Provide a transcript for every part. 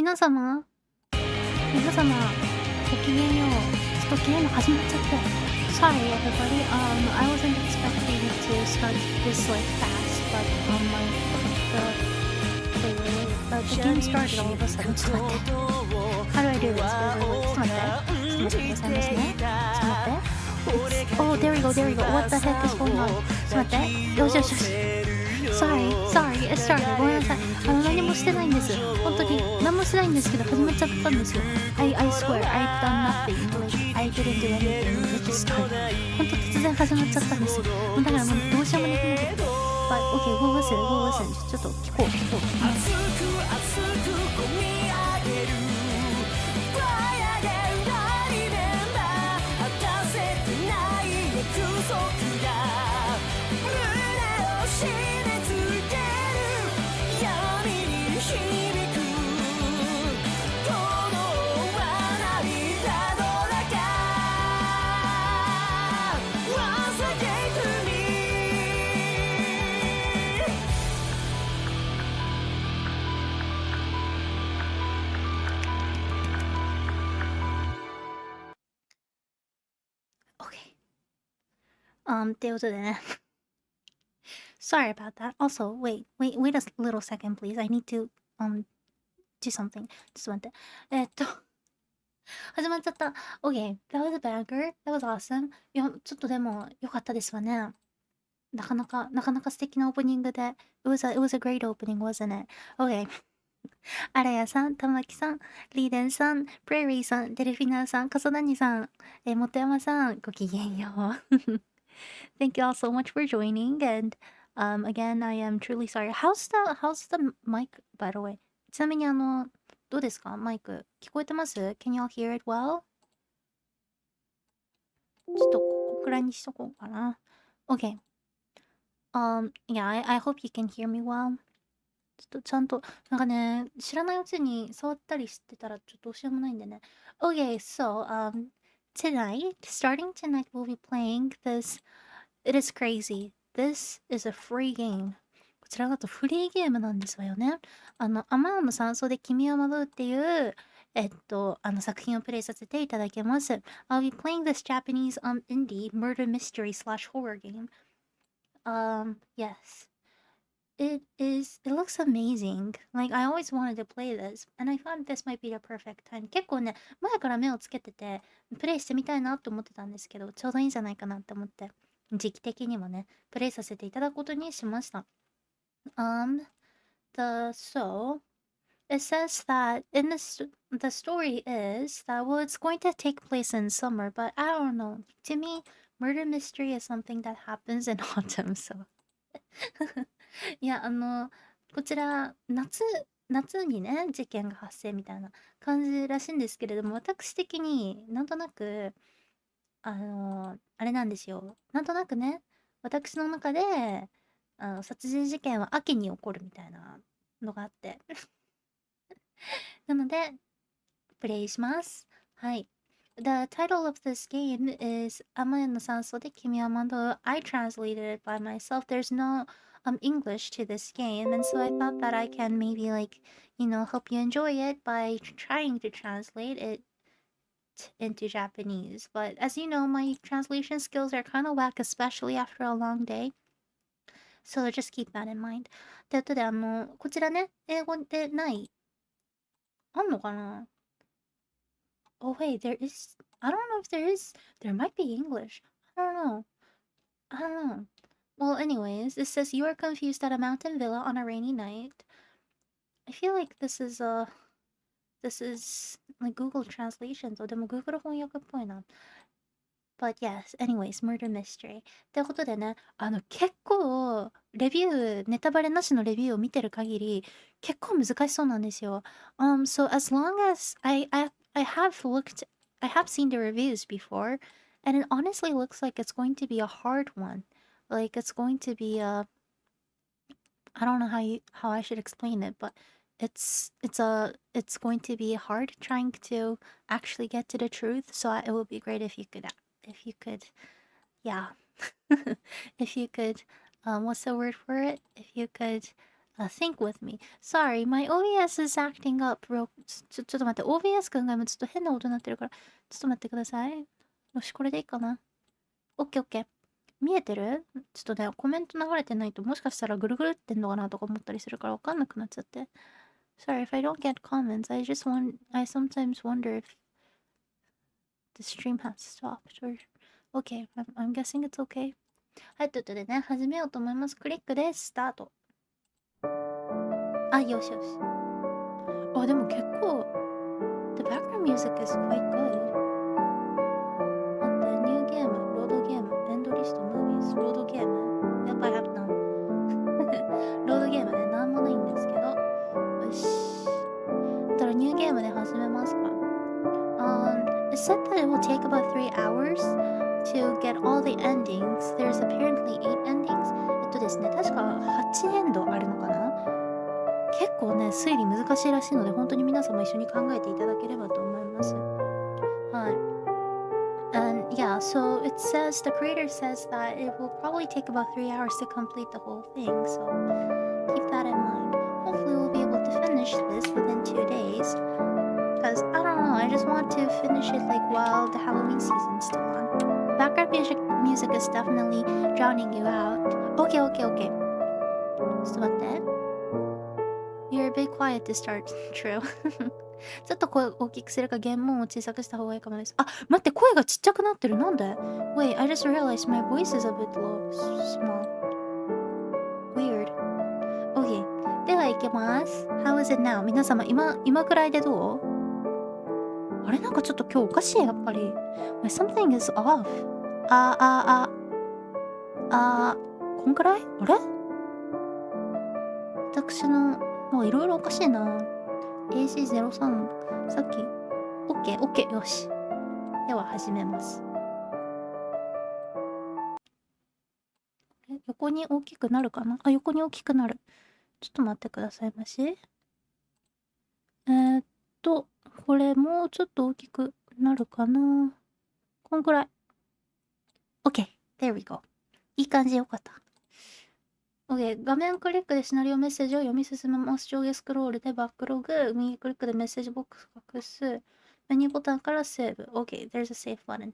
皆様、皆様、ごきげんよう。ちょっとゲーム始まっちゃって。Sorry everybody, I wasn't expecting to start this like fast, but the game started all of a sudden. ちょっと待って。How do I do this? ちょっと待って。ちょっと待ってくださいませね。ちょっと待って。Oh, there we go, there we go. What the heck is going on? ちょっと待って。よしよしよし。Sorry, it started. ごめんなさい。何もしてないんです。本当に何もしてないんですけど、始まっちゃったんですよ。I swear, I've done nothing. Like, I didn't do anything. It just started. 本当突然始まっちゃったんですよ。だからもうどうしようもできなくて。But, okay, we'll listen. ちょっと聞こう。熱く込み上げる。っていうことでね。Sorry about that. Also, wait a little second, please. I need to, do something. ちょっと待って。始まっちゃった。Okay, that was a banger. That was awesome. いや、ちょっとでも、良かったですわね。なかなか素敵なオープニングで。It was a great opening, wasn't it? Okay. あらやさん、たまきさん、リーデンさん、プレイリーさん、デルフィナーさん、かそだにさん、元山さん、ごきげんよう。Thank you all so much for joining, and again, I am truly sorry. How's the mic, by the way? ちなみにどうですかマイク。聞こえてます Can you all hear it well? ちょっとここくらいにしとこうかな。Okay. Yeah, I hope you can hear me well. ちょっとちゃんと、なんかね、知らないうちに触ったりしてたらちょっとどうしようもないんでね。Okay, so, starting tonight, we'll be playing this. It is crazy. This is a free game. こちらだとフリーゲームなんですわよね。雨夜の山荘で君は惑うっていう、作品をプレイさせていただきます。I'll be playing this Japanese indie murder mystery slash horror game. Yes. It looks amazing. Like, I always wanted to play this, and I thought this might be the perfect time. 結構ね、前から目をつけてて、プレイしてみたいなと思ってたんですけど、ちょうどいいんじゃないかなって思って、時期的にもね、プレイさせていただくことにしました。So, it says that the story is that, well, it's going to take place in summer, but I don't know. To me, murder mystery is something that happens in autumn, so. いや、こちら、夏にね、事件が発生みたいな感じらしいんですけれども、私的になんとなく、あれなんですよ。なんとなくね、私の中で、殺人事件は秋に起こるみたいなのがあって。なので、プレイします。はい。The title of this game is 雨夜の山荘で君は惑う. I translated it by myself. There's no English to this game, and so I thought that I can maybe help you enjoy it by trying to translate it into Japanese. But as you know, my translation skills are kind of whack, especially after a long day. So just keep that in mind. で、後でこちらね、英語でない、あんのかな？Oh wait, there is. I don't know if there is. There might be English. I don't know. Well, anyways, it says you are confused at a mountain villa on a rainy night. I feel like this is like Google Translation. でも Google 翻訳っぽいな。But yes, anyways, murder mystery. ってことでね、結構、ネタバレなしのレビューを見てる限り、結構難しそうなんですよ。So as long as I have seen the reviews before, and it honestly looks like it's going to be a hard one. Like it's going to be I don't know how I should explain it, but it's going to be hard trying to actually get to the truth. So it would be great if you could, yeah, if you could, what's the word for it? If you could think with me. Sorry, my OBS is acting up. ちょっと待って、OBS くんが今ちょっと変な音になってるから、ちょっと待ってください。よし、これでいいかな。オッケー。見えてる？ちょっとね、コメント流れてないと、もしかしたらぐるぐるってんのかなとか思ったりするからわかんなくなっちゃって。Sorry, if I don't get comments, I sometimes wonder if the stream has stopped or... Okay, I'm guessing it's okay. はい、ということでね、始めようと思います。クリックです。スタート。あ、よし。あ、でも結構、The background music is quite good. 待って、ニューゲーム、ロードゲーム、エンドリスト、ムービーズ、ロードゲーム。やっぱりnone. ロードゲームね、なんもないんですけど。よし。だからニューゲームで始めますか。It said that it will take about 3 hours to get all the endings. There's apparently 8 endings. ですね、確か8エンドあるのかな。結構ね、推理難しいらしいので、本当に皆様一緒に考えていただければと思います。はい。And yeah, so it says, the creator says that it will probably take about 3 hours to complete the whole thing, so keep that in mind. Hopefully we'll be able to finish this within 2 days. Because, I don't know, I just want to finish it like while the Halloween season's still on. Background music is definitely drowning you out. Okay. ちょっと待って。You're a bit quiet to start. True. ちょっと声大きくするか弦門を小さくした方がいいかもです。あ、待って、声がちっちゃくなってる。なんで？ Wait, I just realized my voice is a bit low. Small. Weird. Okay. では行きます。How is it now? 皆様、今くらいでどう？あれなんかちょっと今日おかしい、やっぱり。Something is off. こんくらい？あれ？私の、いろいろおかしいな。AC03、さっき。OK、よし。では始めます。横に大きくなるかな？横に大きくなる。ちょっと待ってくださいまし。これもうちょっと大きくなるかな。こんくらい。OK、there we go。いい感じ、よかった。OK、画面クリックでシナリオメッセージを読み進めます。上下スクロールでバックログ、右クリックでメッセージボックス隠す、メニューボタンからセーブ。OK、there's a save button。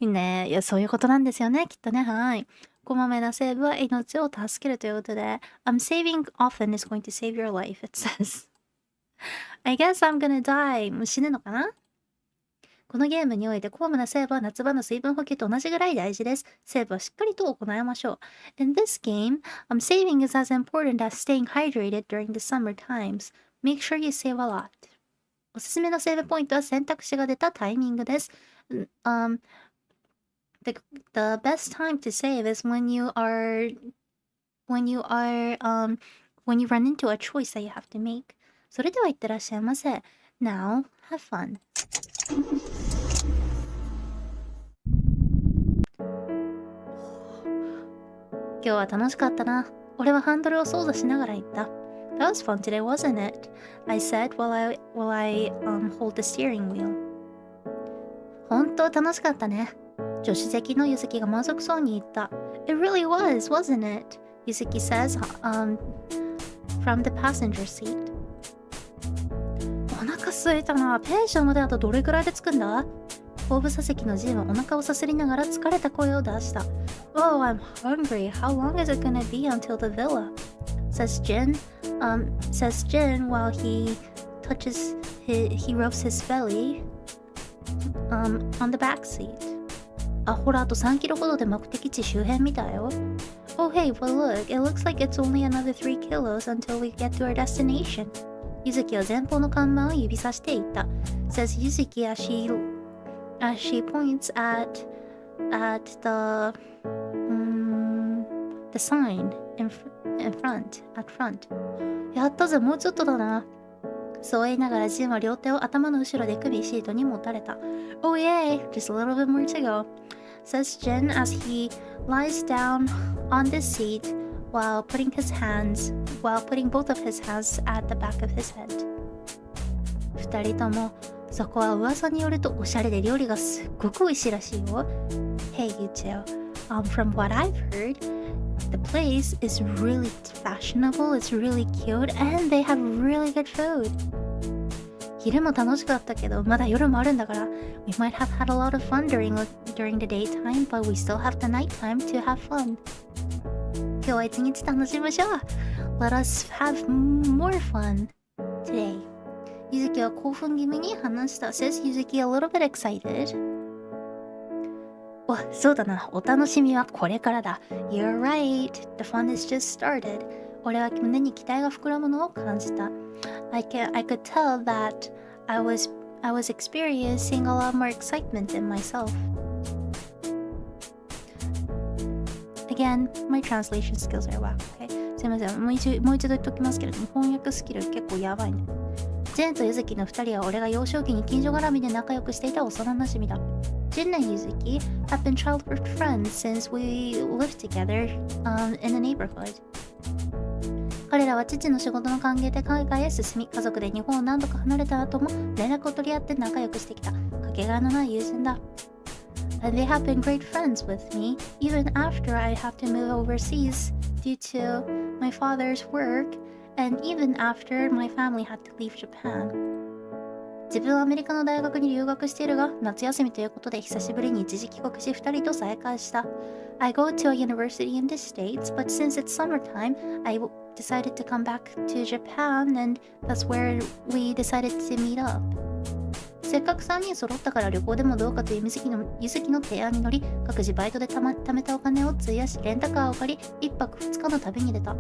ねえ、いや、そういうことなんですよね、きっとね。はい。こまめなセーブは命を助けるということで、saving often is going to save your life, it says. I guess I'm gonna die. もう死ぬのかな？このゲームにおいてこまめなセーブは夏場の水分補給と同じぐらい大事です。セーブはしっかりと行いましょう。In this game, saving is as important as staying hydrated during the summer times. Make sure you save a lot. おすすめのセーブポイントは選択肢が出たタイミングです。The best time to save is when you run into a choice that you have to make. それでは行ってらっしゃいませ。Now, have fun. 今日は楽しかったな。俺はハンドルを操作しながら言った。That was fun today, wasn't it? I said while I hold the steering wheel. 本当楽しかったね。助手席のゆずきが満足そうに言った。It really was, wasn't it? ゆずき says, from the passenger seat. お腹空いたな。ペンションまであとどれくらいで着くんだ？後部座席のジンはお腹をさすりながら疲れた声を出した。Oh, I'm hungry. How long is it gonna be until the villa? Says Jin while he rubs his belly on the back seat. あ、ほら、あと3キロほどで目的地周辺みたいよ。Oh, hey, but look, it looks like it's only another 3 kilos until we get to our destination. ゆずきは前方の看板を指さしていった。Says Yuzuki as she points at the sign at front. やったぜ、もうちょっとだな。そう言いながらジンは両手を頭の後ろで首シートに持たれた。Oh yay, just a little bit more to go. Says Jin as he lies down on the seat while putting both of his hands at the back of his head. 二人とも、そこは噂によるとおしゃれで料理がすっごく美味しいらしいよ。Hey you two, from what I've heard, the place is really fashionable, it's really cute, and they have really good food. 昼も楽しかったけど、まだ夜もあるんだから、we might have had a lot of fun during the daytime, but we still have the nighttime to have fun. 今日は一日楽しみましょう。Let us have more fun today. ゆずきは興奮気味に話した。Says ゆずき a little bit excited. そうだな。お楽しみはこれからだ。You're right. The fun is just started. 俺は胸に期待が膨らむのを感じた。I could tell that I was experiencing a lot more excitement in myself. Again, my translation skills are whack, okay? すいません。もう一度言っておきますけれども、翻訳スキル結構やばいね。ジェンとユズキの2人は俺が幼少期に近所絡みで仲良くしていた幼馴染だ。ジンand Yuzuki have been childhood friends since we lived together in the neighborhood. 彼らは父の仕事の関係で海外へ進み、家族で日本を何度か離れた後も連絡を取り合って仲良くしてきた。かけがえのない友人だ。And they have been great friends with me, even after I have to move overseas due to my father's work, and even after my family had to leave Japan. 自分はアメリカの大学に留学しているが、夏休みということで久しぶりに一時帰国し2人と再会した。I go to a university in the States, but since it's summertime, I decided to come back to Japan, and that's where we decided to meet up. せっかく3人揃ったから旅行でもどうかというゆずきの提案に乗り、各自バイトで貯めたお金を費やし、レンタカーを借り、1泊2日の旅に出た。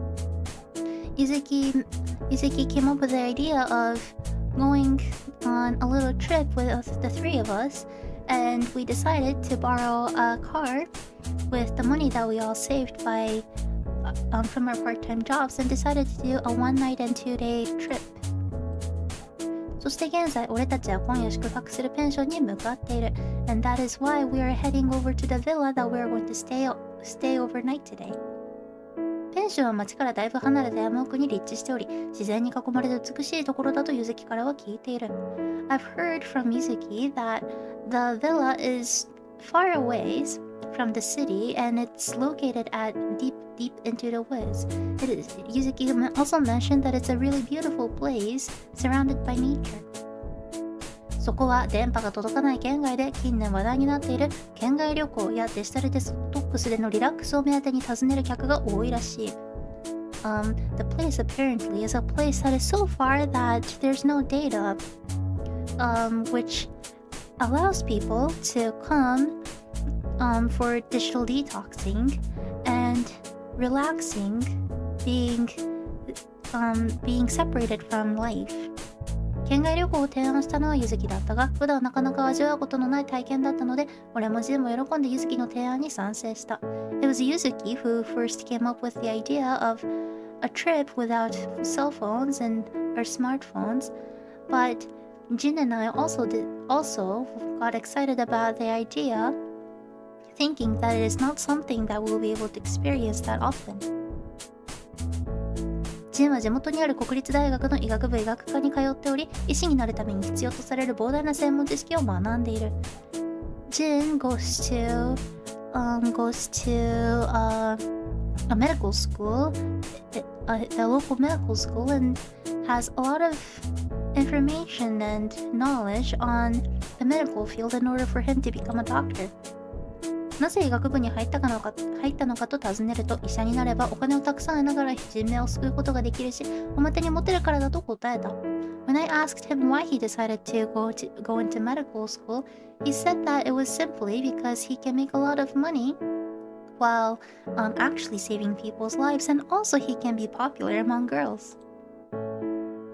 Yuzuki came up with the idea of going on a little trip with the three of us, and we decided to borrow a car with the money that we all saved from our part-time jobs, and decided to do a 1 night and 2 day trip. そして現在、俺たちは今夜宿泊するペンションに向かっている。And that is why we are heading over to the villa that we are going to stay overnight today. ペンションは町からだいぶ離れた山奥に立地しており、自然に囲まれた美しいところだとユズキからは聞いている。I've heard from Mizuki that the villa is far away from the city, and it's located at deep into the woods. Yuzuki also mentioned that it's a really beautiful place surrounded by nature. そこは電波が届かない県外で近年話題になっている県外旅行やデジタルデストックスでのリラックスを目当てに訪ねる客が多いらしい。The place apparently is a place that is so far that there's no data, which allows people to come for digital detoxing and relaxing, being separated from life. 県外旅行を提案したのはユズキだったが、普段なかなか味わうことのない体験だったので、俺もジンも喜んでユズキの提案に賛成した。It was Yuzuki who first came up with the idea of a trip without cell phones or smartphones, but Jin and I also got excited about the idea, thinking that it is not something that we'll be able to experience that often. ジンは地元にある国立大学の医学部医学科に通っており、医師になるために必要とされる膨大な専門知識を学んでいる。Jin goes to a medical school, a local medical school, and has a lot of information and knowledge on the medical field in order for him to become a doctor. なぜ医学部に入ったのかと尋ねると、医者になればお金をたくさん得ながら人命を救うことができるし、おまけにモテるからだと答えた。When I asked him why he decided to go into medical school, he said that it was simply because he can make a lot of money while actually saving people's lives, and also he can be popular among girls.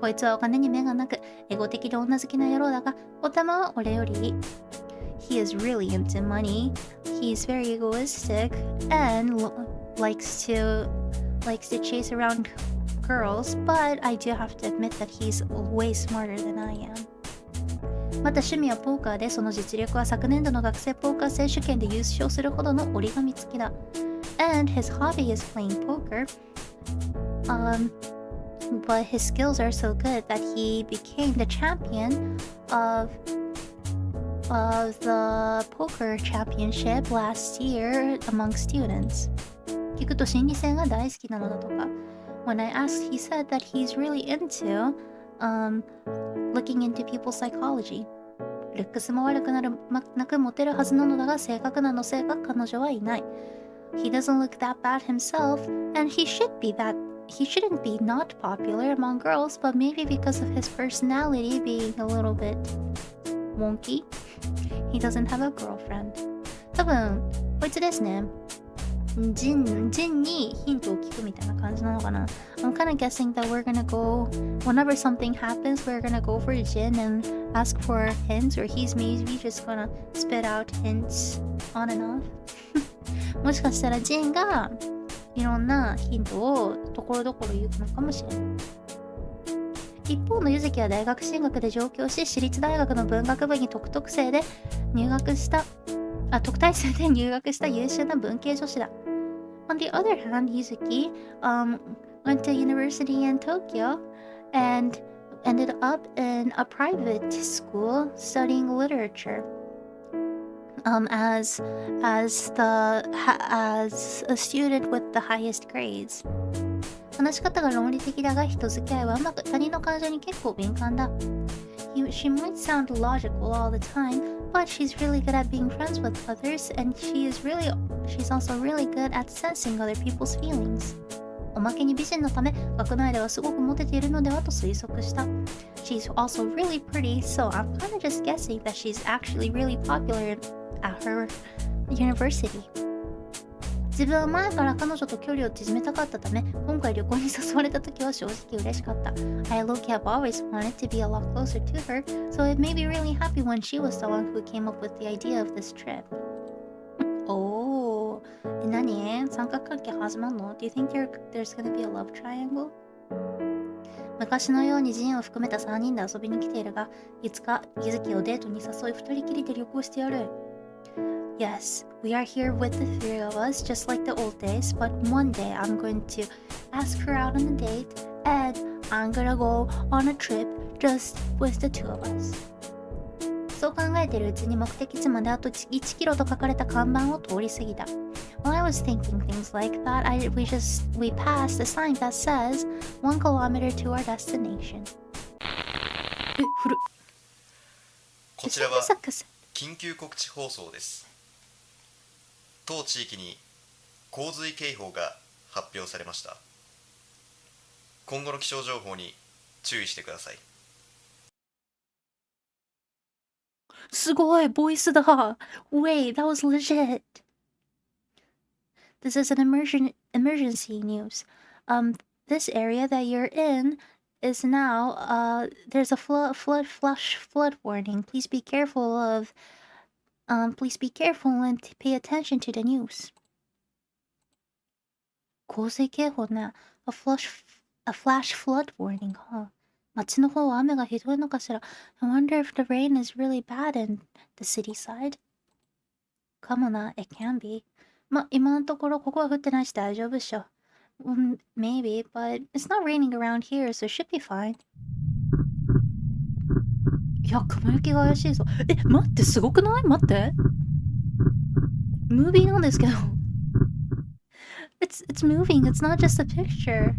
こいつはお金に目がなく、エゴ的で女好きな野郎だが、お玉は俺よりいい。He is really into money. He's very egoistic and likes to chase around girls, but I do have to admit that he's way smarter than I am. また趣味はポーカーで、その実力は昨年度の学生ポーカー選手権で優勝するほどの折り紙付きだ。And his hobby is playing poker, but his skills are so good that he became the champion of of the poker championship last year among students. 聞くと心理戦が大好きなのだとか。When I asked, he said that he's really into looking into people's psychology. ルックスも悪くなくモテるはずなのだが、正確なのせいか彼女はいない。He doesn't look that bad himself, and he shouldn't be not popular among girls, but maybe because of his personality being a little bit wonky, he doesn't have a girlfriend. 多分、こいつですね。ジンにヒントを聞くみたいな感じなのかな。I'm kind of guessing that we're gonna go, whenever something happens, we're gonna go for Jin and ask for hints, or he's maybe just gonna spit out hints on and off. もしかしたらジンがいろんなヒントをところどころ言うのかもしれない。一方のゆずきは大学進学で上京し、私立大学の文学部に特待生で入学した優秀な文系女子だ。On the other hand, Yuzuki went to university in Tokyo and ended up in a private school studying literature as a student with the highest grades. 話し方が論理的だが人付き合いはうまく他人の感情に結構敏感だ。She might sound logical all the time, but she's really good at being friends with others, and she's also really good at sensing other people's feelings. おまけに美人のため、学内ではすごくモテているのではと推測した。She's also really pretty, so I'm kind of just guessing that she's actually really popular at her university. 自分は前から彼女と距離を縮めたかったため、今回旅行に誘われた時は正直嬉しかった。I low-key have always wanted to be a lot closer to her, so it made me really happy when she was the one who came up with the idea of this trip. おー、何？三角関係始まんの？ Do you think there's gonna be a love triangle? 昔のようにジンを含めた3人で遊びに来ているが、いつかゆずきをデートに誘い2人きりで旅行してやる。Yes, we are here with the three of us, just like the old days, but one day I'm going to ask her out on a date, and I'm gonna go on a trip just with the two of us. そう考えているうちに目的地まであと1キロと書かれた看板を通り過ぎた。While I was thinking things like that, we passed a sign that says 1 kilometer to our destination. 古っ。こちらは緊急告知放送です。当地域に洪水警報が発表されました。今後の気象情報に注意してください。すごい、ボイスだ。Wait, that was legit. This is an emergency news. This area that you're in is now, there's a flood warning. Please be careful and pay attention to the news. 洪水警報ね。A flash flood warning, huh? 街の方は雨がひどいのかしら。I wonder if the rain is really bad in the city side. かもな、it can be. 今のところここは降ってないし大丈夫っしょ。Maybe, but it's not raining around here, so it should be fine. いや、雲行きが怪しいぞ。待って、すごくない？待って。ムービーなんですけど。It's moving, it's not just a picture.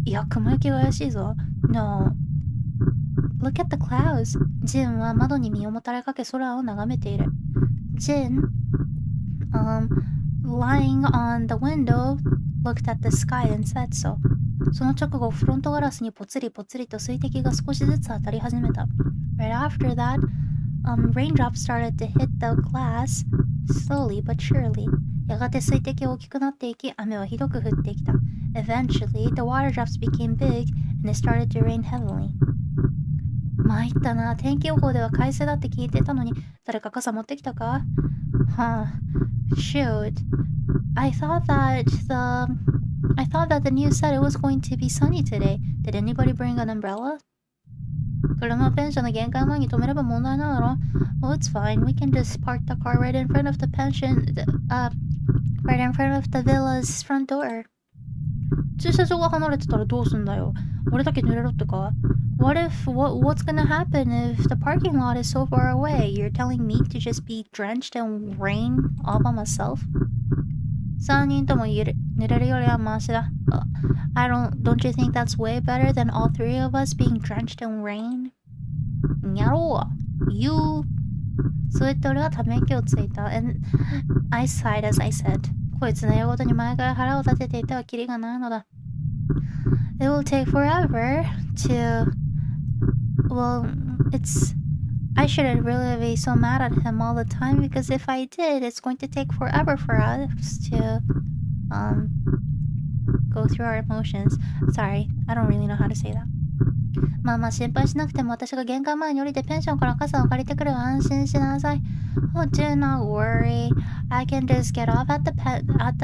いや、雲行きが怪しいぞ。No. Look at the clouds. ジンは窓に身をもたれかけ空を眺めている。ジン、lying on the window, looked at the sky and said so. その直後、フロントガラスにぽつりぽつりと水滴が少しずつ当たり始めた。Right after that, raindrops started to hit the glass, slowly but surely. やがて水滴が大きくなっていき、雨はひどく降ってきた。Eventually, the water drops became big, and it started to rain heavily. 参ったな。天気予報では快晴だって聞いてたのに、誰か傘持ってきたか？ Shoot. I thought that the news said it was going to be sunny today. Did anybody bring an umbrella? 車ペンションの玄関前に止めれば問題ないだろ。Well, it's fine. We can just park the car right in front of the villa's front door. 駐車場が離れてたらどうすんだよ。俺だけ濡れろってか？ what's gonna happen if the parking lot is so far away? You're telling me to just be drenched in rain all by myself? 3人とも濡れるよりはマシだ。Don't you think that's way better than all three of us being drenched in rain? やろう You そう言って俺はため息をついた。And I sighed as I said. こいつの言うことに前から腹を立てていてはキリがないのだ。It will take forever to... Well, I shouldn't really be so mad at him all the time because if I did, it's going to take forever for us to go through our emotions. Sorry, I don't really know how to say that. まあまあ心配しなくても私が玄関前に降りてペンションから傘を借りてくるわ。安心しなさい。Oh, do not worry. I can just get off at the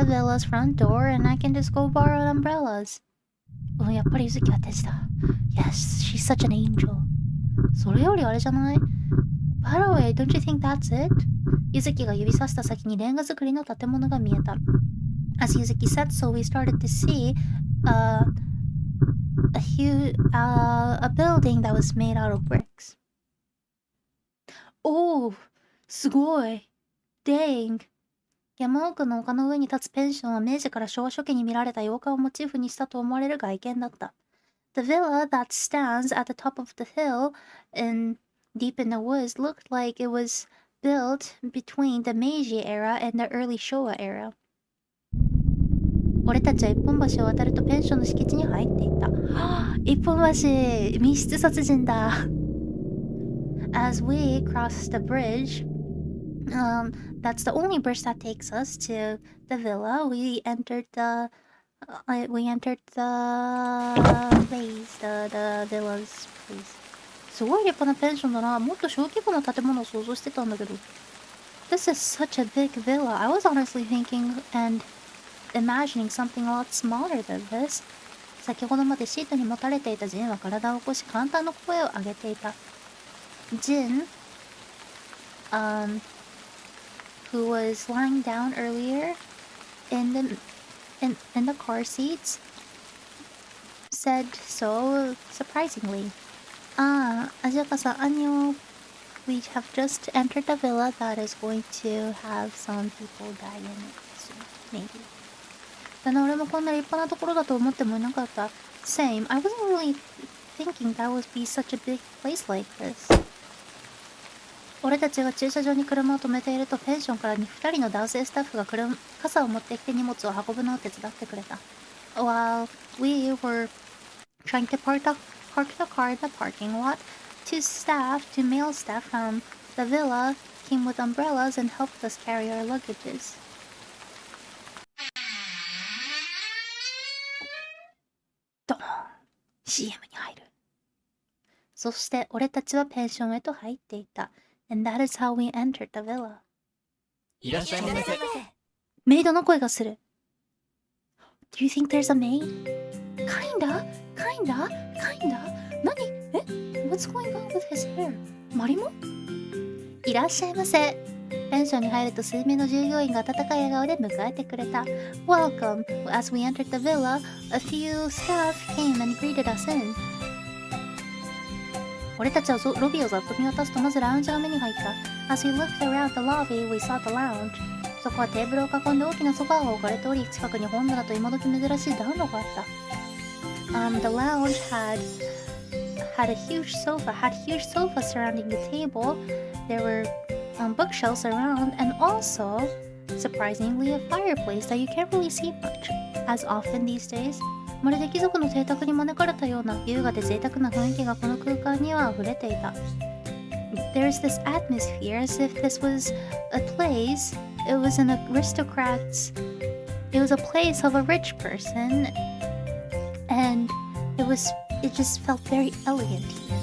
villa's front door and I can just go borrow umbrellas. やっぱりユズキは手だ。Yes, she's such an angel. それよりあれじゃない By the way, don't you think that's it? ユズキが指さした先にレンガ造りの建物が見えた。As Yuzuki said so, we started to see a building that was made out of bricks. Oh, すごい Dang. 山奥の丘の上に立つペンションは明治から昭和初期に見られた洋館をモチーフにしたと思われる外見だった。The villa that stands at the top of the hill deep in the woods looked like it was built between the Meiji era and the early Showa era. 俺たちは一本橋を渡るとペンションの敷地に入っていった。一本橋密室殺人だ。As we crossed the bridge, that's the only bridge that takes us to the villa. We entered the villa's place. すごい立派なペンションだな。もっと小規模な建物を想像してたんだけど。This is such a big villa. I was honestly thinking and imagining something a lot smaller than this. 先ほどまでシートに持たれていたジンは体を起こし簡単な声を上げていた。ジン、who was lying down earlier in the car seats, said so surprisingly. Ajaka-san, 안녕. We have just entered the villa that is going to have some people die in it soon, maybe. だな、俺もこんな立派なところだと思ってもいなかった。Same. I wasn't really thinking that would be such a big place like this. 俺たちが駐車場に車を止めているとペンションから2人の男性スタッフが傘を持ってきて荷物を運ぶのを手伝ってくれた。While we were trying to park the car in the parking lot, two male staff from the villa came with umbrellas and helped us carry our luggages. ドーン CM に入る。そして俺たちはペンションへと入っていった。And that is how we entered the villa. いらっしゃいませ。メイドの声がする。Do you think there's a maid? Kinda? 何？What's going on with his hair? マリモ？いらっしゃいませ。ペンションに入ると数名の従業員が温かい笑顔で迎えてくれた。Welcome. As we entered the villa, a few staff came and greeted us in. 俺たちはロビーをざっと見渡すとまずラウンジが目に入った。As we looked around the lobby, we saw the lounge. そこはテーブルを囲んで大きなソファーが置かれており、近くに本棚と今時珍しい暖炉があった。The lounge had a huge sofa surrounding the table. There were bookshelves around, and also, surprisingly, a fireplace that you can't really see much as often these days. まるで貴族の邸宅に招かれたような優雅で贅沢な雰囲気がこの空間には溢れていた。There's this atmosphere as if this was a place. It was a place of a rich person, and it just felt very elegant here.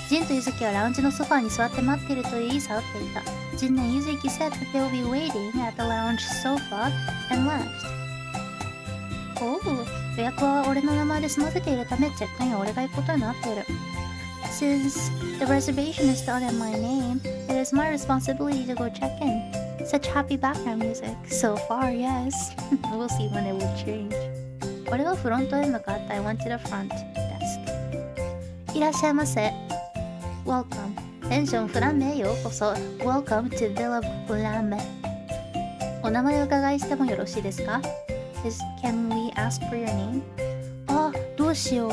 ジンとユズキはラウンジのソファーに座って待っていると言い去っていた。ジンand Yuzuki said that they will be waiting at the lounge sofa and left. おう、予約は俺の名前で済ませているためチェックインは俺が行くことになっている。Since the reservation is done in my name, it is my responsibility to go check in. Such happy background music. So far, yes. We'll see when it will change. 俺はフロントへ向かった。I went to the front desk. いらっしゃいませ。Welcome。ペンションフランメへようこそ。Welcome to Villa Flamme。お名前をお伺いしてもよろしいですか？ Can we ask for your name? あ、どうしよう。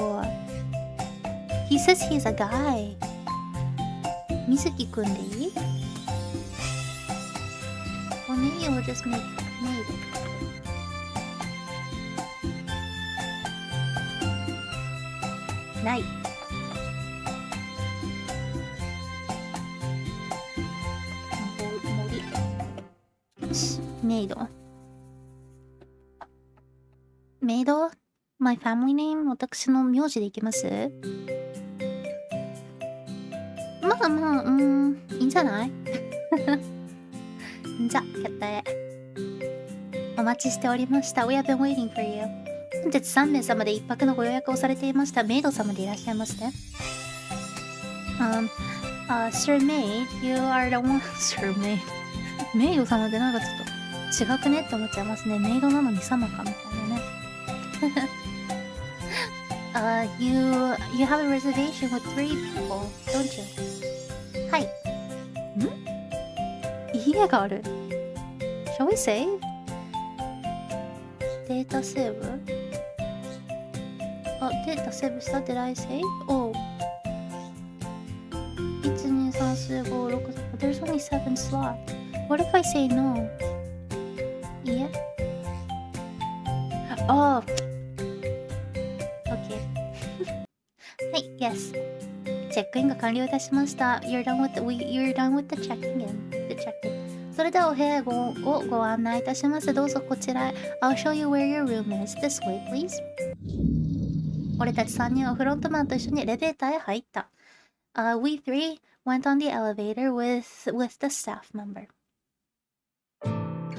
He says he's a guy。水木くんでいい？ Or maybe we'll just make maid。ない。よし、メイド。メイド ?My family name? 私の名字でいきます？まあまあ、いいんじゃない？じゃ、決定。お待ちしておりました。We have been waiting for you。本日3名様で1泊のご予約をされていましたメイド様でいらっしゃいますね。Sir Maid, you are the one... Sir Maid メイド様ってなんかちょっと違くねって思っちゃいますね。メイドなのに様かみたいなね。you have a reservation with 3 people, don't you? はい。家がある。Shall we save? データセーブ？あ、データセーブした？ Did I save? Oh. 1、2、3、4、5、6。There's only 7 slots. What if I say no? いいえ。Oh. Okay. はい、Yes. チェックインが完了いたしました。You're done with the checking in. The check-in. それではお部屋をご案内いたします。どうぞこちらへ。I'll show you where your room is. This way, please. 俺たち3人はフロントマンと一緒にエレベーターへ入った。We three went on the elevator with the staff member.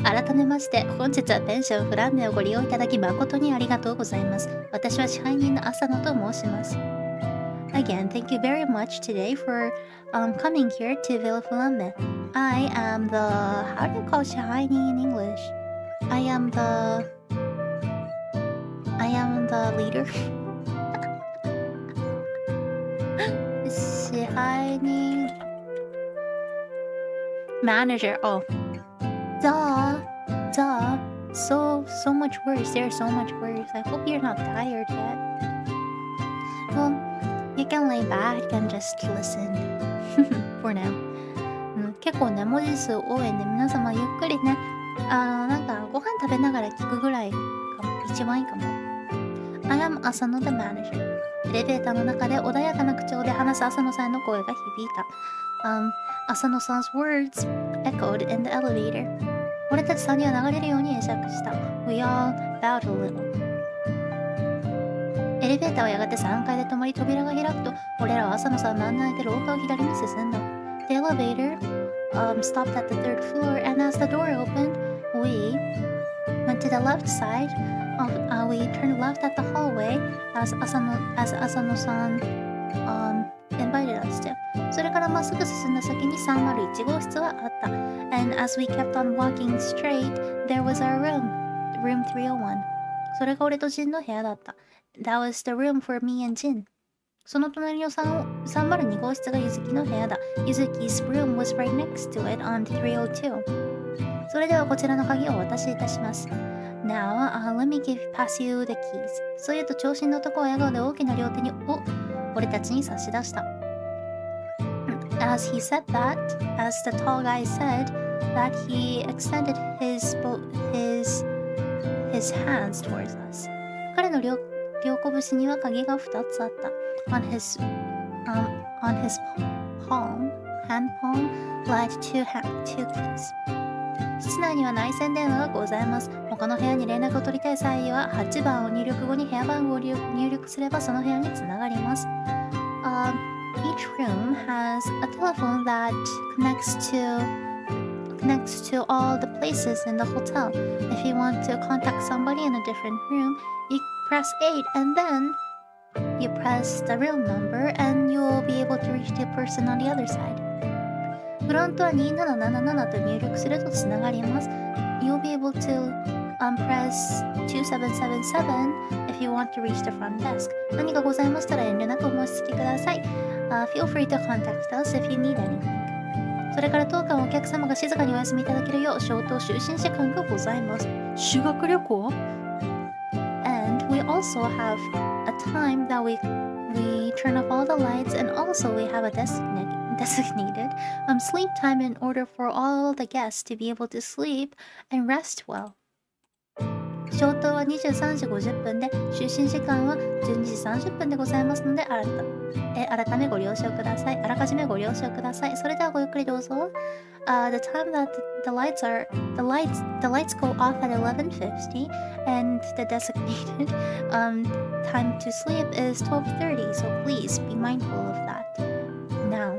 改めまして、本日はペンションフランネをご利用いただき誠にありがとうございます。私は支配人の浅野と申します。Again, thank you very much today for coming here to Villa Flamme. I am the... How do you call 支配人 in English? I am the leader. 支配人 Manager. Oh. Duh. So much worse. There's so much worse. I hope you're not tired yet. Well, you can lay back and just listen. For now. 結構ね、文字数多いんで、皆様ゆっくりね、なんかご飯食べながら聞くぐらいが一番いいかも。I am Asano the manager. エレベーターの中で穏やかな口調で話す浅野さんの声が響いた。Asano-san's words echoed in the elevator. 俺たち3人は流れるように会釈した。We all bowed a little. エレベーターはやがて3階で止まり扉が開くと、俺らは浅野さんの案内で廊下を左に進んだ。The elevator stopped at the third floor, and as the door opened, we went to the left side. We turned left at the hallway as Asano-san invited us to. それからまっすぐ進んだ先に301号室はあった。And as we kept on walking straight, there was our room, room 301. それが俺とジンの部屋だった。That was the room for me and Jin. その隣の302号室がゆずきの部屋だ。Yuzuki's room was right next to it on 302. それではこちらの鍵をお渡しいたします。Now, let me pass you the keys. そう言うと長身の男は笑顔で大きな両手に俺たちに差し出した。As he said that, as the tall guy said that, he extended his hands towards us. 彼の両拳には鍵が2つあった。On his hand palm, lied two keys. 室内には内線電話がございます。他の部屋に連絡を取りたい際は8番を入力後に部屋番号を入力すればその部屋につながります。Each room has a telephone that connects to all the places in the hotel. If you want to contact somebody in a different room, you press 8 and then you press the room number and you'll be able to reach the person on the other side. フロントは2777と入力するとつながります。You'll be able to press +2777 if you want to reach the front desk. 何かございましたら遠慮なくお申し付けください。Feel free to contact us if you need anything. それから当館お客様が静かにお休みいただけるよう消灯就寝時間がございます。修学旅行 And we also have a time that we turn off all the lights, and also we have a designated sleep time in order for all the guests to be able to sleep and rest well. 消灯は23時50分で、就寝時間は12時30分でございますので、改めご了承ください。あらかじめご了承ください。それではごゆっくりどうぞ。The time that the lights go off at 11:50, and the designated time to sleep is 12:30. So please be mindful of that. Now,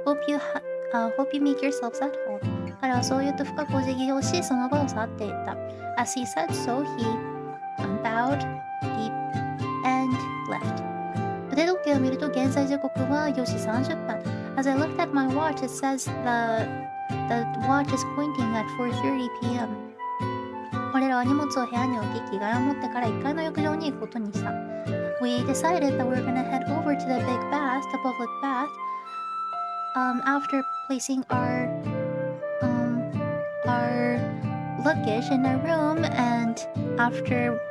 hope you make yourselves at home. 彼はそう言うと深くお辞儀をし、その場を去っていった。As he said so, he bowed deep and left. 腕時計を見ると現在時刻は4時30分。As I looked at my watch, it says the watch is pointing at 4:30 p.m. 我らは荷物を部屋に置き、着替えを持ってから1階の浴場に行くことにした。We decided that we were gonna head over to the big bath, the public bath, after placing our luggage in our room and after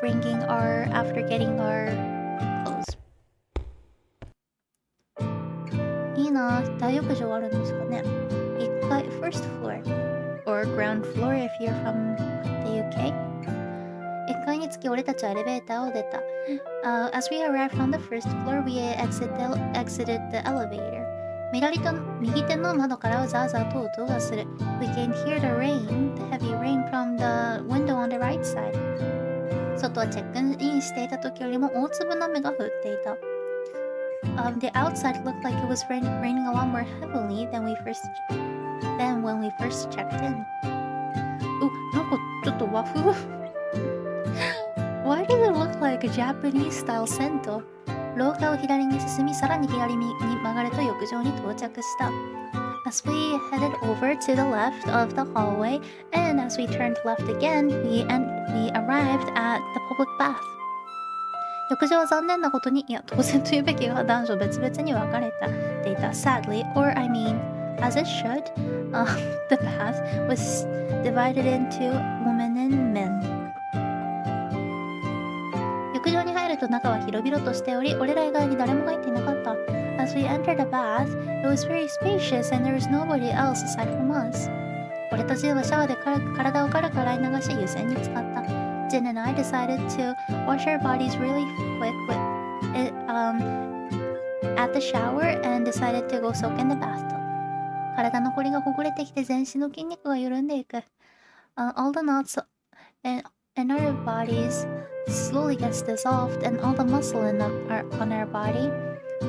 getting our clothes. いいな、大浴場あるんですかね。1階 first floor or ground floor if you're from the UK. 1階につき俺たちはエレベーターを出た。As we arrived on the first floor, we exited the elevator. 右手の窓からはザーザーと音がする。We can hear the heavy rain from the window on the right side. 外はチェックインしていた時よりも大粒の雨が降っていた。The outside looked like it was raining a lot more heavily than when we first checked in. なんかちょっと和風Why did it look like a Japanese-style 銭湯？廊下を左に進み、さらに左に曲がると浴場に到着した。As we headed over to the left of the hallway, and as we turned left again, we arrived at the public bath. 浴場は残念なことに、いや、当然というべきが男女別々に分かれていた。Sadly, or I mean, as it should, the bath was divided into women and men. 浴場に入ると中は広々としており、俺ら以外に誰も入っていなかった。As we entered the bath, it was very spacious and there was nobody else aside from us. 俺とジンはシャワーで体を軽く洗い流し湯煎に使った。Jin and I decided to wash our bodies really quick at the shower and decided to go soak in the bathtub. 体の凝りがほぐれてきて全身の筋肉が緩んでいく。All the knots in our bodies slowly gets dissolved and all the muscle on our body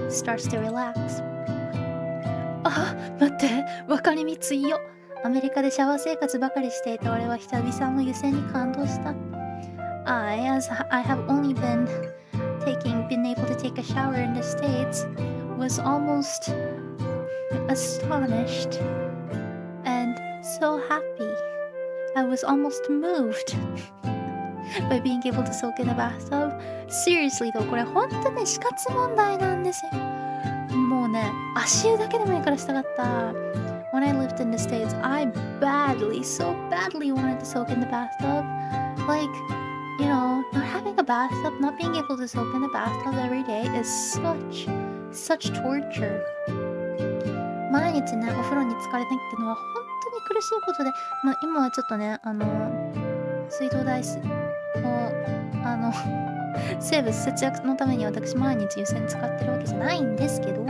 starts to relax. 待って、わかりみついよ。アメリカでシャワー生活ばかりしていた俺は久々の湯煎に感動した。as I have only been able to take a shower in the States, was almost astonished and so happy. I was almost moved by being able to soak in a bathtub. Seriously とこれ本当に死活問題なんですよ。もうね、足湯だけでもいいからしたかった。When I lived in the States, I so badly wanted to soak in the bathtub. Like, you know, not having a bathtub, not being able to soak in the bathtub every day is such torture. 毎日ね、お風呂に浸かれないってのは本当に苦しいことで、今はちょっとね、水道代をセーブ節約のために私毎日湯煎使ってるわけじゃないんですけど、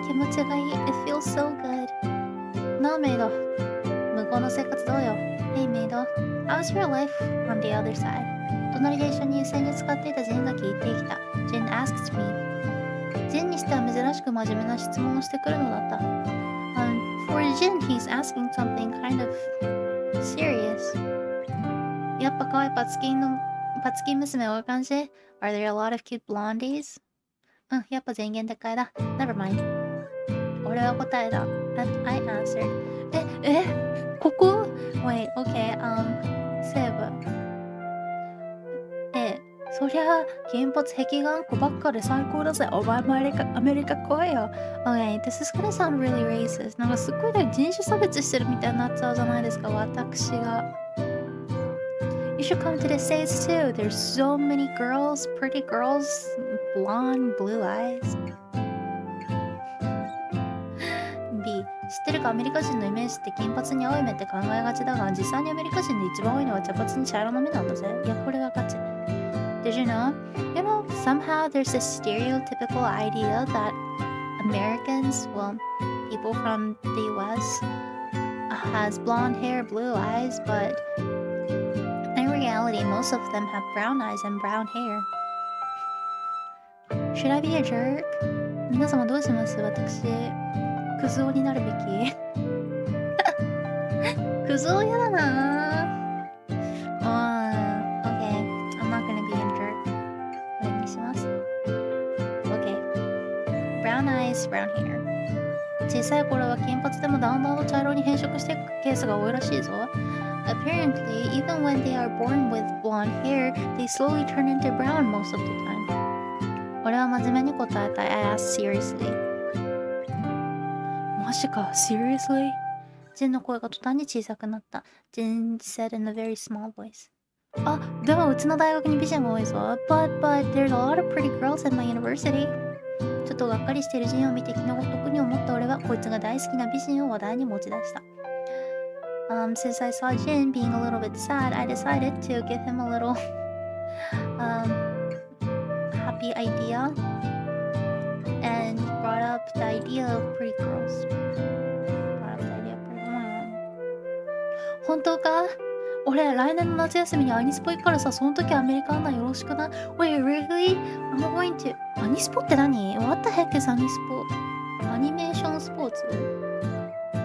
気持ちがいい。It feels so good. なあ、メイド。向こうの生活どうよ。Hey メイド。How's your life on the other side? 隣で一緒に湯煎に使っていたジンが聞いてきた。Jin asked me. ジンにしては珍しく真面目な質問をしてくるのだった。For Jin, he's asking something kind of serious. やっぱ可愛いパツキン娘お感じ Are there a lot of cute blondies? やっぱ全言撤回だ。Never mind. 俺は答えだ。And I answered, 金髪壁眼子ばっかで最高だぜ。お前もアメリカ来いよ。Okay, this is gonna sound really racist. なんかすっごい人種差別してるみたいになっちゃうじゃないですか、私が。You should come to the States too. There's so many girls, pretty girls, blonde, blue eyes. B. 知ってるか、アメリカ人のイメージって金髪に青い目って考えがちだが、実際にアメリカ人で一番多いのは茶髪に茶色の目なんだぜ。いや、これがガチ。Did you know? You know, somehow there's this stereotypical idea that Americans, well, people from the US, has blonde hair, blue eyes, but in reality, most of them have brown eyes and brown hair. Should I be a jerk? 皆様どうします？私、クズ男になるべきクズ男やだなぁ。Okay, I'm not gonna be a jerk. これにします。Okay. Brown eyes, brown hair. 小さい頃は金髪でもだんだんと茶色に変色していくケースが多いらしいぞ。Apparently, even when they are born with blonde hair, they slowly turn into brown most of the time. 俺は真面目に答えた。I asked seriously. マジか Seriously? ジンの声が途端に小さくなった。Jin said in a very small voice. あ、でもうちの大学に美人が多いぞ。But there's a lot of pretty girls at my university. ちょっとがっかりしているジンを見て気の毒に思った俺はこいつが大好きな美人を話題に持ち出した。Since I saw Jin being a little bit sad, I decided to give him a little happy idea and brought up the idea of pretty girls. 本当か？俺来年の夏休みにアニスポ行くからさ、その時アメリカ案内よろしくな。Wait, really? I'm going to... アニスポって何？ What the heck is アニスポ？アニメーションスポーツ？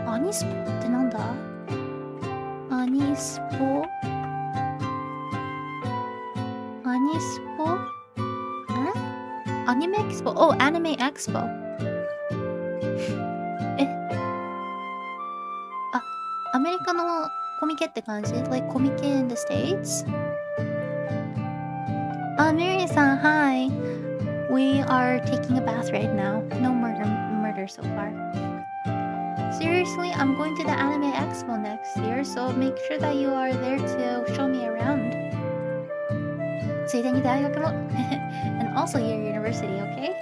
アニスポってなんだ？アニスポ？アニスポ？アニメエキスポ？ Oh, アニメエキスポ。アメリカのコミケって感じ？ Like コミケ in the States? Miri san, hi. We are taking a bath right now. No murder so far. Seriously, I'm going to the Anime Expo next year, so make sure that you are there to show me around. ついでに大学もand also your university, okay?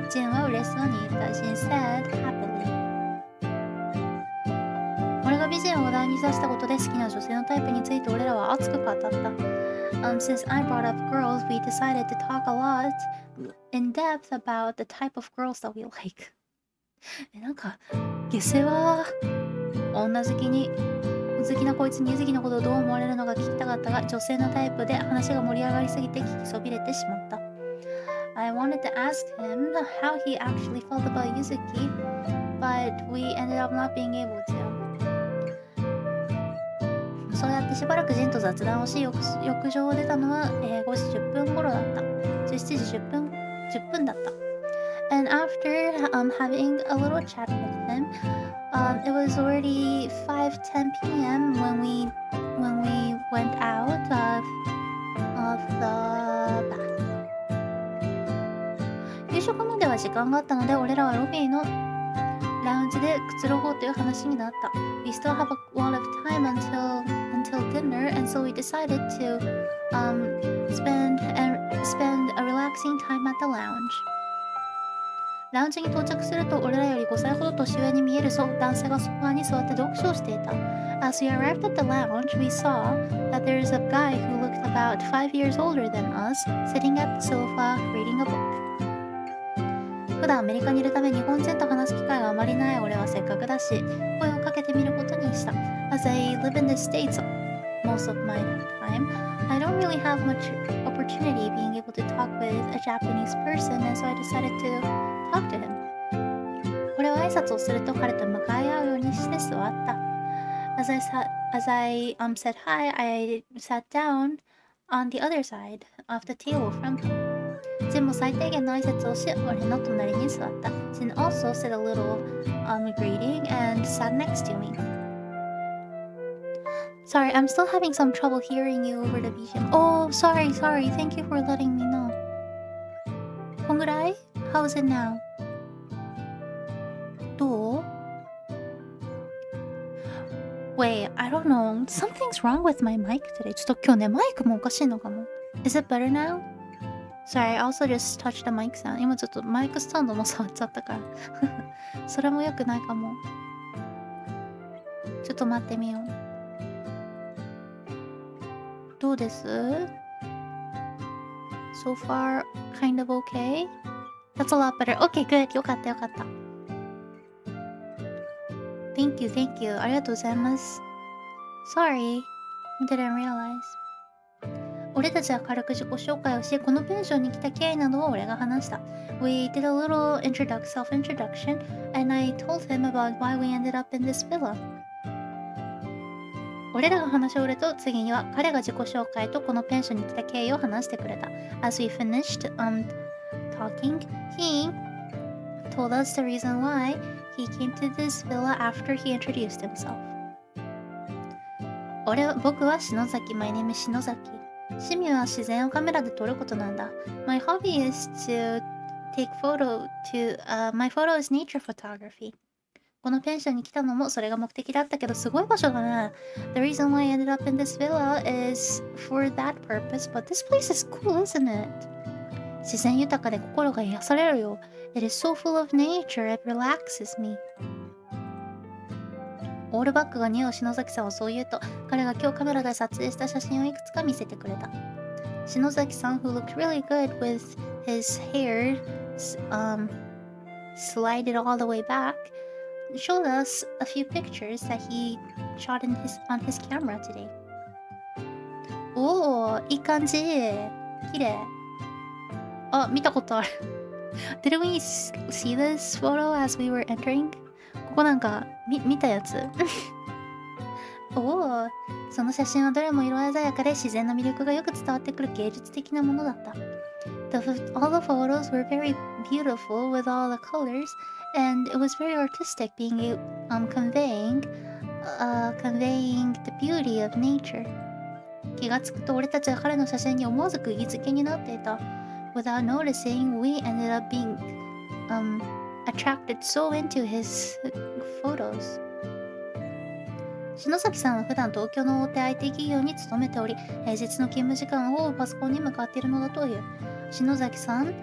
ジンは嬉しそうに言った。Jin said happily.俺が美人を話題に出したことで好きな女性のタイプについて俺らは熱く語った。Since I brought up girls, we decided to talk a lot in depth about the type of girls that we like. なんか、下世話、女好きなこいつにゆずきのことをどう思われるのか聞きたかったが、女性のタイプで話が盛り上がりすぎて聞きそびれてしまった。I wanted to ask him how he actually felt about Yuzuki, but we ended up not being able to.そうやってしばらくジンと雑談をし、浴場を出たのは、5時10分頃だった。17時10分だった。And after having a little chat with him, it was already 5:10 p.m. when we went out of the bath. 夕食までは時間があったので、俺らはロビーのラウンジでくつろごうという話になった。We still have a lot of time until dinner, and so we decided to spend a relaxing time at the lounge. ラウンジに到着すると、俺らより5歳ほど年上に見える男性がソファーに座って読書をしていた。As we arrived at the lounge, we saw that there is a guy who looked about 5 years older than us, sitting at the sofa reading a book.普段アメリカにいるため日本人と話す機会があまりない俺はせっかくだし声をかけてみることにした。As I live in the States most of my time, I don't really have much opportunity being able to talk with a Japanese person, and so I decided to talk to him. 俺は挨拶をすると彼と向かい合うようにして座った。As I said hi, I sat down on the other side of the table from him.ジンも最低限の挨拶をし、俺の隣に座った。Jin also said a little greeting and sat next to me. Sorry, I'm still having some trouble hearing you over the BGM. Oh, sorry. Thank you for letting me know. こんぐらい? How is it now? どう? Wait, I don't know. Something's wrong with my mic today. ちょっと今日ね、マイクもおかしいのかも。Is it better now? Sorry, I also just touched the mic stand. 今ちょっとマイクスタンドも触っちゃったから。それも良くないかも。ちょっと待ってみよう。どうです? So far, kind of okay? That's a lot better. Okay, good. よかった。Thank you. ありがとうございます。Sorry, didn't realize. 俺たちは軽く自己紹介をし、この文章に来た経緯などを俺が話した。We did a little self-introduction, and I told him about why we ended up in this villa. 俺らが話し終わると、次には彼が自己紹介とこのペンションに来た経緯を話してくれた。As we finished talking, he told us the reason why he came to this villa after he introduced himself. 僕は篠崎。My name is 篠崎。趣味は自然をカメラで撮ることなんだ。My hobby is to take my photo is nature photography. このペンションに来たのもそれが目的だったけど、すごい場所だね。The reason why I ended up in this villa is for that purpose, but this place is cool, isn't it? 自然豊かで心が癒されるよ。It is so full of nature, it relaxes me. オールバックが似合う篠崎さんはそう言うと、彼が今日カメラで撮影した写真をいくつか見せてくれた。篠崎さん who looked really good with his hair slided all the way back, showed us a few pictures that he shot on his camera today. おー、いい感じ。綺麗。あ、見たことある。Did we see this photo as we were entering?ここなんか見たやつおお、その写真はどれも色鮮やかで自然の魅力がよく伝わってくる芸術的なものだった。All the photos were very beautiful with all the colors, and it was very artistic, conveying the beauty of nature. 気がつくと俺たちは彼の写真に思わず釘付けになっていた。Without noticing, we ended up being attracted so into his photos. 篠崎さんは普段東京の大手 IT 企業に勤めており、平日の勤務時間をパソコンに向かっているのだという。篠崎さん、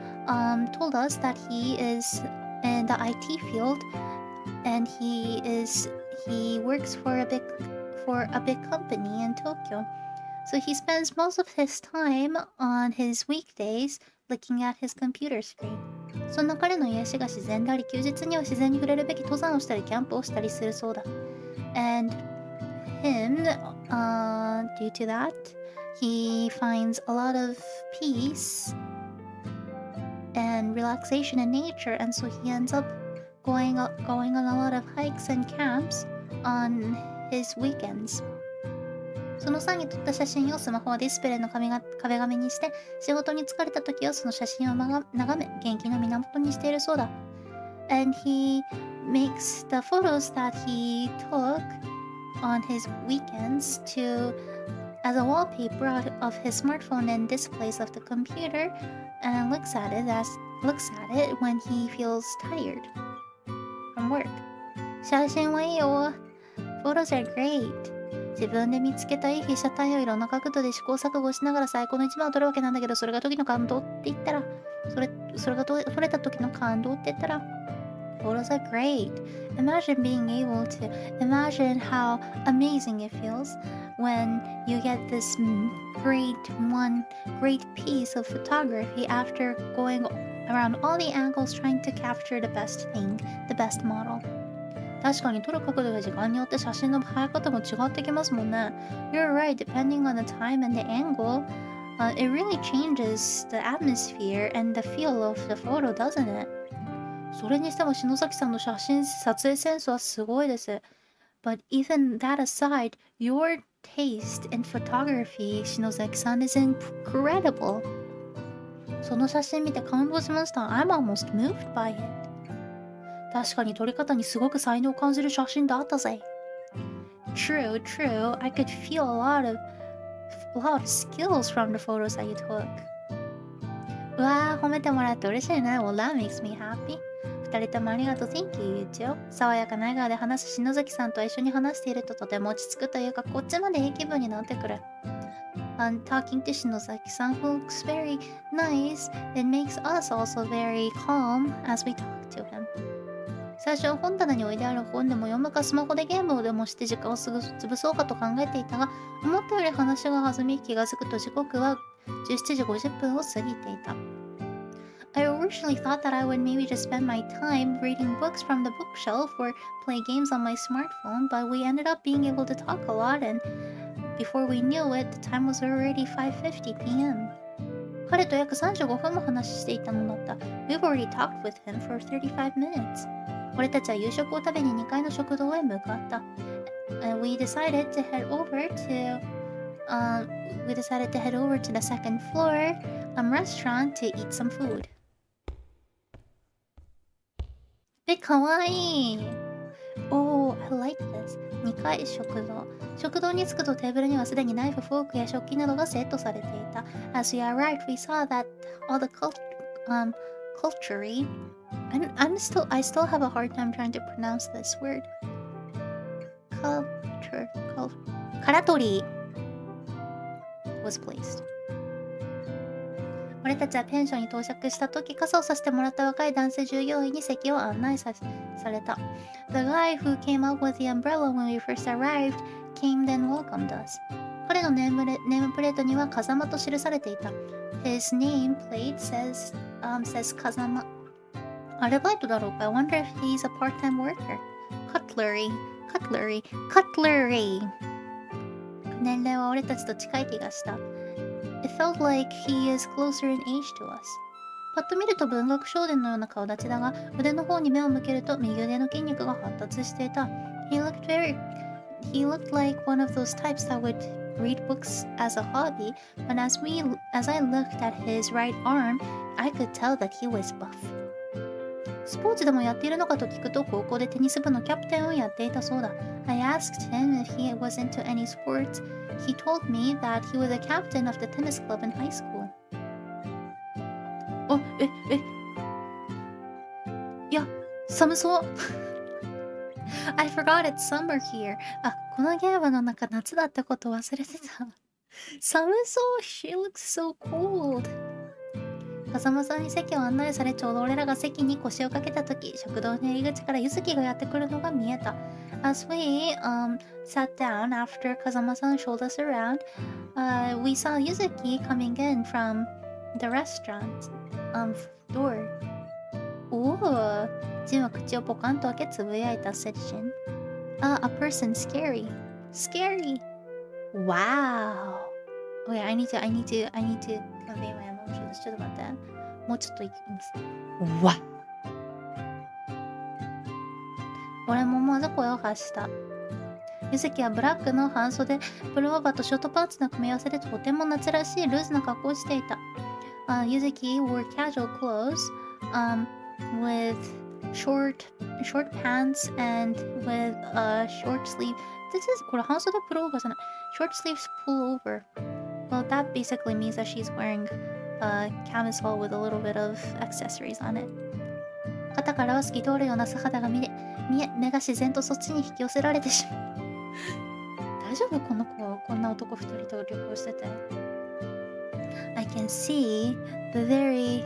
told us that he is in the IT field and he works for a big company in Tokyo. So he spends most of his time on his weekdays looking at his computer screen. そんな彼の癒しが自然であり、休日には自然に触れるべき登山をしたりキャンプをしたりするそうだ。And him, due to that, he finds a lot of peace and relaxation in nature, and so he ends up going on a lot of hikes and camps on his weekends. その際に撮った写真をスマホはディスプレイの壁紙にして、仕事に疲れた時はその写真を眺め、元気の源にしているそうだ。And he makes the photos that he took on his weekends as a wallpaper of his smartphone and displays of the computer, and looks at it when he feels tired from work. 写真はいいよ。Photos are great. 自分で見つけたいい被写体をいろんな角度で試行錯誤しながら最高の一枚を撮るわけなんだけど、それが時の感動って言ったら、それが撮れた時の感動って言ったら、Photos are great. Imagine how amazing it feels when you get this great piece of photography after going around all the angles trying to capture the best model. 確かに撮る角度や時間によって写真の映え方も違ってきますもんね。You're right, depending on the time and the angle, it really changes the atmosphere and the feel of the photo, doesn't it? それにしても篠崎さんの撮影センスはすごいです。But even that aside, your taste in photography, 篠崎さん is incredible. その写真見て感動しました。I'm almost moved by it. 確かに撮り方にすごく才能を感じる写真だったぜ。True, true. I could feel a lot of skills from the photos that you took. うわー、褒めてもらって嬉しいね。Well, that makes me happy. 二人ともありがとう。Thank you, ゆうちよ。爽やかな笑顔で話す篠崎さんと一緒に話しているととても落ち着くというか、こっちまでいい気分になってくる。And talking to Shinozaki-san, who looks very nice, it makes us also very calm as we talk to him. 最初本棚に置いてある本でも読むかスマホでゲームをでもして時間を潰そうかと考えていたが、思ったより話が弾み気がつくと時刻は17時50分を過ぎていた。I originally thought that I would maybe just spend my time reading books from the bookshelf or play games on my smartphone, but we ended up being able to talk a lot, and before we knew it, the time was already 5:50 p.m. 彼と約35分も話していたのだった。We've already talked with him for 35 minutes. 俺たちは夕食を食べに2階の食堂へ向かった。And we decided to head over to the second floor restaurant to eat some food. かわいい。Oh, I like this. 2階食堂。食堂に着くとテーブルにはすでにナイフ、フォークや食器などがセットされていた。As we arrived, we saw that all the culture. I still have a hard time trying to pronounce this word. Cutlery was placed. 俺たちはペンションに到着した時、傘をさしてもらった若い男性従業員に席を案内された。The guy who came up with the umbrella when we first arrived came and welcomed us. 彼のネームプレートには風間と記されていた。His name plate says 風間。アルバイトだろうか I wonder if he's a part-time worker. Cutlery. 年齢は俺たちと近い気がした。It felt like he is closer in age to us. パッと見ると文学少年のような顔立ちだが、腕の方に目を向けると右腕の筋肉が発達していた。He looked like one of those types that would read books as a hobby, but as I looked at his right arm, I could tell that he was buff. スポーツでもやっているのかと聞くと、高校でテニス部のキャプテンをやっていたそうだ。I asked him if he was into any sports. He told me that he was a captain of the tennis club in high school. いや、寒そう。I forgot it's summer here. このゲームの中夏だってこと忘れてた。寒そう。She looks so cold. 風間さんに席を案内され、ちょうど俺らが席に腰をかけたとき、食堂の入り口からゆずきがやってくるのが見えた。As we sat down after Kazama-san showed us around, we saw Yuzuki coming in from the restaurant door. おお、ジンは口をポカンと開けつぶやいた。said Jin. A person scary. Scary. Wow. Okay, I need to convey my emotions. ちょっと待って。もうちょっといきます。わっ。俺も思わず声を発した。ゆずきはブラックの半袖、プルオーバーとショートパンツの組み合わせでとても夏らしいルーズな格好をしていた。ゆずき wore casual clothes, with short pants and with a short sleeve. これ半袖プルオーバーじゃない。Short sleeves pullover. Well, that basically means that she's wearing a camisole with a little bit of accessories on it. 肩からは透き通るような素肌が見え、目が自然とそっちに引き寄せられてしまう。大丈夫この子はこんな男2人と旅行してて。I can see the very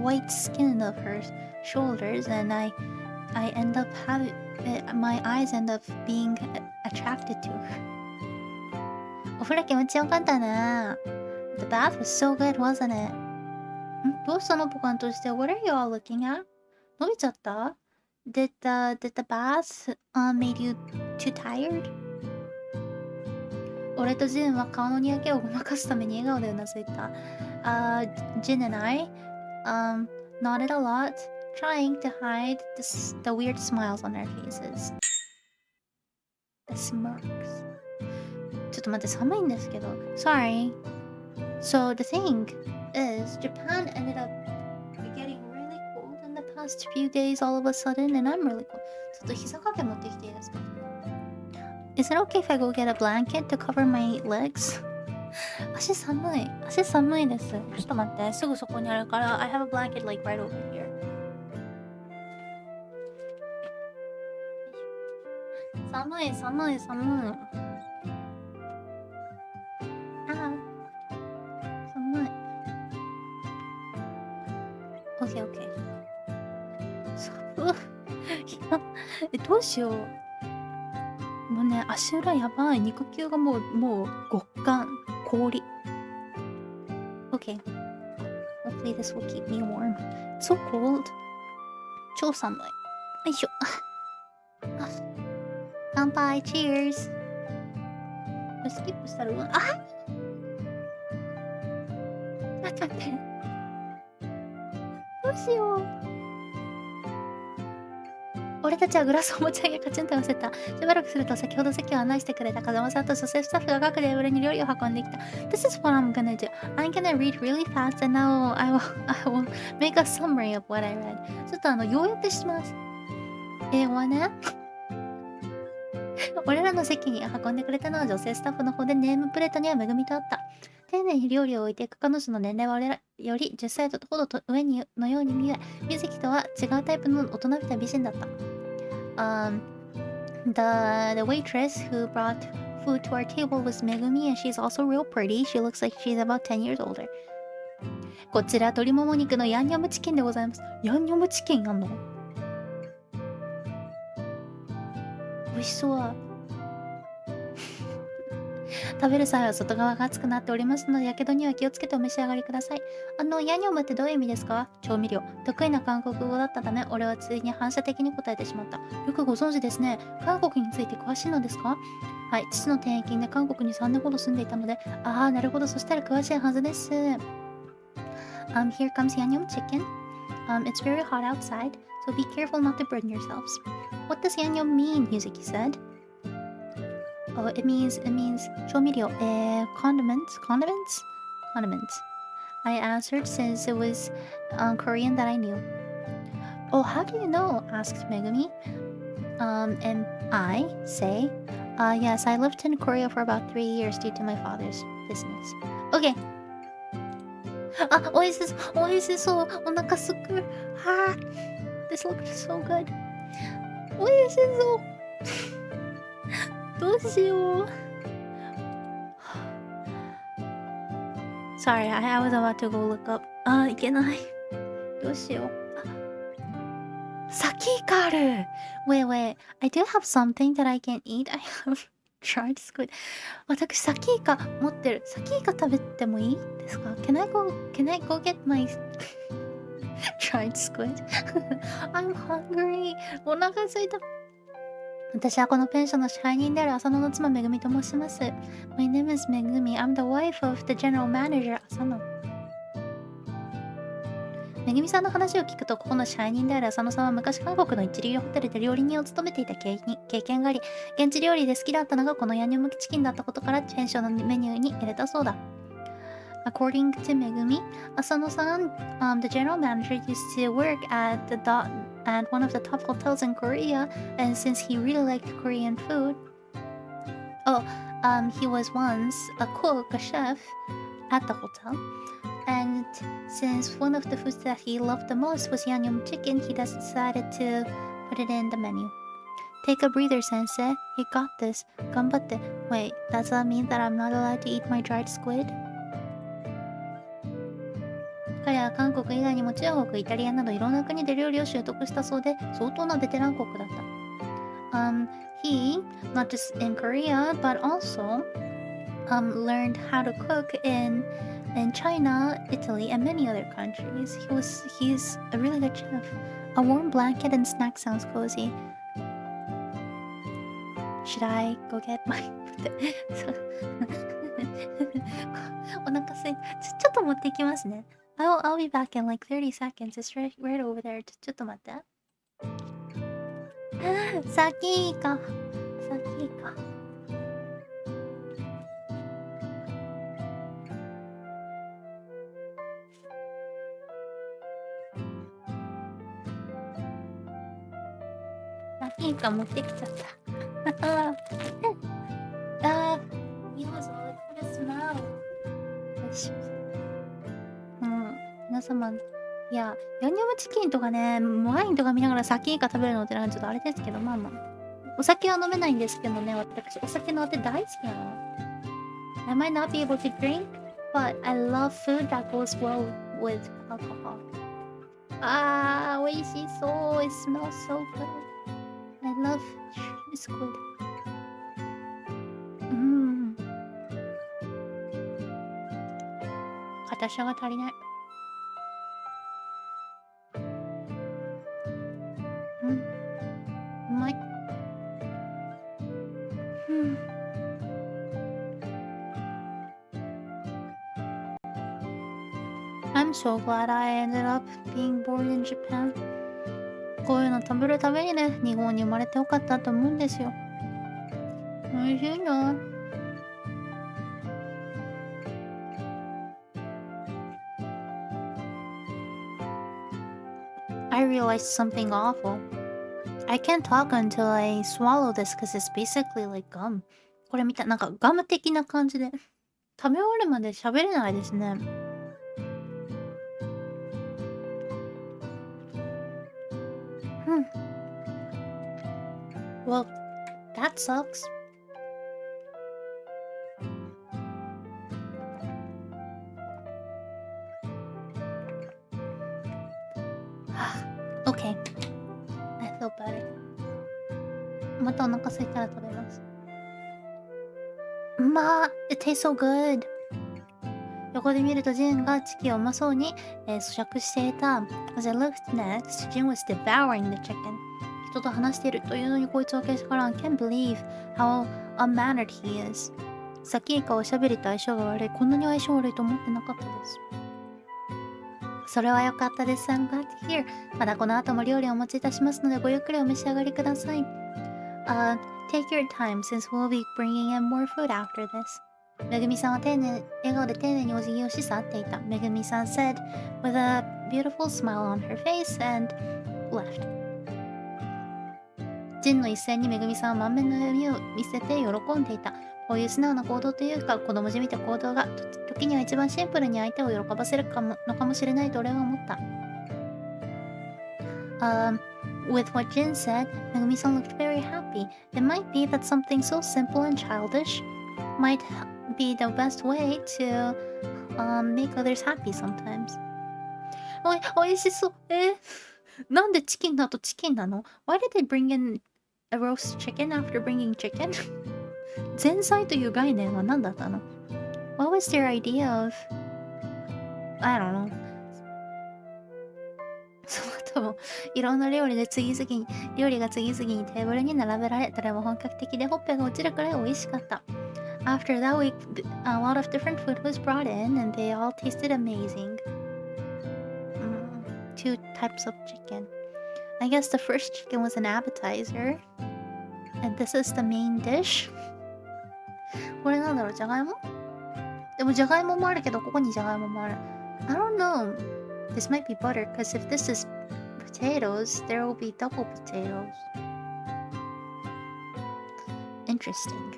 white skin of her shoulders, and I end up having my eyes end up being attracted to her. お風呂気持ちよかったね。The bath was so good, wasn't it? どうしたのポカンとして。What are you all looking at? 伸びちゃった？ Did the bath made you too tired? 俺とジンは顔のにやけをごまかすために笑顔でうなずいた。Jin and I nodded a lot, trying to hide the weird smiles on our faces. The smirks. ちょっと待って、寒いんですけど。Sorry. So the thing is, Japan ended up getting really cold in the past few days all of a sudden, and I'm really cold. ちょっと膝掛け持ってきていいですか？ Is it okay if I go get a blanket to cover my legs? 足寒い。足寒いです。ちょっと待って。すぐそこにあるから。I have a blanket like right over here. 寒い、寒い、寒い。ああ。寒い。OK, OK. 寒い。どうしよう。もうね、足裏やばい。肉球がもう極寒。氷。OK. Hopefully this will keep me warm. It's so cold. 超寒い。よいしょ。乾杯、Cheers! スキップしたら、あっちょっと待って。どうしよう。俺たちはグラスを持ち上げカチンと寄せた。しばらくすると先ほど席を案内してくれた風間さんと女性スタッフが各テーブルに料理を運んできた。This is what I'm gonna do. I'm gonna read really fast and now I will make a summary of what I read. ちょっと要約します。英語はね、俺らの席に運んでくれたのは女性スタッフの方でネームプレートにはめぐみとあった。丁寧に料理を置いていく彼女の年齢は俺らより10歳ほど上のように見え、水木とは違うタイプの大人びた美人だった。The waitress who brought food to our table was Megumi, and she's also real pretty. She looks like she's about 10 years older. こちら鶏もも肉のヤンニョムチキンでございます。ヤンニョムチキンやんの？美味しそう。食べる際は外側が熱くなっておりますので、やけどには気をつけてお召し上がりください。ヤンニョムってどういう意味ですか？調味料。得意な韓国語だったため、俺はついに反射的に答えてしまった。よくご存知ですね。韓国について詳しいのですか？はい、父の転勤で韓国に3年ほど住んでいたので、なるほど、そしたら詳しいはずです。Here comes Yannyeom chicken. It's very hot outside, so be careful not to burn yourselves. What does Yannyeom mean? Mizuki said.Oh, it means 調味料 condiments. I answered since it was Korean that I knew. Oh, how do you know? Asked Megumi. And I say, yes, I lived in Korea for about 3 years due to my father's business. Okay. 美味しそう。美味しそう。お腹すく。This looks so good. 美味しそう。どうしよう。Sorry, I was about to go look up. いけない。どうしよう。サキイカある。Wait, I do have something that I can eat. I have dried squid. 私、サキイカ持ってる。サキイカ食べてもいいですか？ Can I go get my dried squid? I'm hungry. お腹空いた。私はこのペンションの支配人である浅野の妻めぐみと申します。My name is Megumi. I'm the wife of the general manager, 浅野。めぐみさんの話を聞くと、ここの支配人である浅野さんは昔韓国の一流ホテルで料理人を務めていた経験があり、現地料理で好きだったのがこのヤンニョムチキンだったことからペンションのメニューに入れたそうだ。According to Megumi, Asano-san, the general manager used to work at one of the top hotels in Korea, and since he really liked Korean food, he was once a chef at the hotel, and since one of the foods that he loved the most was Yannyeom chicken, he decided to put it in the menu. Take a breather, sensei. You got this. Ganbatte. Wait, does that mean that I'm not allowed to eat my dried squid?彼は韓国以外にも中国、イタリアなどいろんな国で料理を習得したそうで、相当なベテラン国だった。He, not just in Korea, but also learned how to cook in China, Italy, and many other countries. He's a really good chef. A warm blanket and snack sounds cozy. Should I go get my... お腹すいた。ちょっと持っていきますね。I'll be back in like 30 seconds. It's right over there. ちょっと待って。サキイカ。サキイカ持ってきちゃった。様。いや、ヤンニョムチキンとかね、ワインとか見ながら先イカ食べるのってなんかちょっとあれですけど、まあまあ。お酒は飲めないんですけどね、私、お酒のあて大好きなの。I might not be able to drink, but I love food that goes well with alcohol. あー、美味しそう。It smells so good. I love squid. 片下が足りない。うまい。I'm so glad I ended up being born in Japan. こういうの食べるためにね、日本に生まれてよかったと思うんですよ。美味しいな。I realized something awful. I can't talk until I swallow this because it's basically like gum. これ見た、なんかガム的な感じで。食べ終わるまで喋れないですね。Well, that sucks. Okay. I feel better. またお腹空いたら食べます。it tastes so good. 横で見るとジンがチキンをうまそうに、咀嚼していた。As I looked next, Jin was devouring the chicken. 人と話しているというのにこいつはけしからん。Can't believe how unmannered he is. さっきかおしゃべりと相性が悪い。こんなに相性悪いと思ってなかったです。それは良かったです。I'm glad to hear. まだこの後も料理をお持ちいたしますのでごゆっくりお召し上がりください。Take your time since we'll be bringing in more food after this. めぐみさんは笑顔で丁寧にお辞儀をし去っていた。めぐみさん said with a beautiful smile on her face and left. ジンの一斉にめぐみさんは満面の笑みを見せて喜んでいた。こういう素直な行動というか子供じみた行動が時には一番シンプルに相手を喜ばせるのかもしれないと俺は思った。With what Jin said, Megumi-san looked very happy. It might be that something so simple and childish might be the best way to make others happy sometimes. おいしそう。なんでチキンだとチキンなの？ Why did they bring in a roast chicken after bringing chicken? 前菜という概念は何だったの？ What was their idea of... I don't know. その後もいろんな料理が次々にテーブルに並べられ、どれも本格的でほっぺが落ちるくらい美味しかった。After that week, a lot of different food was brought in and they all tasted amazing. 2 types of chicken. I guess the first chicken was an appetizer. And this is the main dish. これなんだろう、じゃがいも？でもじゃがいももあるけど、ここにじゃがいももある。I don't know. This might be butter, because if this is potatoes, there will be double potatoes. Interesting.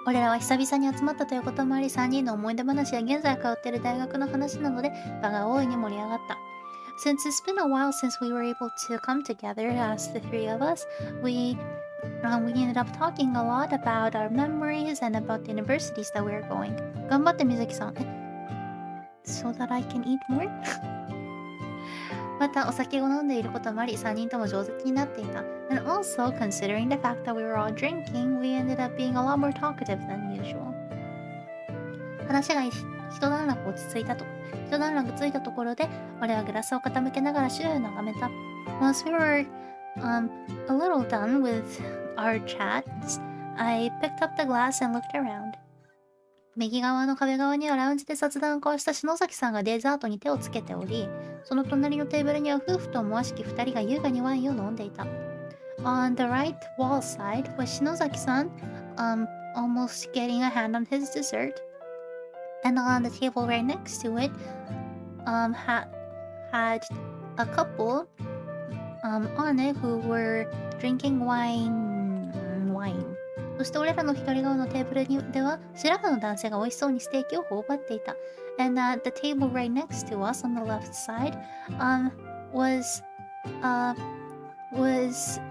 俺らは久々に集まったということもあり、3人の思い出話や現在通っている大学の話なので、場が大いに盛り上がった。Since it's been a while since we were able to come together as the three of us, we ended up talking a lot about our memories and about the universities that we are going. 頑張って、みずきさん。So that I can eat more? またお酒を飲んでいることもあり、3人とも上手になっていた。And also, considering the fact that we were all drinking, we ended up being a lot more talkative than usual. 話が一段落ついたところで、俺はグラスを傾けながら周囲を眺めた。Once we were a little done with our chats, I picked up the glass and looked around. 右側の壁側にはラウンジで雑談を交わした篠崎さんがデザートに手をつけており、その隣のテーブルには夫婦と思わしき2人が優雅にワインを飲んでいた。On the right wall side was 篠崎さん、almost getting a hand on his dessert. And on the table right next to it, had a couple on it who were drinking wine. そして俺らの左側のテーブルでは白髪の男性が美味しそうにステーキを頬張っていた。And at the table right next to us on the left side was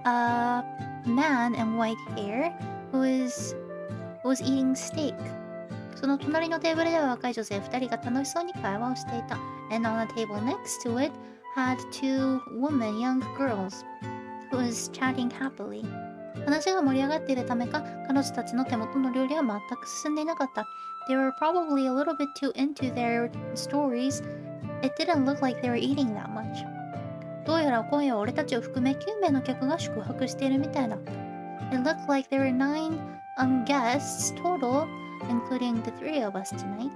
a man in white hair who was eating steak. その隣のテーブルでは若い女性2人が楽しそうに会話をしていた。And on the table next to it had two young girls, who was chatting happily. 話が盛り上がっているためか、彼女たちの手元の料理は全く進んでいなかった。They were probably a little bit too into their stories. It didn't look like they were eating that much. どうやら今夜は俺たちを含め9名の客が宿泊しているみたいだった。It looked like there were 9 guests total, including the 3 of us tonight.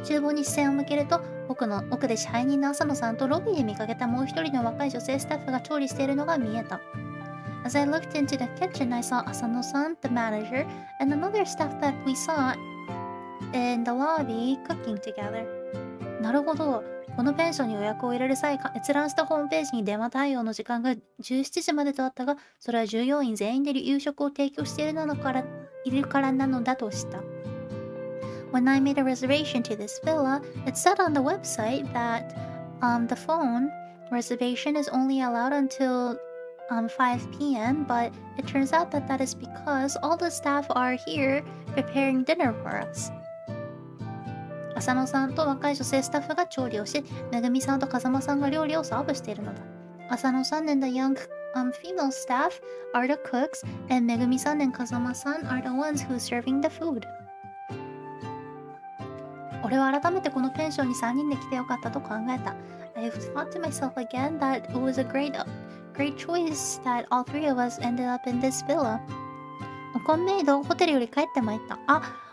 厨房に視線を向けると、奥で支配人の浅野さんとロビーで見かけたもう一人の若い女性スタッフが調理しているのが見えた。As I looked into the kitchen, I saw Asano-san, the manager, and another staff that we saw in the lobby cooking together. なるほど。このペンションに予約を入れる際、閲覧したホームページに電話対応の時間が17時までとあったが、それは従業員全員で夕食を提供しているからなのだとした。When I made a reservation to this villa, it said on the website that the phone reservation is only allowed until 5 p.m., but it turns out that that is because all the staff are here preparing dinner for us. 浅野さんと若い女性スタッフが調理をし、めぐみさんと風間さんが料理をサーブしているのだ。浅野さん and the young female staff are the cooks, and めぐみさん and 風間さん are the ones who are serving the food. 俺は改めてこのペンションに3人で来てよかったと考えた。I thought to myself again that it was a great choice that all 3 of us ended up in this villa. コンメイド、ホテルより帰ってまいった。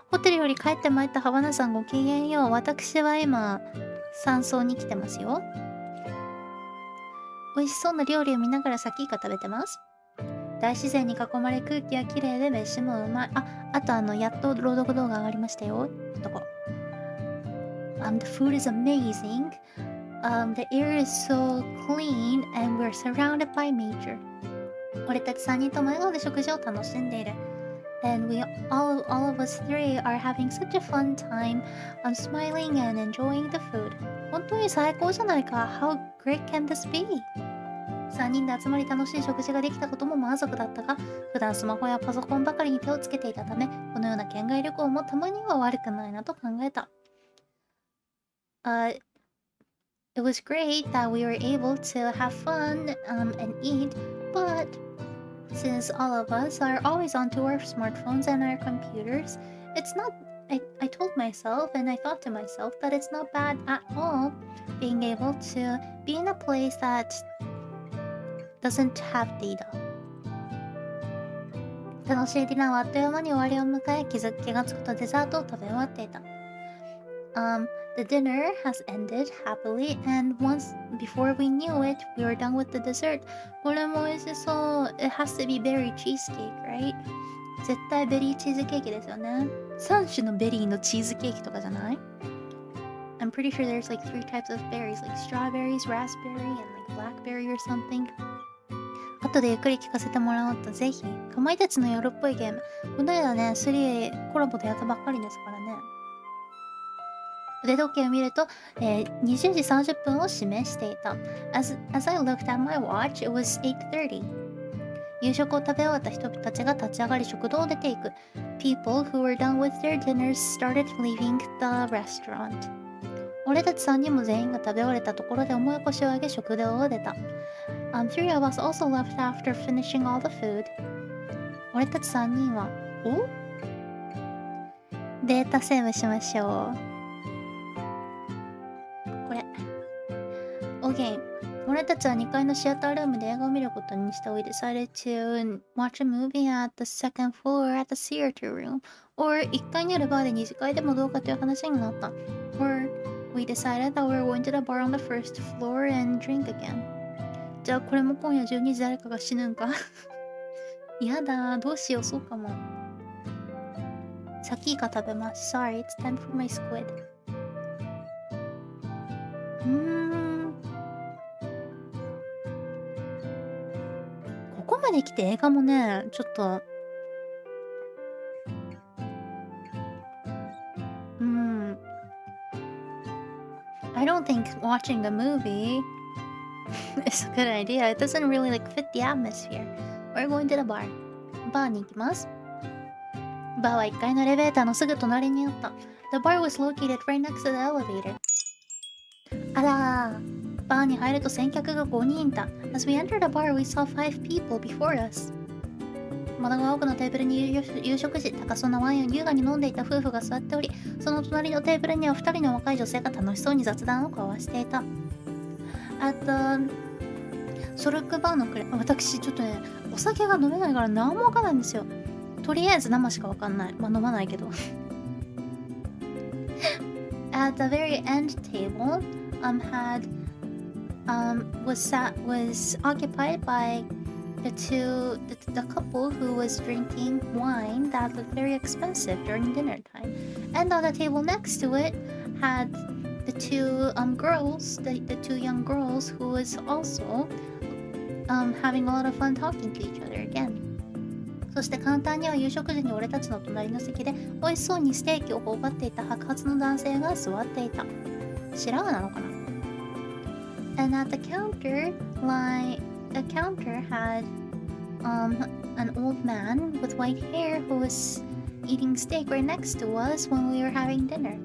ホテルより帰ってまいったハバナさんごきげんよう。私は今、山荘に来てますよ。美味しそうな料理を見ながらサキイカ食べてます。大自然に囲まれ空気は綺麗で飯もうまい。あとやっと朗読動画上がりましたよ。どこ？The food is amazing. The air is so clean and we're surrounded by nature. 俺たち3人とも笑顔で食事を楽しんでいる。And all of us 3 are having such a fun time, smiling and enjoying the food. 本当に最高じゃないか。How great can this be? 3人で集まり楽しい食事ができたことも満足だったが、普段スマホやパソコンばかりに手をつけていたため、このような県外旅行もたまには悪くないなと考えた。It was great that we were able to have fun and eat, but since all of us are always onto our smartphones and our computers, it's not. I told myself and I thought to myself that it's not bad at all being able to be in a place that doesn't have data. 楽しいディナーはあっという間に終わりを迎え、気がつくとデザートを食べ終わっていた。The dinner has ended happily, and before we knew it, we were done with the dessert. これも美味しそう。It has to be berry cheesecake, right? 絶対ベリーチーズケーキですよね。3種のベリーのチーズケーキとかじゃない？ I'm pretty sure there's like 3 types of berries, like strawberries, raspberry, and like blackberry or something. 後でゆっくり聞かせてもらおうと、ぜひ。かまいたちの夜っぽいゲーム。この間ね、3コラボでやったばっかりですからね。腕時計を見ると、20時30分を示していた。As I looked at my watch, it was 8:30. 夕食を食べ終わった人たちが立ち上がり食堂を出ていく。People who were done with their dinners started leaving the restaurant. 俺たち3人も全員が食べ終えたところで重い腰を上げ食堂を出た。3 of us also left after finishing all the food. 俺たち3人は、データセーブしましょう。これ。OK。俺たちは2階のシアタールームで映画を見ることにした。We decided to watch a movie at the second floor at the theater room. Or 1階にあるバーで2次会でもどうかという話になった。Or we decided that we were going to the bar on the first floor and drink again. じゃあこれも今夜12時誰かが死ぬんかやだ、どうしよう、そうかも。サキイカ食べます。Sorry, it's time for my squid. ここまで来て映画もね、ちょっと don't think watching a movie is a good idea. It doesn't really like fit the atmosphere. We're going to the bar. バーに行きます。バーは1階のエレベーターのすぐ隣にあった。The bar was located right next to the elevator. あらー、バーに入ると先客が5人いた。As we entered the bar, we saw 5 people before us. 窓が奥のテーブルに夕食時、高そうなワインを優雅に飲んでいた夫婦が座っており、その隣のテーブルには2人の若い女性が楽しそうに雑談を交わしていた。ソルクバーのクレ私ちょっとね、お酒が飲めないから何もわかんないんですよ。とりあえず生しかわかんない。まあ飲まないけど。At the very end table, was occupied by the couple who was drinking wine that looked very expensive during dinner time. And on the table next to it had the two girls, the two young girls who was also having a lot of fun talking to each other again. そして簡単には夕食時に俺たちの隣の席で美味しそうにステーキを頬張っていた白髪の男性が座っていた。白髪なのかな？ And at the counter had an old man with white hair who was eating steak right next to us when we were having dinner.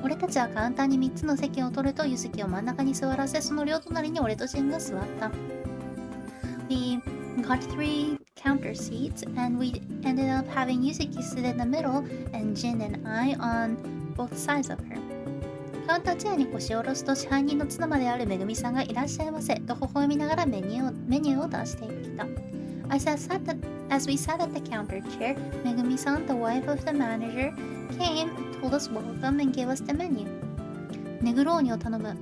俺たちは簡単に3つの席を取るとゆずきを真ん中に座らせ、その両隣に俺とジンが座った。We got 3 counter seats and we ended up having Yuzuki sit in the middle and Jin and I on both sides of her. カウンターチェアに腰を下ろすと支配人の妻まであるめぐみさんがいらっしゃいませと微笑みながらメニューを出してきた。As we sat at the counter chair, Megumi-san, the wife of the manager, came, told us welcome, and gave us the menu. ネグローニを頼む。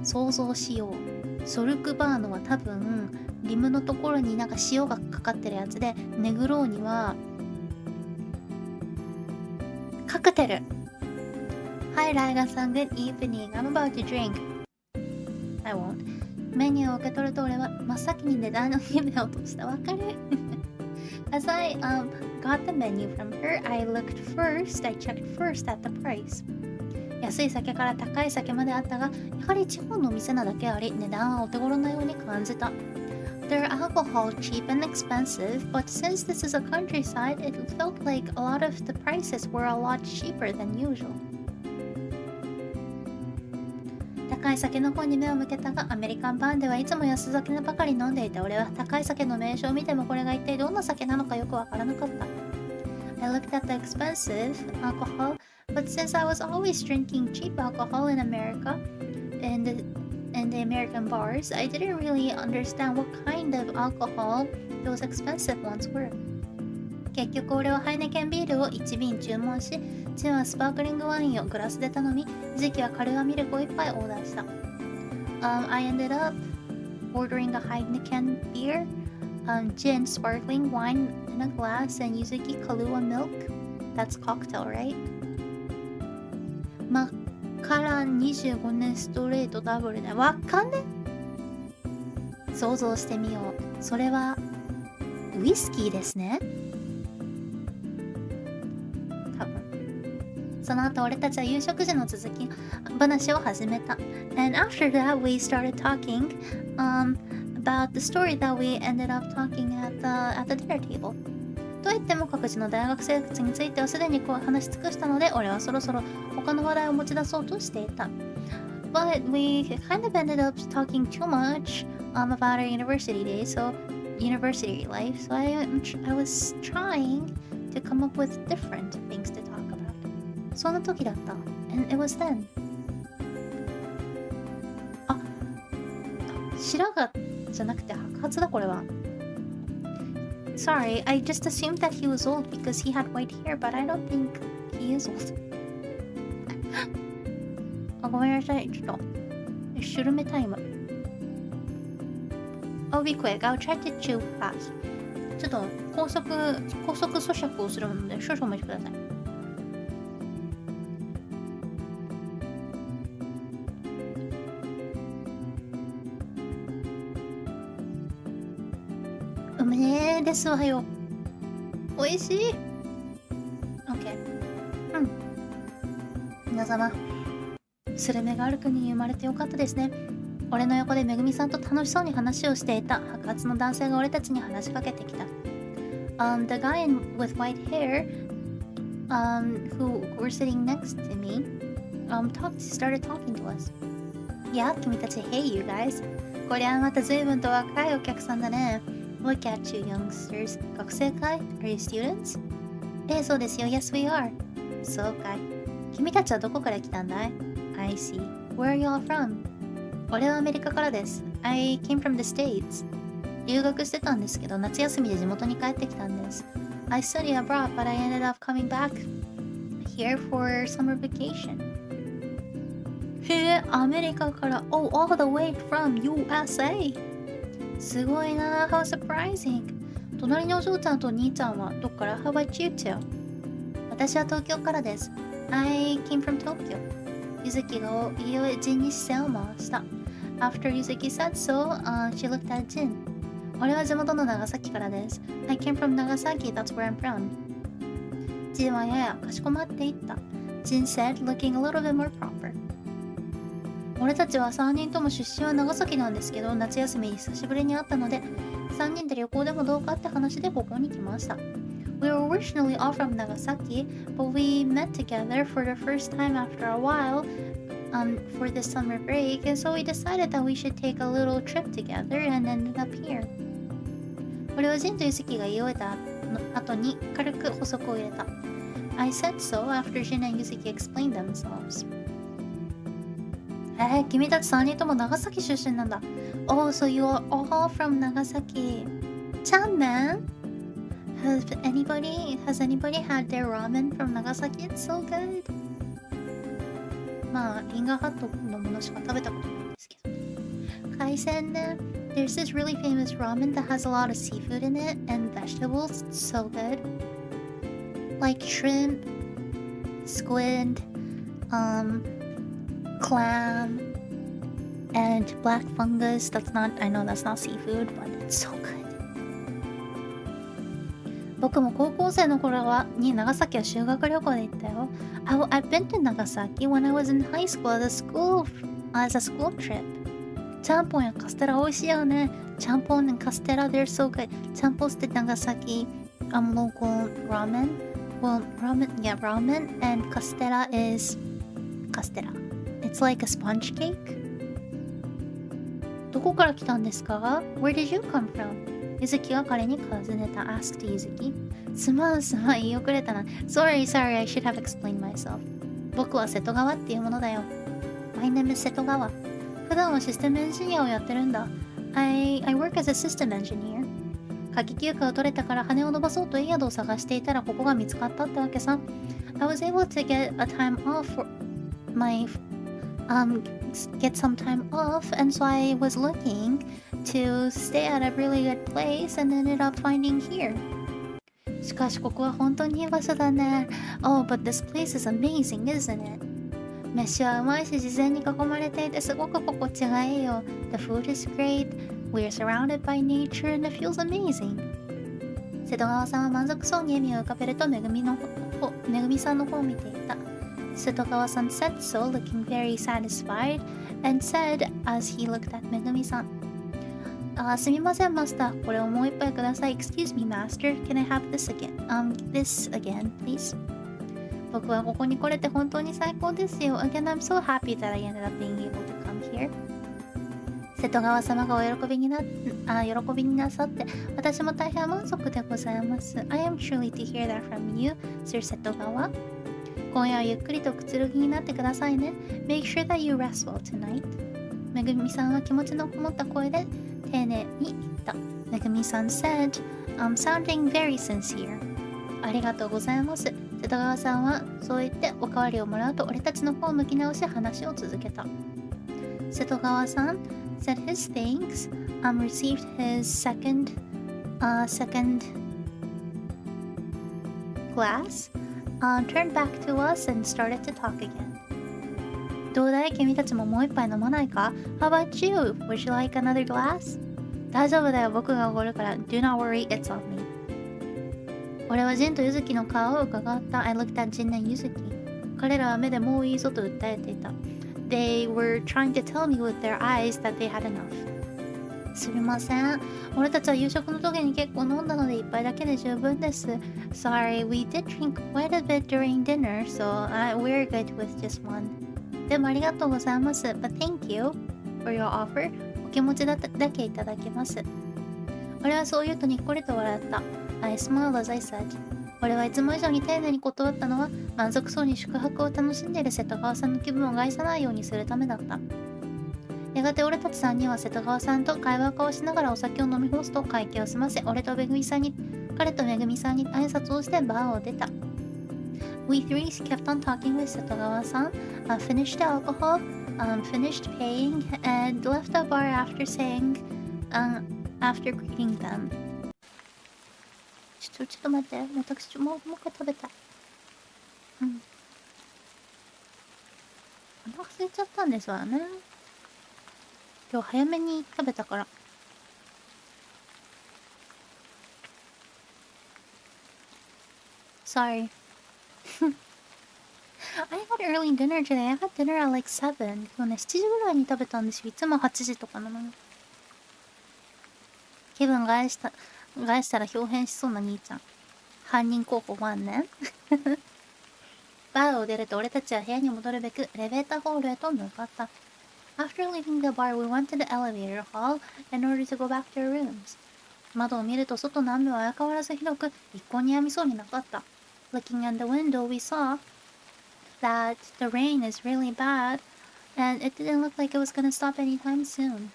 想像しよう。ソルクバーノは多分リムのところになんか塩がかかってるやつで、ネグローニはカクテル。Hi, Raiga-san. Good evening. I'm about to drink. I won't. メニューを受け取ると俺は真っ先に値段の夢を落とした。わかる？As I got the menu from her, I checked first at the price. 安い酒から高い酒まであったが、やはり地方の店なだけあり、値段はお手頃なように感じた。Their alcohol cheap and expensive, but since this is a countryside, it felt like a lot of the prices were a lot cheaper than usual. 高い酒の方に目を向けたが、アメリカンバーではいつも安酒ばかり飲んでいた俺は高い酒の名称を見てもこれが一体どんな酒なのかよくわからなかった。I looked at the expensive alcohol, but since I was always drinking cheap alcohol in America, in the American bars, I didn't really understand what kind of alcohol those expensive ones were. 結局俺はハイネケンビールを1瓶注文し、チンはスパークリングワインをグラスで頼み、時期はカルアミルクを1杯オーダーした。I ended up ordering a Heineken beer, gin sparkling wine in a glass, and Yuzuki Kahlua milk. That's cocktail, right? マカラン25年ストレートダブルね。わかんね。想像してみよう。それはウイスキーですね。多分。その後俺たちは夕食時の続き話を始めた。And after that we started talking about the story that we ended up talking at the dinner table. と言っても各自の大学生活についてはすでに話し尽くしたので、俺はそろそろ他の話題を持ち出そうとしていた。But we kind of ended up talking too much about our university days, so university life. So I was trying to come up with different things to talk about. その時だった。And it was then. あ、白髪じゃなくて白髪だこれは。Sorry, I just assumed that he was old because he had white hair, but I don't think he is old. あ、ごめんなさい、ちょっと。シュルメタイム。I'll be quick. I'll try to chew fast. ちょっと高速咀嚼をするので少々お待ちください。うめーですわよ。おいしい。OK。うん。皆様、スルメがある国に生まれてよかったですね。俺の横でめぐみさんと楽しそうに話をしていた白髪の男性が俺たちに話しかけてきた。The guy with white hair, who were sitting next to me, started talking to us. いや、君たち、Hey you guys. こりゃまた随分と若いお客さんだね。Look at you youngsters. 学生かい？ Are you students? そうですよ。Yes, we are. そうかい。君たちはどこから来たんだい？ I see. Where are you all from? 俺はアメリカからです。I came from the States. 留学してたんですけど、夏休みで地元に帰ってきたんです。I studied abroad, but I ended up coming back here for summer vacation. へえ、アメリカから、all the way from USA. すごいな、how surprising. 隣のお嬢ちゃんと兄ちゃんはどっから？ How about you two? 私は東京からです。I came from Tokyo. ゆずきが家をジンに視線を回した。After Yuzuki said so, she looked at Jin. 俺は地元の長崎からです。I came from Nagasaki, that's where I'm from. ジンはややかしこまっていった。Jin said, looking a little bit more proper. 俺たちは3人とも出身は長崎なんですけど、夏休みに久しぶりに会ったので、3人で旅行でもどうかって話でここに来ました。We were originally all from Nagasaki, but we met together for the first time after a while for the summer break, and so we decided that we should take a little trip together and ended up here. 俺はジンとユズキが言い終えた後に軽く補足を入れた。I said so after Jin and Yuzuki explained themselves. 君たち3人とも長崎出身なんだ。Oh, so you are all from Nagasaki. ちゃんめん？Has anybody had their ramen from Nagasaki? It's so good. まあ、リンガーハットのものしか食べたことないんですけど。海鮮ね。There's this really famous ramen that has a lot of seafood in it and vegetables. It's so good. Like shrimp, squid, clam, and black fungus. I know that's not seafood, but it's so good.僕も高校生の頃に長崎は修学旅行で行ったよ。I've been to Nagasaki when I was in high school as a school trip. ちゃんぽんやカステラ美味しいよね。ちゃんぽんand カステラ they're so good. ちゃんぽんってNagasaki local ramen. Well, ramen and カステラ is カステラ. It's like a sponge cake. どこから来たんですか？ Where did you come from?ゆずきが彼に尋ねた。asked ゆずき。すまん言い遅れたな。Sorry, I should have explained myself. 僕は瀬戸川っていうものだよ。My name is 瀬戸川。普段はシステムエンジニアをやってるんだ。I work as a system engineer. 夏季休暇を取れたから羽を伸ばそうといい宿を探していたらここが見つかったってわけさ。I was able to get some time off, and so I was looking to stay at a really good place and ended up finding here. しかしここは本当にいい場所だね。Oh, but this place is amazing, isn't it? 飯はうまいし自然に囲まれていてすごく心地がいいよ。The food is great, we're surrounded by nature and it feels amazing. 瀬戸川さんは満足そうに笑みを浮かべるとめぐみさんの方を見ていた。瀬戸川さん said so, looking very satisfied, and said as he looked at めぐみさん。すみませんマスター、これをもう一杯ください。Excuse me master, can I have this again, please? 僕はここに来れて本当に最高ですよ。Again, I'm so happy that I ended up being able to come here. 瀬戸川様がお喜びになさって私も大変満足でございます。I am truly to hear that from you, Sir 瀬戸川。今夜はゆっくりとくつろぎになってくださいね。Make sure that you rest well tonight. めぐみさんは気持ちのこもった声で丁寧に言った。めぐみさん said, sounding very sincere. ありがとうございます。瀬戸川さんはそう言っておかわりをもらうと俺たちの方を向き直し話を続けた。瀬戸川さん said his thanks, received his second glass.Turned back to us and started to talk again. どうだい君たちももう一杯飲まないか？ How about you? Would you like another glass? 大丈夫だよ、僕がおごるから。Do not worry, it's on me. 俺はジンとユズキの顔を伺った。I looked at Jin and Yuzuki. 彼らは目でもういいぞと訴えていた。they were trying to tell me with their eyes that they had enough. すみません。俺たちは夕食の時に結構飲んだので一杯だけで十分です。Sorry, we did drink quite a bit during dinner, so we're good with just one. でもありがとうございます。But thank you for your offer. お気持ちだけいただきます。俺はそう言うとにっこりと笑った。I smiled as I said. 俺はいつも以上に丁寧に断ったのは満足そうに宿泊を楽しんでいる瀬戸川さんの気分を害さないようにするためだった。やがて俺たち3人は瀬戸川さんと会話を交わしながらお酒を飲み干すと会計を済ませ、彼とめぐみさんに挨拶をしてバーを出た。We three kept on talking with 瀬戸川さん、finished the alcohol, finished paying, and left the bar after after greeting them. ちょっと待って、私もう一回食べたい。お腹空いちゃったんですわね。今日早めに食べたから。Sorry. I had early dinner today. I had dinner at like 7. 今日ね、7時ぐらいに食べたんですよ。いつも8時とかなのに。気分害したら表変しそうな兄ちゃん。犯人候補1ね。バーを出ると俺たちは部屋に戻るべくエレベーターホールへと向かった。After leaving the bar, we went to the elevator hall in order to go back to our rooms. 窓を見ると外の雨は相変わらずひどく、一向に止みそうになかった。Looking at the window, we saw that the rain is really bad, and it didn't look like it was gonna stop anytime soon.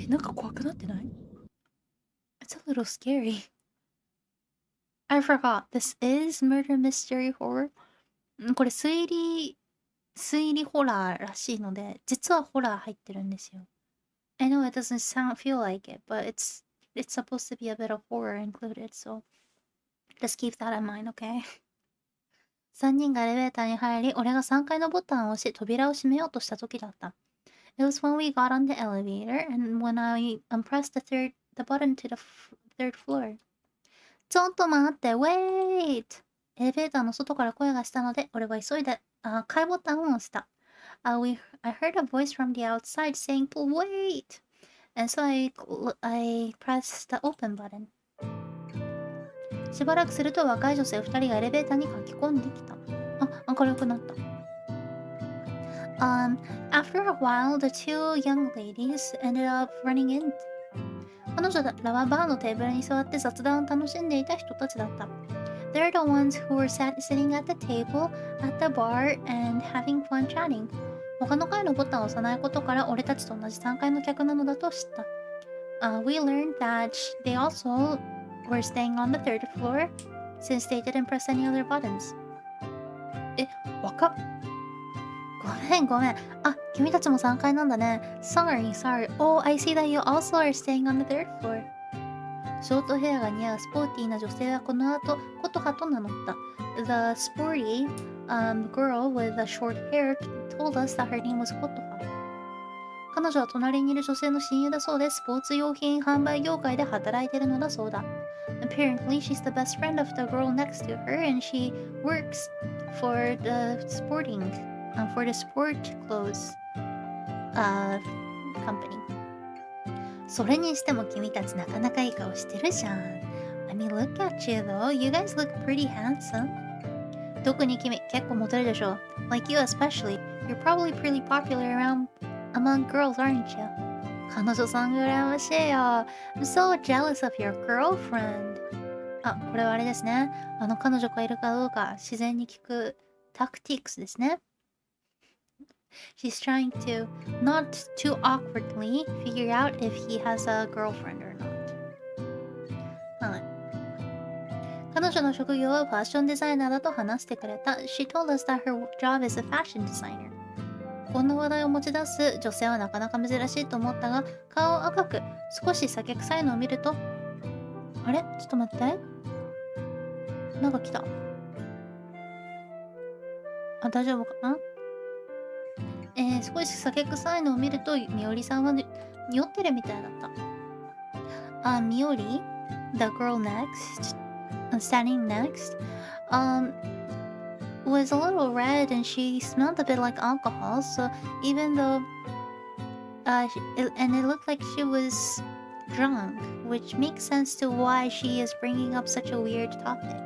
なんか怖くなってない？ It's a little scary. I forgot. This is murder mystery horror. これ推理ホラーらしいので、実はホラー入ってるんですよ。I know it doesn't feel like it, but it's supposed to be a bit of horror included, so just keep that in mind, okay? 3人がエレベーターに入り、俺が3階のボタンを押し、扉を閉めようとした時だった。It was when we got on the elevator and when I pressed the button to the third floor. ちょっと待って、wait! エレベーターの外から声がしたので、俺は急いで階ボタンを押した。I heard a voice from the outside saying, wait! And so I pressed the open button. しばらくすると若い女性2人がエレベーターに書き込んできた。明るくなった。After a while, the two young ladies ended up running in. 彼女らはバーのテーブルに座って雑談を楽しんでいた人たちだった。They're the ones who were sitting at the table at the bar and having fun chatting. 他の階のボタンを押さないことから俺たちと同じ3階の客なのだと知った。We learned that they also were staying on the third floor since they didn't press any other buttons. ごめん。君たちも3階なんだね。Sorry. Oh, I see that you also are staying on the third floor. ショートヘアが似合うスポーティーな女性はこの後、コトハと名乗った。The sporty girl with the short hair told us that her name was コトハ。彼女は隣にいる女性の親友だそうで、スポーツ用品販売業界で働いているのだそうだ。Apparently, she's the best friend of the girl next to her, and she works for the sport clothes company. それにしても君たちなかなかいい顔してるじゃん。I mean, look at you though. You guys look pretty handsome. 特に君、結構モテるでしょ。Like you especially. You're probably pretty popular among girls, aren't you? 彼女さんが羨ましいよ。I'm so jealous of your girlfriend. これはあれですね。彼女がいるかどうか自然に聞くタクティクスですね。She's trying to not too awkwardly figure out if he has a girlfriend or not. はい。彼女の職業はファッションデザイナーだと話してくれた。She told us that her job is a fashion designer. こんな話題を持ち出す女性はなかなか珍しいと思ったが、顔を赤く少し酒臭いのを見ると、あれ？ちょっと待って。なんか来た。大丈夫かな？少し酒臭いのを見ると、みおりさんは匂ってるみたいだった。みおり ?The girl next, standing next. was a little red and she smelled a bit like alcohol, so even though and it looked like she was drunk, which makes sense to why she is bringing up such a weird topic.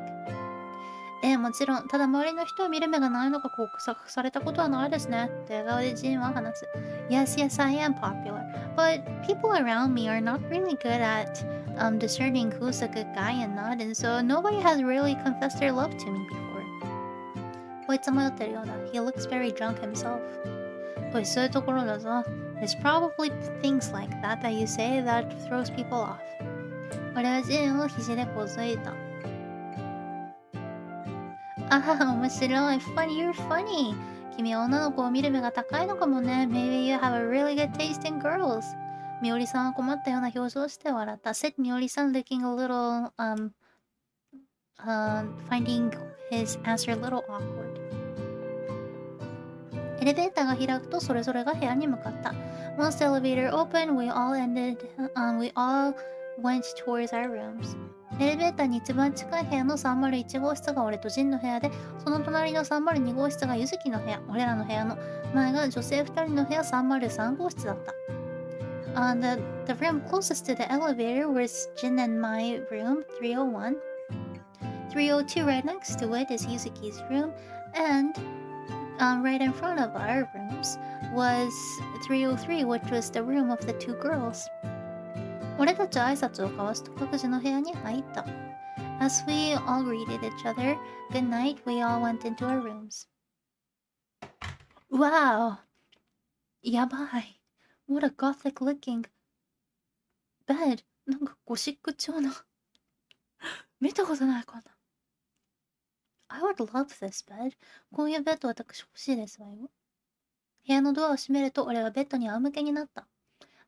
もちろん、ただ周りの人を見る目がないのか告白されたことはないですね。って笑顔でジンは話す。Yes, yes, I am popular. But people around me are not really good at discerning who's a good guy and not, and so nobody has really confessed their love to me before. こいつ迷ってるようだ。He looks very drunk himself. おい、そういうところだぞ。There's probably things like that that you say that throws people off. 俺はジンを肘でこづいた。あは、面白い。Funny, you're funny. 君は女の子を見る目が高いのかもね。Maybe you have a really good taste in girls. みおりさんは困ったような表情をして笑った。said みおりさん looking a little, finding his answer a little awkward. エレベーターが開くとそれぞれが部屋に向かった。Once the elevator opened, we all went towards our rooms. エレベーターに一番近い部屋の301号室が俺とジンの部屋で、その隣の302号室がユズキの部屋、俺らの部屋の前が女性2人の部屋303号室だった。The room closest to the elevator was Jin and my room, 301. 302 right next to it is Yuzuki's room, and right in front of our rooms was 303, which was the room of the two girls. 俺たちは挨拶を交わすと各自の部屋に入った。As we all greeted each other, good night, we all went into our rooms. Wow! やばい。What a gothic looking bed. なんかゴシック調の見たことないかな。I would love this bed. こういうベッド私欲しいですわよ。部屋のドアを閉めると俺はベッドに仰向けになった。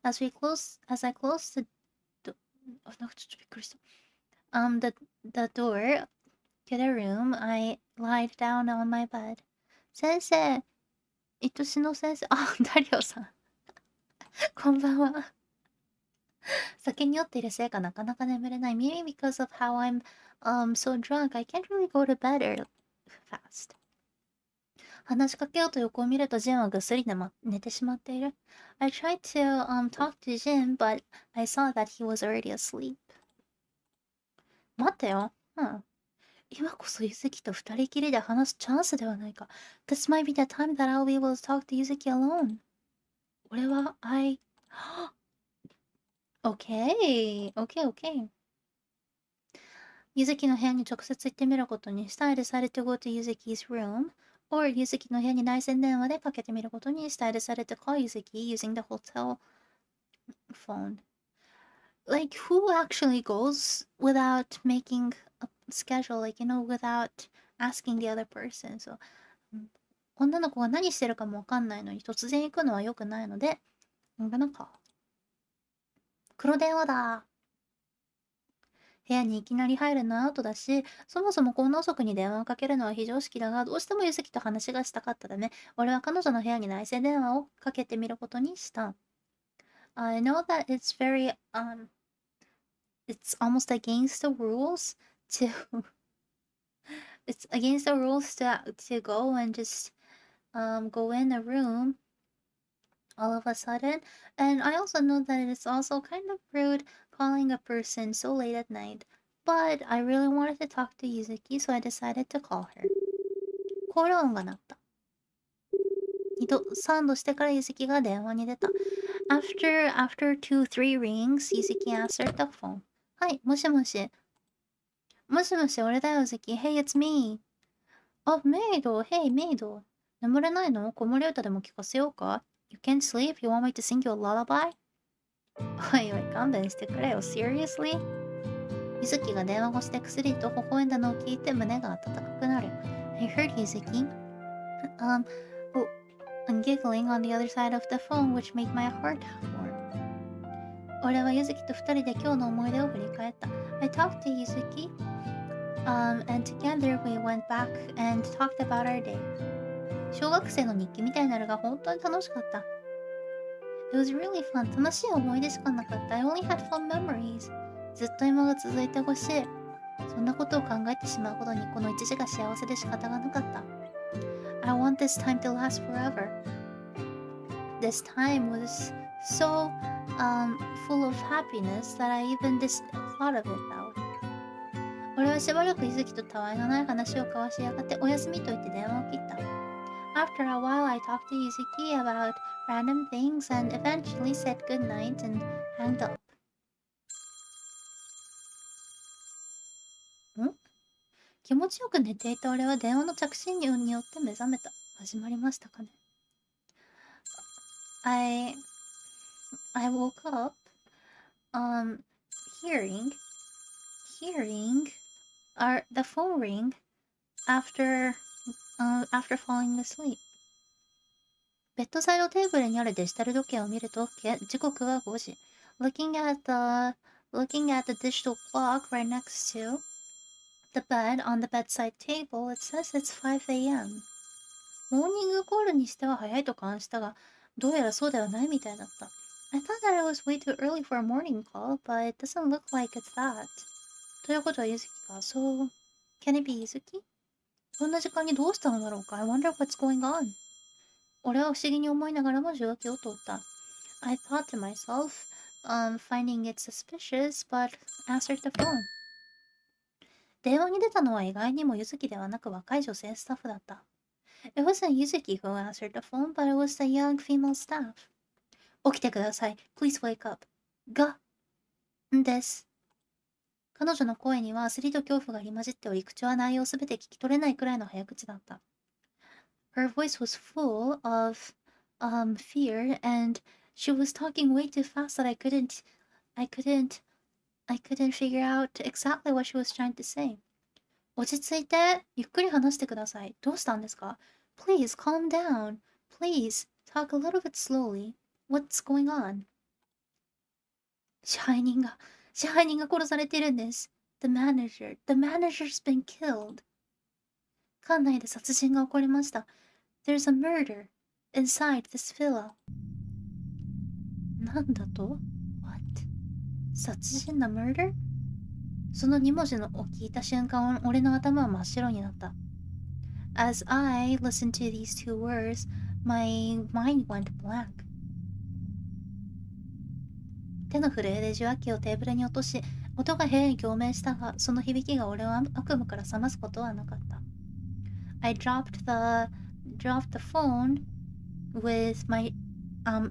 As I closedなんかちょっとびっくりした。the door to the room, I lied down on my bed. 先生、愛しの先生、ダリオさん。こんばんは。酒に酔っているせいかなかなか眠れない。Maybe because of how I'm so drunk, I can't really go to bed fast. 話しかけようと横を見るとジンはぐっすり寝てしまっている。I tried to talk to Jin, but I saw that he was already asleep. 待ってよ。今こそユズキと二人きりで話すチャンスではないか。This might be the time that I'll be able to talk to Yuzuki alone. 俺は、Okay. Yuzuki の部屋に直接行ってみることにした。I decided to go to Yuzuki's room. Or Yuzuki の部屋に内線電話でかけてみることにした。I decided to call Yuzuki using the hotel phone. Like, who actually goes without making a schedule? Like, without asking the other person. So, 女の子が何してるかもわかんないのに突然行くのは良くないので、なんか、黒電話だ。部屋にいきなり入るのはアウトだし、そもそもこんな遅くに電話をかけるのは非常識だが、どうしてもゆずきと話がしたかったため、俺は彼女の部屋に内線電話をかけてみることにした。I know that it's almost against the rules to it's against the rules to go and just go in a room all of a sudden, and I also know that it's also kind of rude calling a person so late at night, but I really wanted to talk to Yuzuki, so I decided to call her. コール音が鳴った。3度してからYuzukiが電話に出た。After 2-3 rings, Yuzuki answered the phone. はい、もしもし。もしもし、俺だよ、Yuzuki. Hey, it's me. メイド。Hey, メイド。眠れないの？子守歌でも聞かせようか？ You can't sleep? You want me to sing you a lullaby? おいおい、勘弁してくれよ。Seriously? Yuzuki が電話越しでくすりと微笑んだのを聞いて胸が温かくなる。I heard Yuzuki. And giggling on the other side of the phone, which made my heart warm. 俺はYuzukiと二人で今日の思い出を振り返った。I talked to Yuzuki, and together we went back and talked about our day. 小学生の日記みたいなのが本当に楽しかった。It was really fun. 楽しい思い出しかなかった。I only had fun memories. ずっと今が続いてほしい。そんなことを考えてしまうほどにこの一時が幸せで仕方がなかった。I want this time to last forever. This time was so full of happiness that I even just thought of it that way. 俺はしばらくゆずきとたわいのない話を交わしやがっておやすみと言って電話を切った。After a while, I talked to Yuzuki about random things and eventually said goodnight and hanged up. 気持ちよく寝ていた俺は電話の着信音によって目覚めた。始まりましたかね。I woke up, hearing the phone ring after falling asleep. ベッドサイドテーブルにあるデジタル時計を見ると、時刻は5時。Looking at the digital clock right next to the bed on the bedside table, it says it's 5 a.m. モーニングコールにしては早いと感じたが、どうやらそうではないみたいだった。I thought that it was way too early for a morning call, but it doesn't look like it's that. ということはゆずきか。So, can it be ゆずき？こんな時間にどうしたのだろうか。I wonder what's going on. 俺は不思議に思いながらも受話器を通った。I thought to myself, finding it suspicious, but answered the phone. 電話に出たのは意外にもゆずきではなく若い女性スタッフだった。It wasn't Yuzuki who answered the phone, but it was the young female staff. 起きてください。Please wake up. です。彼女の声には焦りと恐怖が入り混じっており、口は内容すべて聞き取れないくらいの早口だった。Her voice was full of fear, and she was talking way too fast that I couldn't figure out exactly what she was trying to say. 落ち着いて、ゆっくり話してください。どうしたんですか？ Please calm down. Please talk a little bit slowly. What's going on? 支配人が殺されているんです。The manager's been killed. 館内で殺人が起こりました。There's a murder inside this villa. なんだと？ What? 殺人の murder？ その2文字を聞いた瞬間、俺の頭は真っ白になった。As I listened to these two words, my mind went blank. 手の震えで受話器をテーブルに落とし、音が部屋に共鳴したが、その響きが俺を悪夢から覚ますことはなかった。I dropped the phone with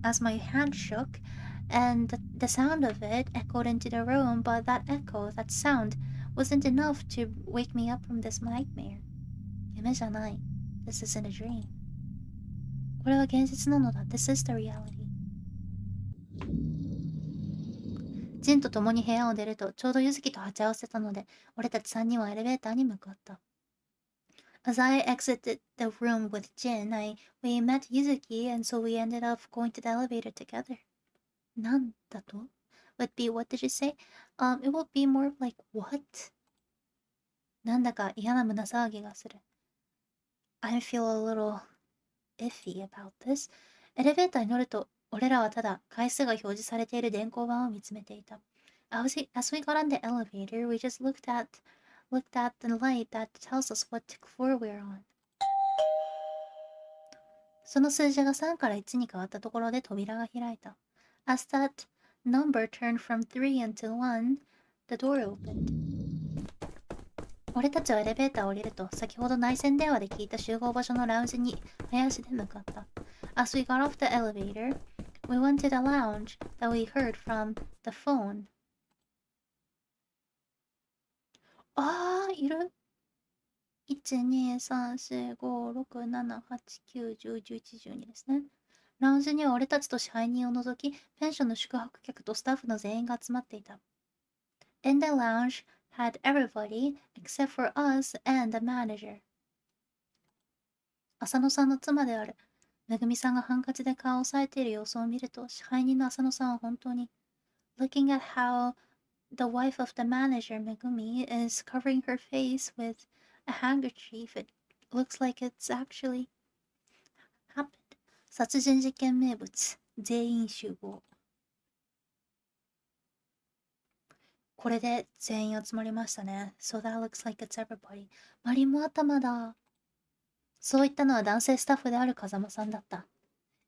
as my hand shook, and the sound of it echoed into the room, but that sound, wasn't enough to wake me up from this nightmare. 夢じゃない。This isn't a dream. これは現実なのだ。This is the reality. ジンと共に部屋を出ると、ちょうどユズキと鉢合わせたので、俺たち3人はエレベーターに向かった。As I exited the room with Jin, we met Yuzuki, and so we ended up going to the elevator together. なんだと？ What did you say? It would be more like what? なんだか嫌な胸騒ぎがする。I feel a little iffy about this. エレベーターに乗ると、俺らはただ回数が表示されている電光板を見つめていた。As we got on the elevator, we just looked at the light that tells us what floor we're on. その数字が3から1に変わったところで扉が開いた。As that number turned from 3 into 1, the door opened. 俺たちはエレベーターを降りると、先ほど内線電話で聞いた集合場所のラウンジに早足で向かった。As we got off the elevator, we went to the lounge that we heard from the phone. いる ?1,2,3,4,5,6,7,8,9,10,11,12 ですね。ラウンジには俺たちと支配人を除き、ペンションの宿泊客とスタッフの全員が集まっていた。In the lounge had everybody except for us and the manager. 浅野さんの妻であるめぐみさんがハンカチで顔を押さえている様子を見ると、支配人の浅野さんは本当に Looking at how the wife of the manager, Megumi, is covering her face with a handkerchief, it looks like it's actually happened. 殺人事件名物、全員集合。これで全員集まりましたね。So that looks like it's everybody. マリも頭だ。そう言ったのは男性スタッフである風間さんだった。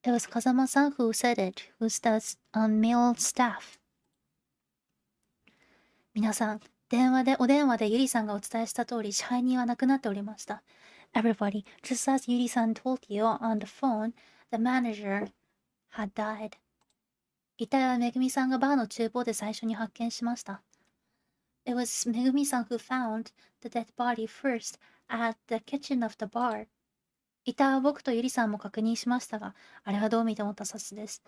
It was 風間さん who said it, who's the male staff. 皆さん、お電話でゆりさんがお伝えした通り、支配人は亡くなっておりました。Everybody, just as ゆりさん told you on the phone, the manager had died. 遺体はめぐみさんがバーの厨房で最初に発見しました。It was めぐみさん who found the dead body first at the kitchen of the bar. 遺体は僕とゆりさんも確認しましたが、あれはどう見ても他殺です。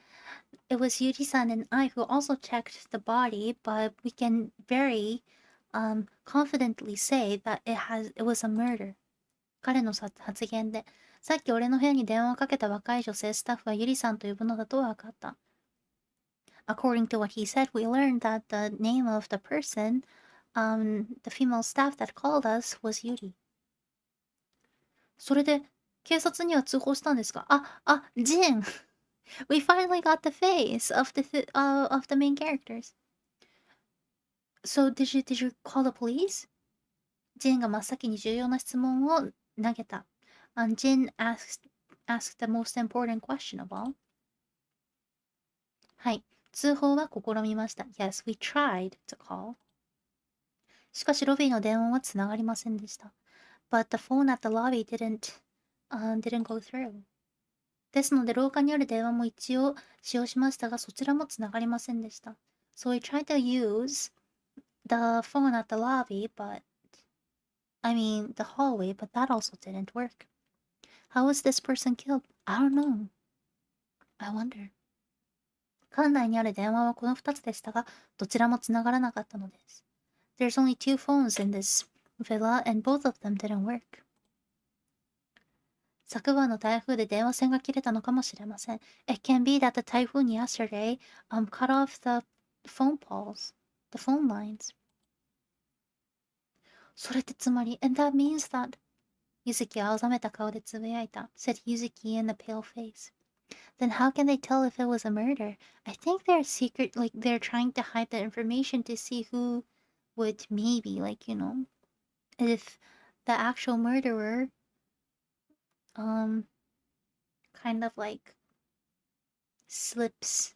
It was ゆりさん and I who also checked the body, but we can very confidently say that it was a murder. 彼の発言で、さっき俺の部屋に電話をかけた若い女性スタッフはゆりさんと呼ぶのだと分かった。According to what he said, we learned that the name of the person, the female staff that called us was Yuri. それで、警察には通報したんですか？ジンWe finally got the face of the main characters. So did you call the police? ジンが真っ先に重要な質問を投げた。Jin asked the most important question of all. はい。通報は試みました。Yes, we tried to call. しかしロビーの電話はつながりませんでした。But the phone at the lobby didn't go through. ですので廊下にある電話も一応使用しましたが、そちらもつながりませんでした。So we tried to use the phone at the lobby, the hallway, but that also didn't work. How was this person killed? I don't know. I wonder. 館内にある電話はこの2つでしたが、どちらもつながらなかったのです。There's only 2 phones in this villa and both of them didn't work. 昨晩の台風で電話線が切れたのかもしれません。It can be that the typhoon yesterday cut off the phone lines. それってつまり、and that means that ゆずきは青ざめた顔でつぶやいた。said Yuzuki in a pale face. Then how can they tell if it was a murder? I think they're trying to hide the information to see who would maybe, if the actual murderer, kind of slips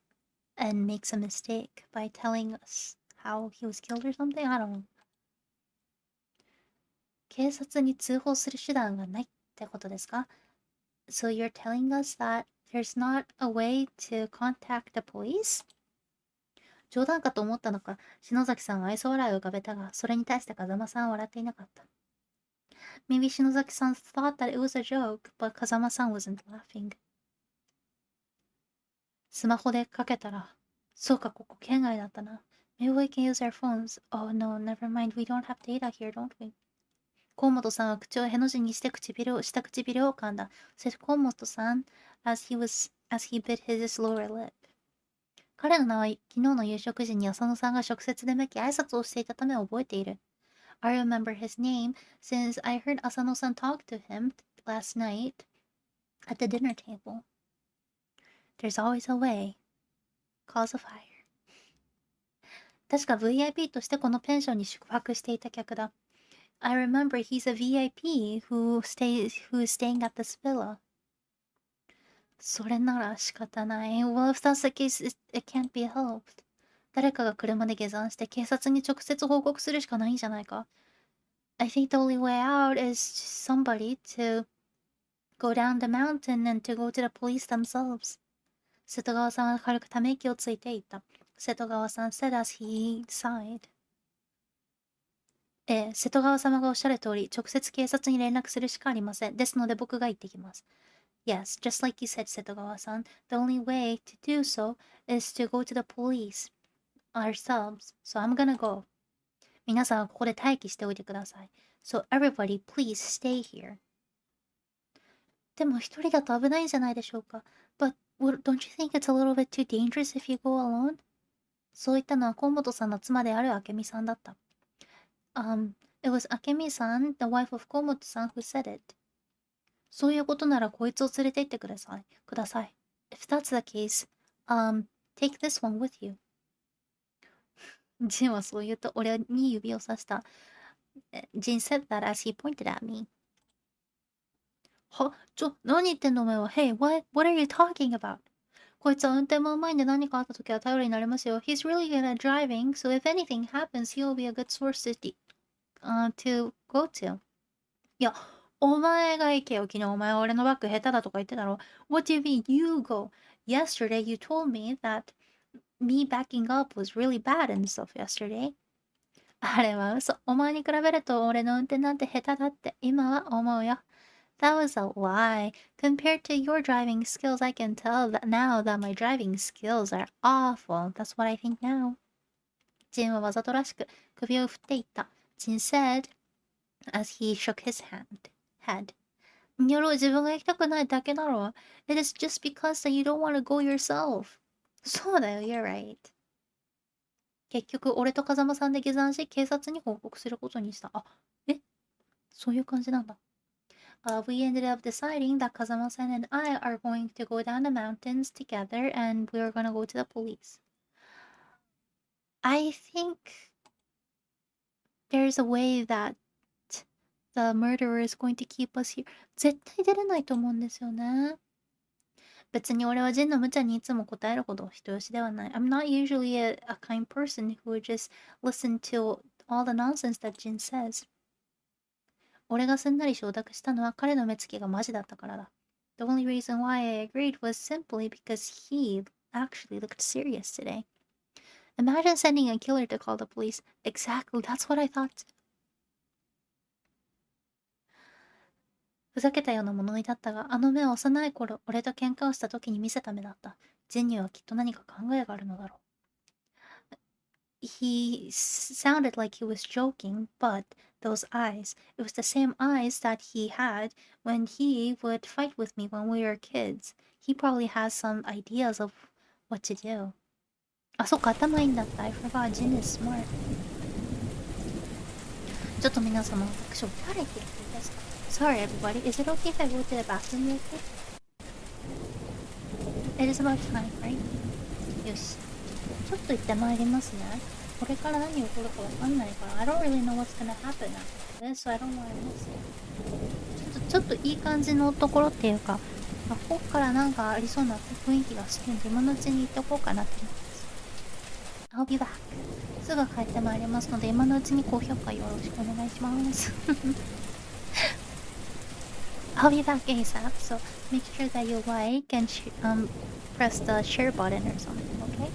and makes a mistake by telling us how he was killed or something? I don't know. 警察に通報する手段がないってことですか？ So you're telling us that there's not a way to contact the police? 冗談かと思ったのか、篠崎さんは愛想笑いを浮かべたが、それに対して風間さんは笑っていなかった。Maybe 篠崎さん thought that it was a joke, but 風間さん wasn't laughing. スマホでかけたら、そうか、ここ県外だったな。Maybe we can use our phones. Oh no, never mind, we don't have data here, don't we? 河本さんは口をへの字にして下唇を噛んだ。said 河本さん as he bit his lower lip. 彼の名は昨日の夕食時に浅野さんが直接でめき挨拶をしていたため覚えている。I remember his name since I heard Asano-san talk to him last night at the dinner table. There's always a way. Cause a fire. 確か VIP としてこのペンションに宿泊していた客だ。I remember he's a VIP who's staying at this villa. それなら仕方ない。Well, if that's the case, it can't be helped. 誰かが車で下山して警察に直接報告するしかないんじゃないか。I think the only way out is somebody to go down the mountain and to go to the police themselves. 瀬戸川さんは軽くため息をついていた。瀬戸川さん said as he sighed. 瀬戸川様がおっしゃる通り、直接警察に連絡するしかありません。ですので僕が行ってきます。Yes, just like you said, 瀬戸川さん。The only way to do so is to go to the police ourselves. So I'm gonna go. 皆さんはここで待機しておいてください。So everybody, please stay here. でも一人だと危ないんじゃないでしょうか。But don't you think it's a little bit too dangerous if you go alone? そう言ったのは河本さんの妻である明美さんだった。It was Akemi-san, the wife of Komoto-san, who said it. そういうことならこいつを連れて行ってください。If that's the case, take this one with you. ジンはそう言うと俺に指をさした。Jin said that as he pointed at me. 何言ってんのお前は。Hey, what are you talking about? こいつは運転もうまいんで何かあった時は頼りになりますよ。He's really good at driving, so if anything happens, he'll be a good source to go to. いや、お前が行けよ。昨日お前は俺のバッグ下手だとか言ってたろ。What do you mean? You go. Yesterday you told me that me backing up was really bad and stuff yesterday. あれは嘘。お前に比べると俺の運転なんて下手だって今は思うよ。That was a lie. Compared to your driving skills, I can tell that now that my driving skills are awful. That's what I think now. ジンはわざとらしく首を振っていった。Jin said as he shook his head. にょろ、自分が行きたくないだけだろ。It is just because that you don't want to go yourself. そうだよ、you're right. 結局、俺と風間さんで下山し、警察に報告することにした。そういう感じなんだ。We ended up deciding that Kazama-san and I are going to go down the mountains together and we are gonna go to the police. I think there's a way that the murderer is going to keep us here. 絶対出れないと思うんですよね。別に俺はジンの無茶にいつも答えるほど人よしではない。I'm not usually a kind person who would just listen to all the nonsense that Jin says. 俺がすんなり承諾したのは彼の目つきがマジだったからだ。The only reason why I agreed was simply because he actually looked serious today. Imagine sending a killer to call the police. Exactly, that's what I thought. ふざけたような物言いだったが、あの目は幼い頃、俺と喧嘩をした時に見せた目だった。ジンにはきっと何か考えがあるのだろう。He sounded like he was joking, but those eyes, it was the same eyes that he had when he would fight with me when we were kids. He probably has some ideas of what to do. そっか、頭いいんだった。I forgot, Jin is smart. ちょっと皆様、私、お手洗い行ってきていいですか？ Sorry, everybody. Is it okay if I go to the bathroom real quick? It is about time, right? よし。ちょっと行ってまいりますね。これから何起こるかわかんないから。I don't really know what's gonna happen after this, so I don't wanna miss it. ちょっといい感じのところっていうか、ここからなんかありそうな雰囲気がするんで、今のうちに行っておこうかなって思います。I'll be back. すぐ帰ってまいりますので、今のうちに高評価よろしくお願いします。I'll be back ASAP, so make sure that you like and press the share button or something, okay?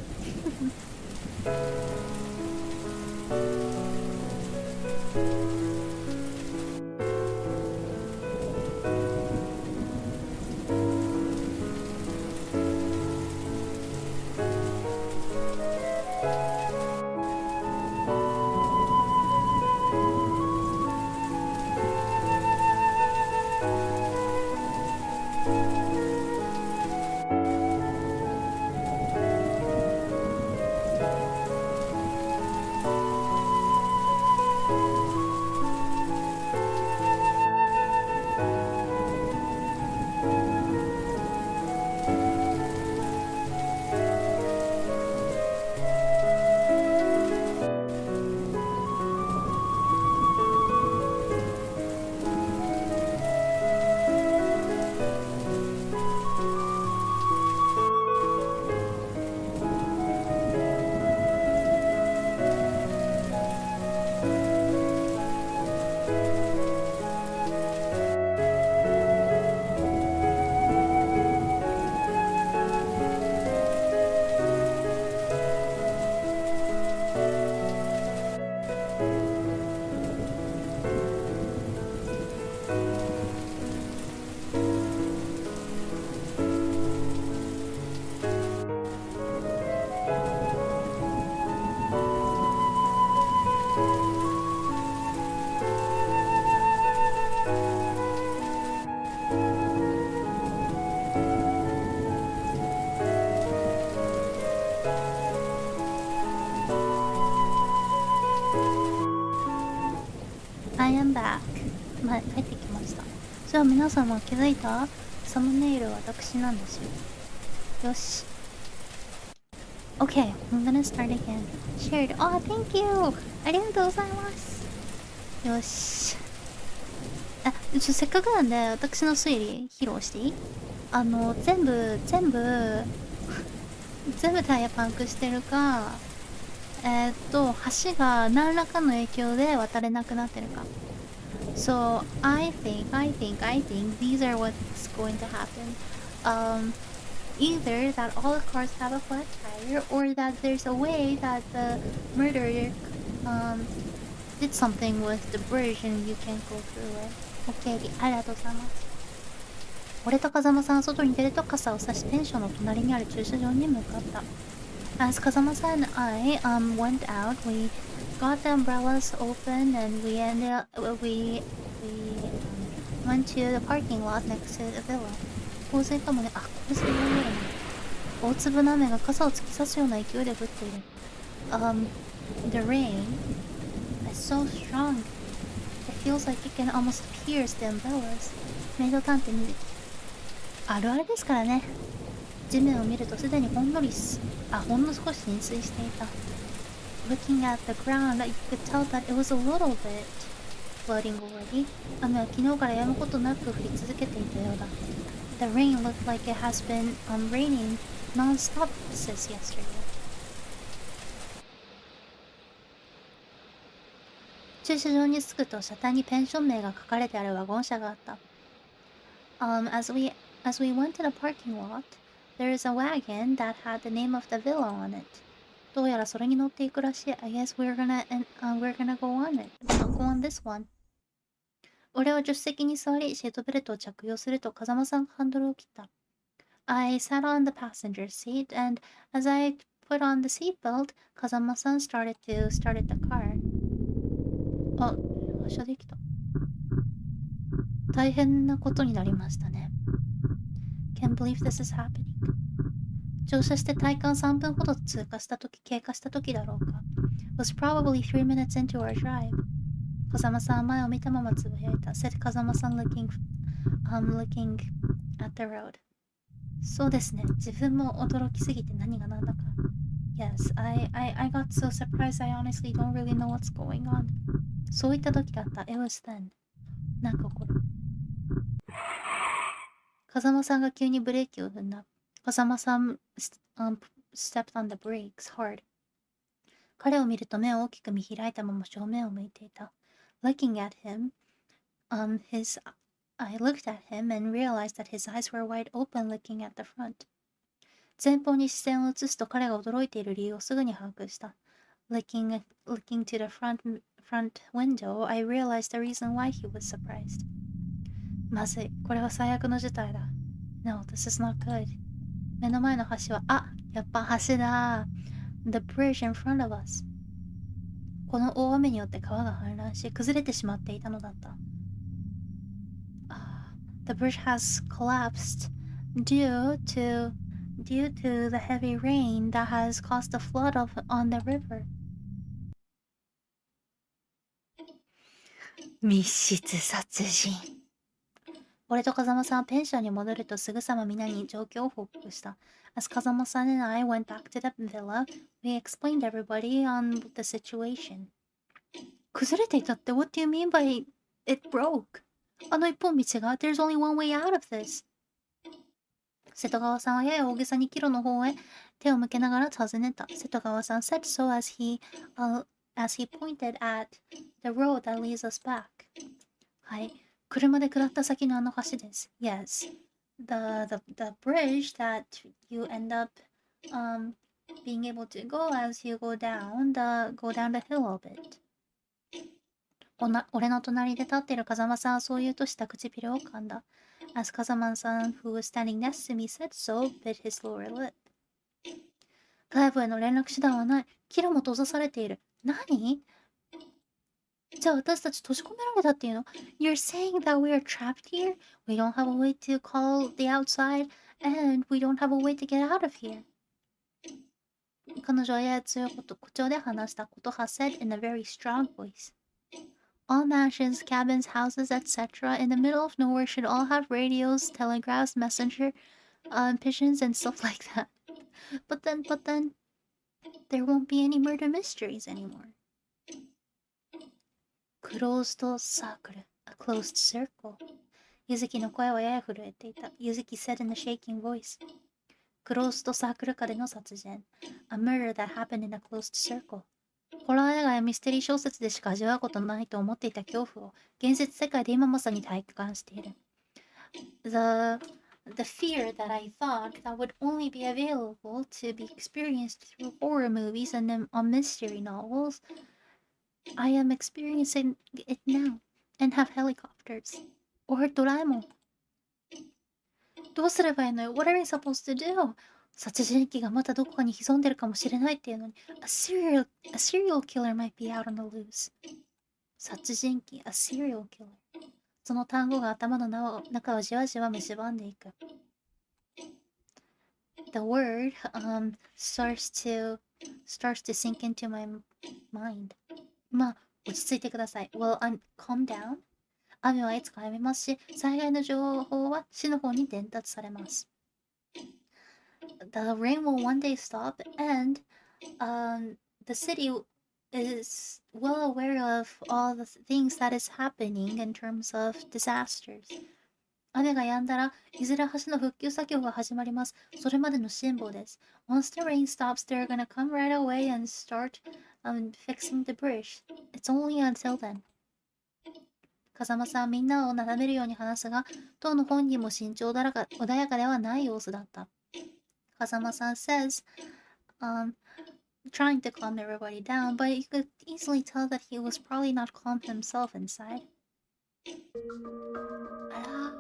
I am back. 帰ってきました。じゃあ皆様気づいた？サムネイルは私なんですよ。よし。Okay, I'm gonna start again. Shared. Oh, thank you! ありがとうございます。よし。せっかくなんで、私の推理披露していい？全部タイヤパンクしてるか、橋が何らかの影響で渡れなくなってるか。So, I think these are what's going to happen. Either that all the cars have a flat tire, or that there's a way that the murderer, did something with the bridge and you can't go through it. OK、ありがとうございます。俺と風間さんは外に出ると傘を差しペンションの隣にある駐車場に向かった。As Kazama-san and I went out, we got the umbrellas open and we went to the parking lot next to the villa. 洪水かもね。洪水が見えるね。大粒の雨が傘を突き刺すような勢いで降っている。The rain is so strong. It feels like it can almost pierce the umbrellas. メイド探偵にあるあるですからね。地面を見るとすでにほんの少し浸水していた。Looking at the ground, you could tell that it was a little bit flooding already. 雨は昨日から止むことなく降り続けていたようだ。The rain looked like it has been raining non-stop since yesterday. 駐車場に着くと車体にペンション名が書かれてあるワゴン車があった。As we went to the parking lot, there is a wagon that had the name of the villa on it. どうやらそれに乗っていくらしい。I guess we're gonna go on it. Go on this one. 俺は助手席に座り、シートベルトを着用すると風間さんがハンドルを切った。I sat on the passenger seat, and as I put on the seatbelt, 風間さん started the car. 発車できた。大変なことになりましたね。Can't believe this is happening. 乗車して体感3分ほど経過した時だろうか。Was probably 3 minutes into our drive. 風間さんは前を見たままつぶやいた。said 風間さん looking at the road. そうですね。自分も驚きすぎて何が何だか。Yes, I got so surprised I honestly don't really know what's going on. そういった時だった。It was then. なんか起こる。風間さんが急にブレーキを踏んだ。風間さん、stepped on the brakes hard. 彼を見ると目を大きく見開いたまま正面を向いていた。Looking at him, I looked at him and realized that his eyes were wide open looking at the front. 前方に視線を移すと彼が驚いている理由をすぐに把握した。Looking to the front window, I realized the reason why he was surprised. まずい。これは最悪の事態だ。No, this is not good. 目の前の橋は、やっぱ橋だ。The bridge in front of us. この大雨によって川が氾濫し、崩れてしまっていたのだった。The bridge has collapsed due to the heavy rain that has caused a flood on the river. 密室殺人。俺と風間さんはペンションに戻るとすぐさま皆に状況を報告した。As Kazama-san and I went back to the villa, we explained everybody on the situation. 崩れていたって What do you mean by it broke? あの一本道が There's only one way out of this. 瀬戸川さんはやや大げさに帰路の方へ手を向けながら尋ねた。瀬戸川さん said so as he pointed at the road that leads us back. はい。車で下った先のあの橋です。Yes. The bridge that you end up being able to go as you go down the hill a bit. 俺の隣で立っている風間さんはそう言うとした唇を噛んだ。As Kazaman-san, who was standing next to me, said so, bit his lower lip. 外部への連絡手段はない。キロも閉ざされている。何？じゃあ私たち閉じ込められたっていうの？ You're saying that we are trapped here? We don't have a way to call the outside, and we don't have a way to get out of here. 彼女はやや強い口調で話した。ことは said in a very strong voice.All mansions, cabins, houses, etc. in the middle of nowhere should all have radios, telegraphs, messenger, pigeons, and stuff like that. But then, there won't be any murder mysteries anymore. Closed circle, a closed circle. Yuzuki の声はやや震えていた。Yuzuki said in a shaking voice. クロースドサークル下での殺人。A murder that happened in a closed circle. ホラー映画やミステリー小説でしか味わうことのないと思っていた恐怖を現実世界で今まさに体感している。The fear that I thought that would only be available to be experienced through horror movies and on mystery novels, I am experiencing it now and have helicopters. Or ドラえもん。どうすればいいのよ ?What are we supposed to do? 殺人鬼がまたどこかに潜んでるかもしれないっていうのに a serial killer might be out on the loose. 殺人鬼 a serial killer. その単語が頭の中をじわじわ蝕んでいく。The word starts to sink into my mind. まあ、落ち着いてください。Well, calm down. 雨はいつかやみますし、災害の情報は市の方に伝達されます。The rain will one day stop and the city is well aware of all the things that is happening in terms of disasters. 雨が止んだらいずれ橋の復旧作業が始まります。それまでの辛抱です。Once the rain stops, they're gonna come right away and start fixing the bridge. It's only until then. 風間さんはみんなをなだめるように話すが、当の本人も慎重穏やかではない様子だった。風間さん says, trying to calm everybody down, but you could easily tell that he was probably not calm himself inside. あら。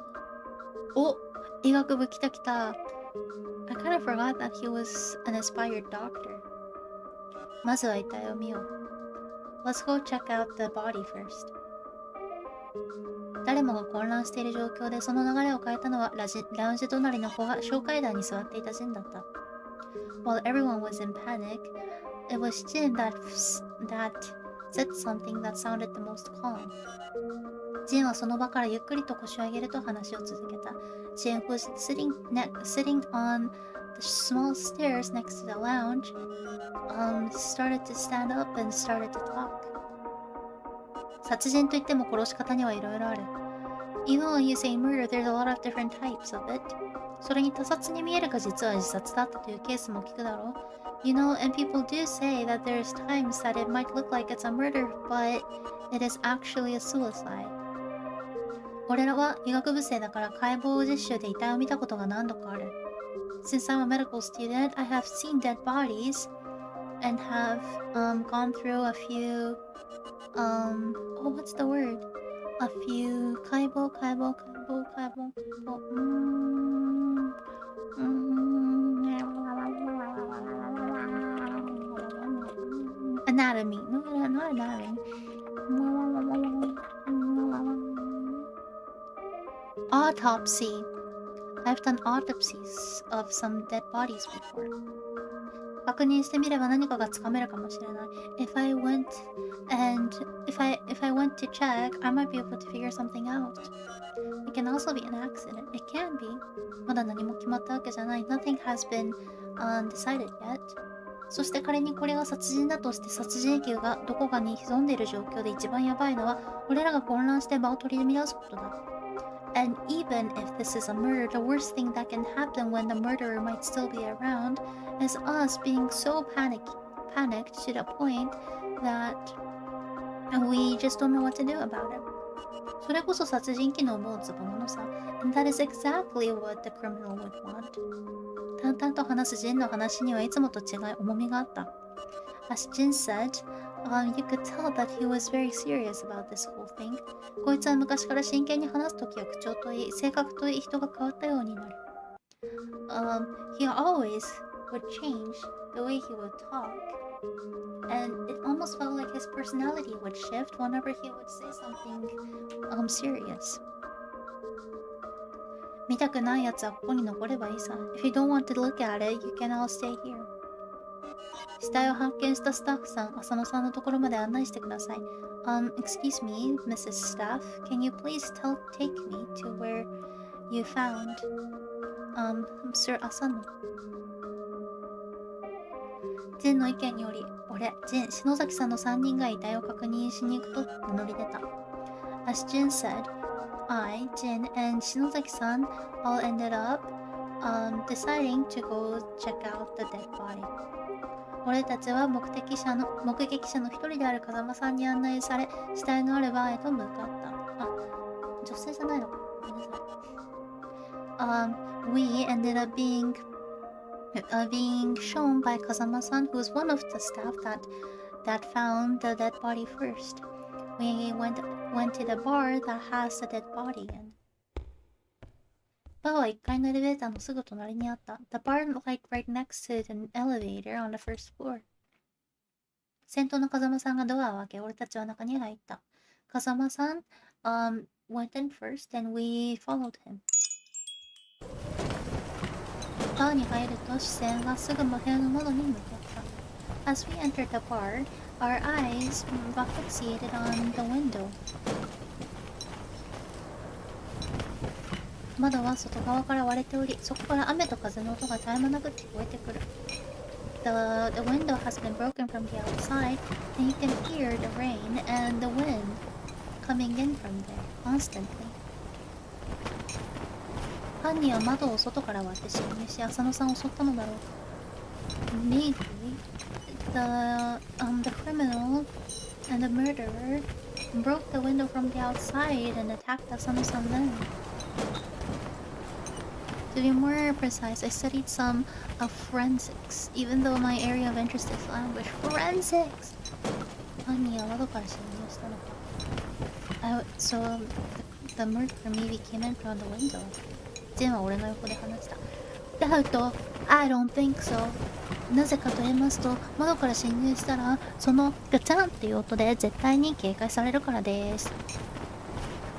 お、医学部来た来た。I kind of forgot that he was an inspired doctor. まずは遺体を見よう。Let's go check out the body first. 誰もが混乱している状況でその流れを変えたのはラウンジ隣の小階段に座っていたジンだった。While everyone was in panic, it was Jin that said something that sounded the most calm. ジンはその場からゆっくりと腰を上げると話を続けた。Jin was sitting on the small stairs next to the lounge, started to stand up and started to talk. 殺人といっても殺し方にはいろいろある。Even when you say murder, there's a lot of different types of it. それに他殺に見えるが実は自殺だったというケースも聞くだろう。You know, and people do say that there's times that it might look like it's a murder, but it is actually a suicide. 俺らは医学部生だから解剖実習で遺体を見たことが何度かある。Since I'm a medical student, I have seen dead bodies and have gone through a few what's the word? A few 解剖 anatomy. No, not anatomy. Autopsy. I've done autopsies of some dead bodies before. 確認してみれば何かがつかめるかもしれない。If I went to check, I might be able to figure something out. It can also be an accident. It can be. まだ何も決まったわけじゃない。Nothing has been decided yet. そして仮にこれが殺人だとして殺人鬼がどこかに潜んでいる状況で一番やばいのは俺らが混乱して場を取り乱すことだ。And even if this is a murder, the worst thing that can happen when the murderer might still be around is us being so panicked to the point that we just don't know what to do about it. それこそ殺人鬼の思うツボなのさ。And that is exactly what the criminal would want. 淡々と話すジンの話にはいつもと違い重みがあった。As Jin said, you could tell that he was very serious about this whole thing. こいつは昔から真剣に話すときは口調といい、性格といい人が変わったようになる。He always would change the way he would talk. And it almost felt like his personality would shift whenever he would say something serious. 見たくないやつはここに残ればいいさ。If you don't want to look at it, you can all stay here. 死体を発見したスタッフさん、浅野さんのところまで案内してください。Excuse me, Mrs. Staff, can you please take me to where you found, Sir Asano? ジンの意見により、俺、ジン、篠崎さんの3人が遺体を確認しに行くと名乗り出た。As Jin said, I, Jin, and Shinozaki-san all ended up deciding to go check out the dead body. 俺たちは目撃者の一人である風間さんに案内され、死体のあるバーへと向かった。あ、女性じゃないのか。ごめんなさい。We ended up being shown by Kazama-san, who was one of the staff that found the dead body first. We went to the bar that has the dead body in. バーは1階のエレベーターのすぐ隣にあった。The bar like right next to the elevator on the first floor. 先頭の風間さんがドアを開け、俺たちは中に入った。風間さん、went in first and we followed him. バーに入ると視線がすぐ部屋の窓に向かった。As we entered the bar, our eyes were fixated on the window. 窓は外側から割れており、そこから雨と風の音が絶え間なく聞こえてくる。The window has been broken from the outside, and you can hear the rain and the wind coming in from there constantly. 犯人は窓を外から割って侵入し、浅野さんを襲ったのだろう。Maybe the criminal and the murderer broke the window from the outside and attacked Asano-san then. To be more precise, I studied some forensics, even though my area of interest is language. Forensics! 犯人は窓から侵入したのか。So the murderer maybe came in from the window. ジェンは俺の横で話した。Doubt, I don't think so. なぜかと言いますと、窓から侵入したら、そのガチャンっていう音で絶対に警戒されるからです。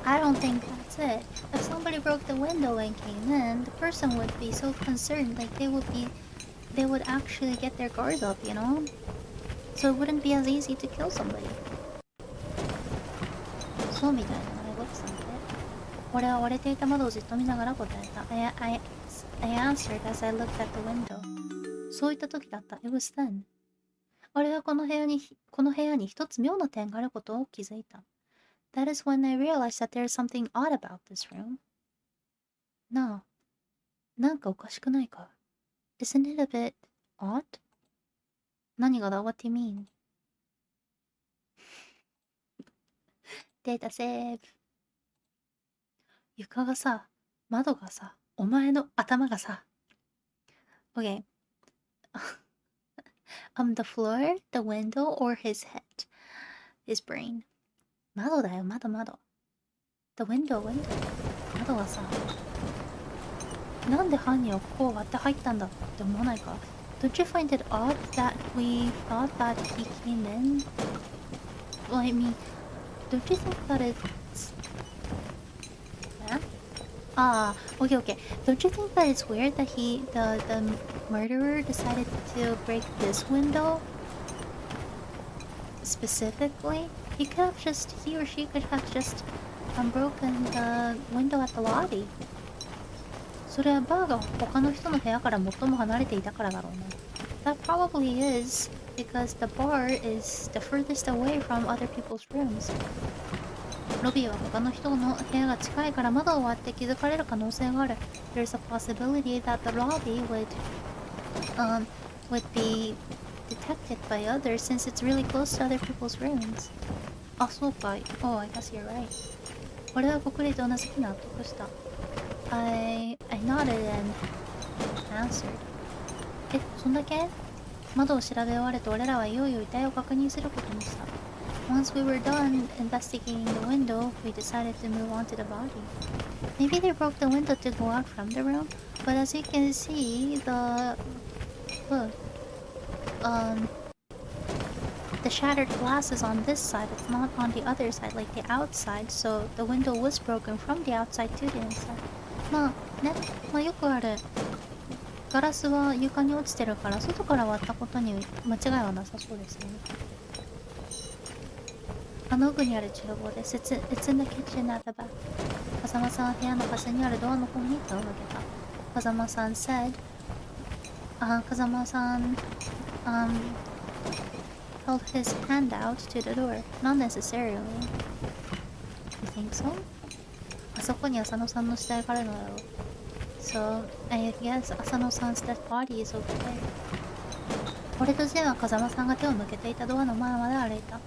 I don't think that's it. If somebody broke the window and came in, the person would be so concerned, like they would actually get their guard up, you know? So it wouldn't be as easy to kill somebody. そうみたいな前ごちさんで。俺は割れていた窓をじっと見ながら答えた。I answered as I looked at the window. そういった時だった。It was then. 俺はこの部屋に一つ妙な点があることを気づいた。That is when I realized that there is something odd about this room. なあ、なんかおかしくないか？ Isn't it a bit odd? 何がだ？ What do you mean? データセーブ。床がさ、窓がさ、お前の頭がさ。Okay. The floor, the window, or his head. His brain. 窓だよ、窓。The window. 窓がさ、なんで犯人はここを割って入ったんだって思わないか？ Don't you find it odd that we thought that he came in? Well, I mean, don't you think that it's... Okay. Don't you think that it's weird that the murderer decided to break this window? Specifically? He or she could have just broken the window at the lobby. それはバーが他の人の部屋から最も離れていたからだろうね。That probably is because the bar is the furthest away from other people's rooms. ロビーは他の人の部屋が近いから窓を割って気づかれる可能性がある。There's a possibility that the lobby would be detected by others since it's really close to other people's rooms. あ、そうかい。Oh, I guess you're right. 俺はこくりと同じく納得した。I nodded and answered. え、そんだけ？窓を調べ終わると俺らはいよいよ遺体を確認することにした。Once we were done investigating the window, we decided to move on to the body. Maybe they broke the window to go out from the room, but as you can see, look, the shattered glass is on this side, it's not on the other side, like the outside, so the window was broken from the outside to the inside. まあよくある。ガラスは床に落ちてるから外から割ったことに間違いはなさそうですね。あの奥にある厨房です。It's in the kitchen at the back. 風間さんは部屋の端にあるドアの方に手を向けた。風間さん said, 風間さん um held his hand out to the door. Not necessarily. You think so? あそこに浅野さんの死体があるのだろう。So, I guess 浅野さん 's dead body is over there. 俺とジンは風間さんが手を向けていたドアの前まで歩いた。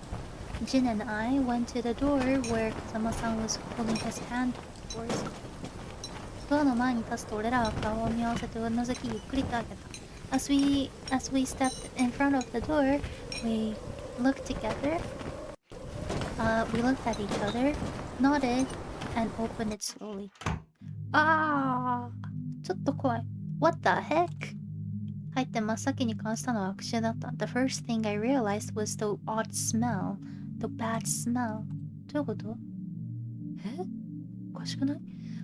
Jin and I went to the door where Kazama-san was holding his hand towards. ドアの前に立つと俺らは顔を見合わせてうなずきゆっくりと開けた。As we stepped in front of the door, we looked together. We looked at each other, nodded, and opened it slowly. ちょっと怖い。What the heck? 入って真っ先に感じたのは悪臭だった。The first thing I realized was the odd smell. The bad smell. どういうこと？おかしくない？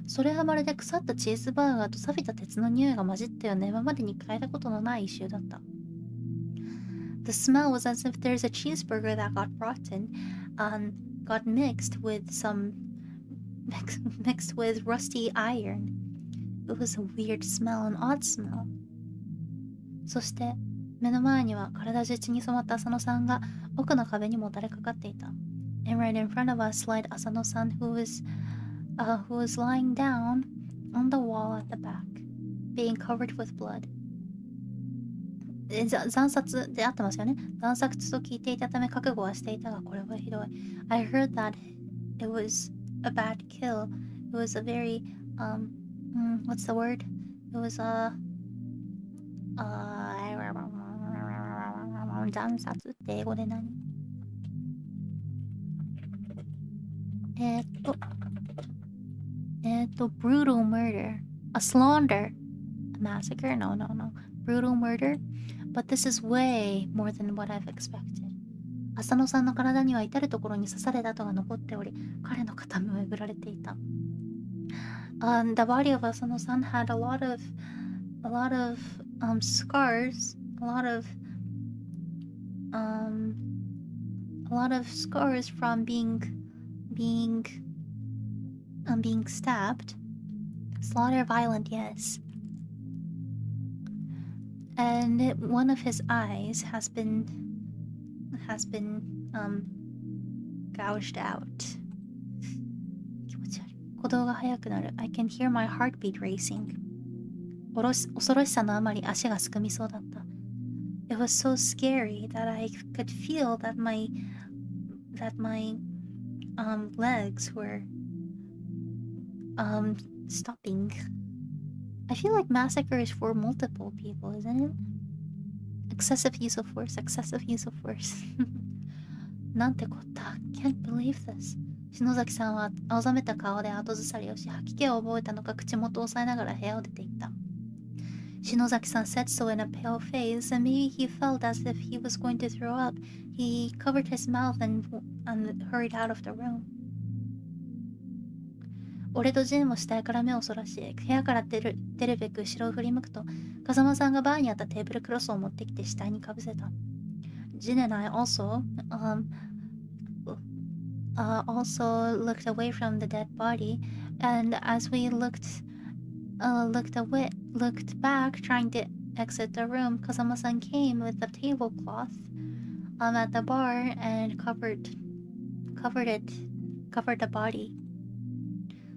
それはまるで腐ったチーズバーガーと錆びた鉄の匂いが混じったような今までに嗅いだことのない異臭だった。The smell was as if there's a cheeseburger that got rotten and got mixed with rusty iron. It was a weird smell, an odd smell. そして目の前には体中血に染まった浅野さんが奥の壁にもたれかかっていた。And right in front of us lied Asano-san who was lying down on the wall at the back, being covered with blood. 惨殺であってますよね。惨殺と聞いていたため覚悟はしていたがこれはひどい。I heard that it was a bad kill. It was a very what's the word? It was a 惨殺って英語で何？brutal murder. A slaughter. A massacre? No. Brutal murder? But this is way more than what I've expected. 浅野さんの体には至るところに刺された跡が残っており、彼の肩もえぐられていた。The body of Asano-san had a lot of scars, a lot of scars from being stabbed. Slaughter violent, yes. And one of his eyes has been gouged out. 気持ち悪い。鼓動が速くなる。I can hear my heartbeat racing. 恐ろしさのあまり足がすくみそうだった。It was so scary that I could feel that my legs were stopping. I feel like massacre is for multiple people, isn't it? Excessive use of force. なんてこった。Can't believe this. 篠崎さんは青ざめた顔で後ずさりをし、吐き気を覚えたのか口元を押さえながら部屋を出て行った。篠崎さん said so in a pale face, and maybe he felt as if he was going to throw up. He covered his mouth and hurried out of the room. 俺とジンも死体から目をそらし、部屋から出るべく後ろを振り向くと、風間さんがバーにあったテーブルクロスを持ってきて死体にかぶせた。Jin and I also looked away from the dead body, and as we looked back, trying to exit the room, Kazama-san came with a tablecloth at the bar and covered the body.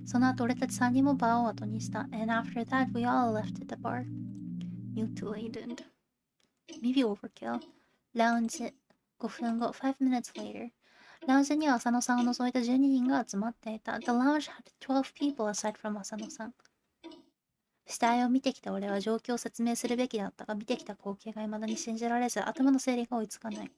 その後俺たち3人もバーを後にした。And after that, we all left the bar. Mutilated. Maybe overkill. ラウンジ。5分後、5 minutes later. ラウンジには浅野さんを除いた12人が集まっていた。The lounge had 12 people aside from 浅野さん。死体を見てきた俺は状況を説明するべきだったが、見てきた光景が未だに信じられず、頭の整理が追いつかない。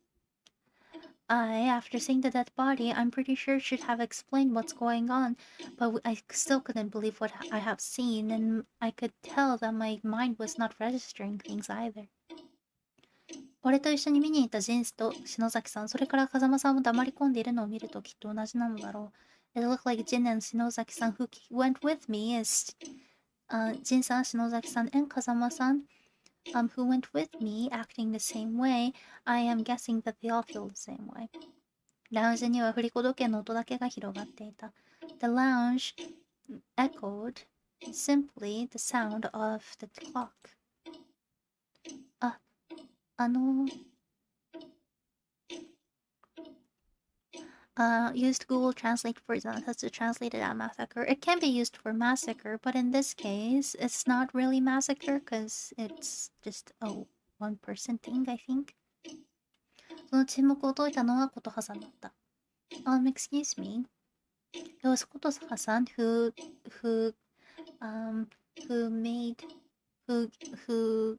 After seeing the dead body, I'm pretty sure should have explained what's going on, but I still couldn't believe what I have seen, and I could tell that my mind was not registering things either. 俺と一緒に見に行ったジンスと篠崎さん、それから風間さんも黙り込んでいるのを見るときっと同じなのだろう。It looked like Jin and 篠崎さん who went with me is Jin さん、篠崎さん and 風間さんwho went with me acting the same way. I am guessing that they all feel the same way. ラウンジには振り子時計の音だけが広がっていた。The lounge echoed simply the sound of the clock. used Google Translate for example to translate it as massacre. It can be used for massacre, but in this case, it's not really massacre because it's just a one-person thing, I think. その沈黙を解いたのは琴葉さんだった。Excuse me. It was Kotoha-san who made who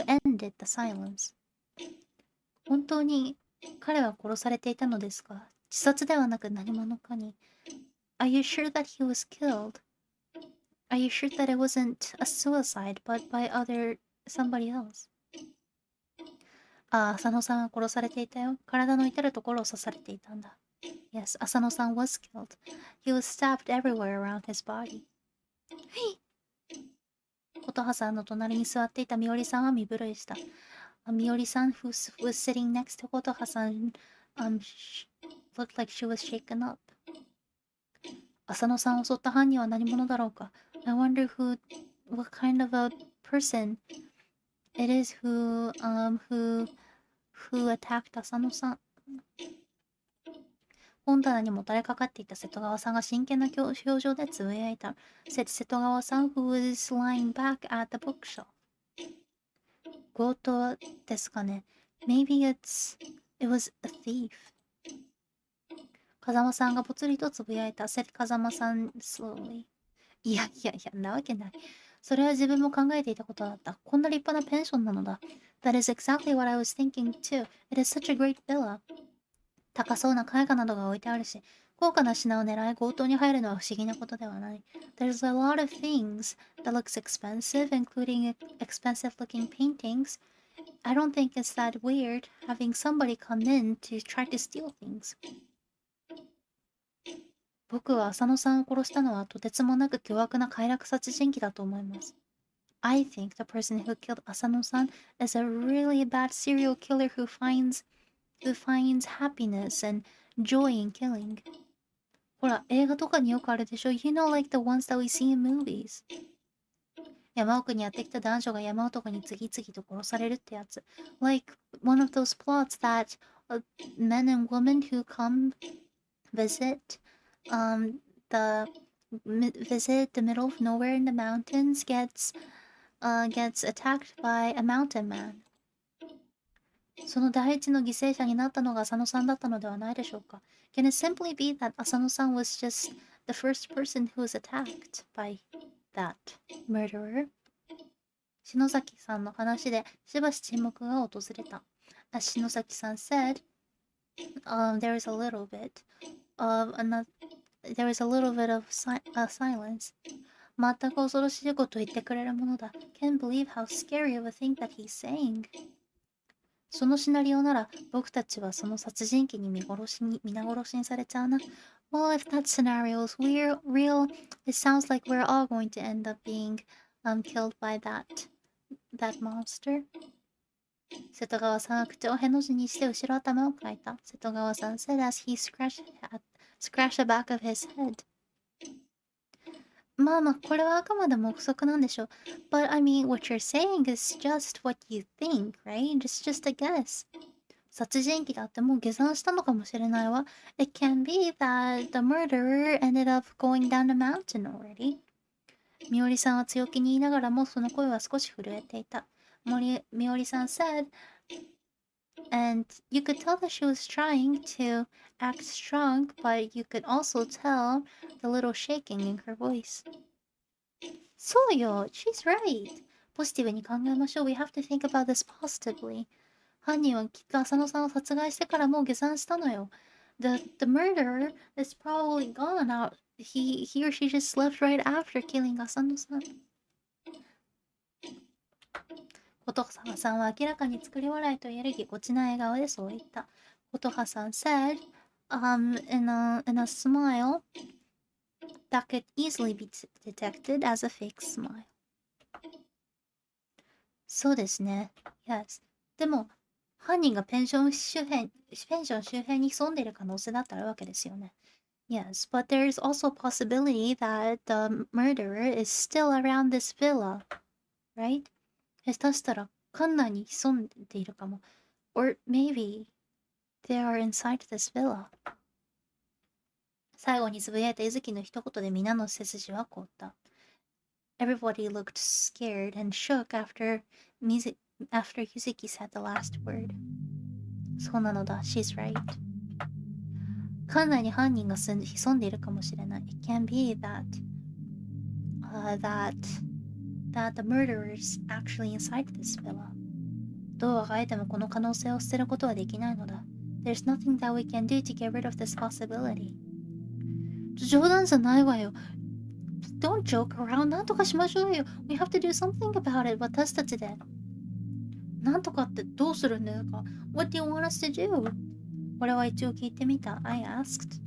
ended the silence. 本当に彼は殺されていたのですか？自殺ではなく何者かに。Are you sure that he was killed? Are you sure that it wasn't a suicide but by somebody else? 浅野さんは殺されていたよ。体の至るところを刺されていたんだ。Yes, 浅野さん was killed. He was stabbed everywhere around his body. 琴葉さんの隣に座っていたみおりさんは身震いした。みおりさん who was sitting next to 琴葉さんlooked like she was shaken up. 浅野さんを襲った犯人は何者だろうか。I wonder what kind of a person it is who attacked 浅野さん。本棚にもたれかかっていた瀬戸川さんが真剣な表情でつぶやいた。瀬戸川さん who was lying back at the bookshelf. 強盗ですかね。Maybe it was a thief. 風間さんがぽつりとつぶやいた。風間さん slowly. いや、なわけない。それは自分も考えていたことだった。こんな立派なペンションなのだ。That is exactly what I was thinking too. It is such a great villa. 高そうな絵画などが置いてあるし、高価な品を狙い強盗に入るのは不思議なことではない。There's a lot of things that looks expensive, including expensive looking paintings. I don't think it's that weird having somebody come in to try to steal things. 僕は浅野さんを殺したのはとてつもなく凶悪な快楽殺人鬼だと思います。I think the person who killed Asano-san is a really bad serial killer who finds happiness and joy in killing. ほら、映画とかによくあるでしょ。You know, like the ones that we see in movies. 山奥にやってきた男女が山男に次々と殺されるってやつ。Like one of those plots that men and women who come visit the middle of nowhere in the mountains gets attacked by a mountain man. その第一の犠牲者になったのが浅野さんだったのではないでしょうか。Can it simply be that 浅野さん was just the first person who was attacked by that murderer? 篠崎さんの話でしばし沈黙が訪れた。As 篠崎さん said, there is a little bit of silence. 全く恐ろしいことを言ってくれるものだ。Can't believe how scary of a thing that he's saying. そのシナリオなら僕たちはその殺人鬼に皆殺しにされちゃうな。Well, if that scenario is real, it sounds like we're all going to end up being killed by that monster. 瀬戸川さんは口をへの字にして後ろ頭をかいた。瀬戸川さん said as he scratched the back of his head. まあ、これはあくまでも憶測なんでしょう。But I mean, what you're saying is just what you think, right? It's just a guess. 殺人鬼だってもう下山したのかもしれないわ。It can be that the murderer ended up going down the mountain already. みおりさんは強気に言いながらもその声は少し震えていた。みおりさん said, and you could tell that she was trying to act strong, but you could also tell the little shaking in her voice. そうよ、she's right. ポジティブに考えましょう。We have to think about this positively. 犯人はきっと浅野さんを殺害してからもう下山したのよ。The murderer is probably gone out. He or she just left right after killing 浅野さん。琴葉さんは明らかに作り笑いと言えるぎこちな笑顔でそう言った。琴葉さん said, in a smile that could easily be detected as a fake smile. そうですね。Yes. でも、犯人がペンション周辺に潜んでいる可能性だってあるわけですよね。Yes, but there is also a possibility that the murderer is still around this villa, right? 下手したら館内に潜んでいるかも。Or maybe they are inside this villa. 最後につぶやいたゆずきの一言で皆の背筋は凍った。Everybody looked scared and shook after Yuzuki said the last word. そうなのだ、she's right. 館内に犯人が潜んでいるかもしれない。It can be that the murderer is actually inside this villa. どうあがいてもこの可能性を捨てることはできないのだ。There's nothing that we can do to get rid of this possibility. 冗談じゃないわよ。Don't joke around. なんとかしましょうよ。We have to do something about it. 私たちで。なんとかってどうするんですか？ What do you want us to do? 俺は一応聞いてみた。I asked.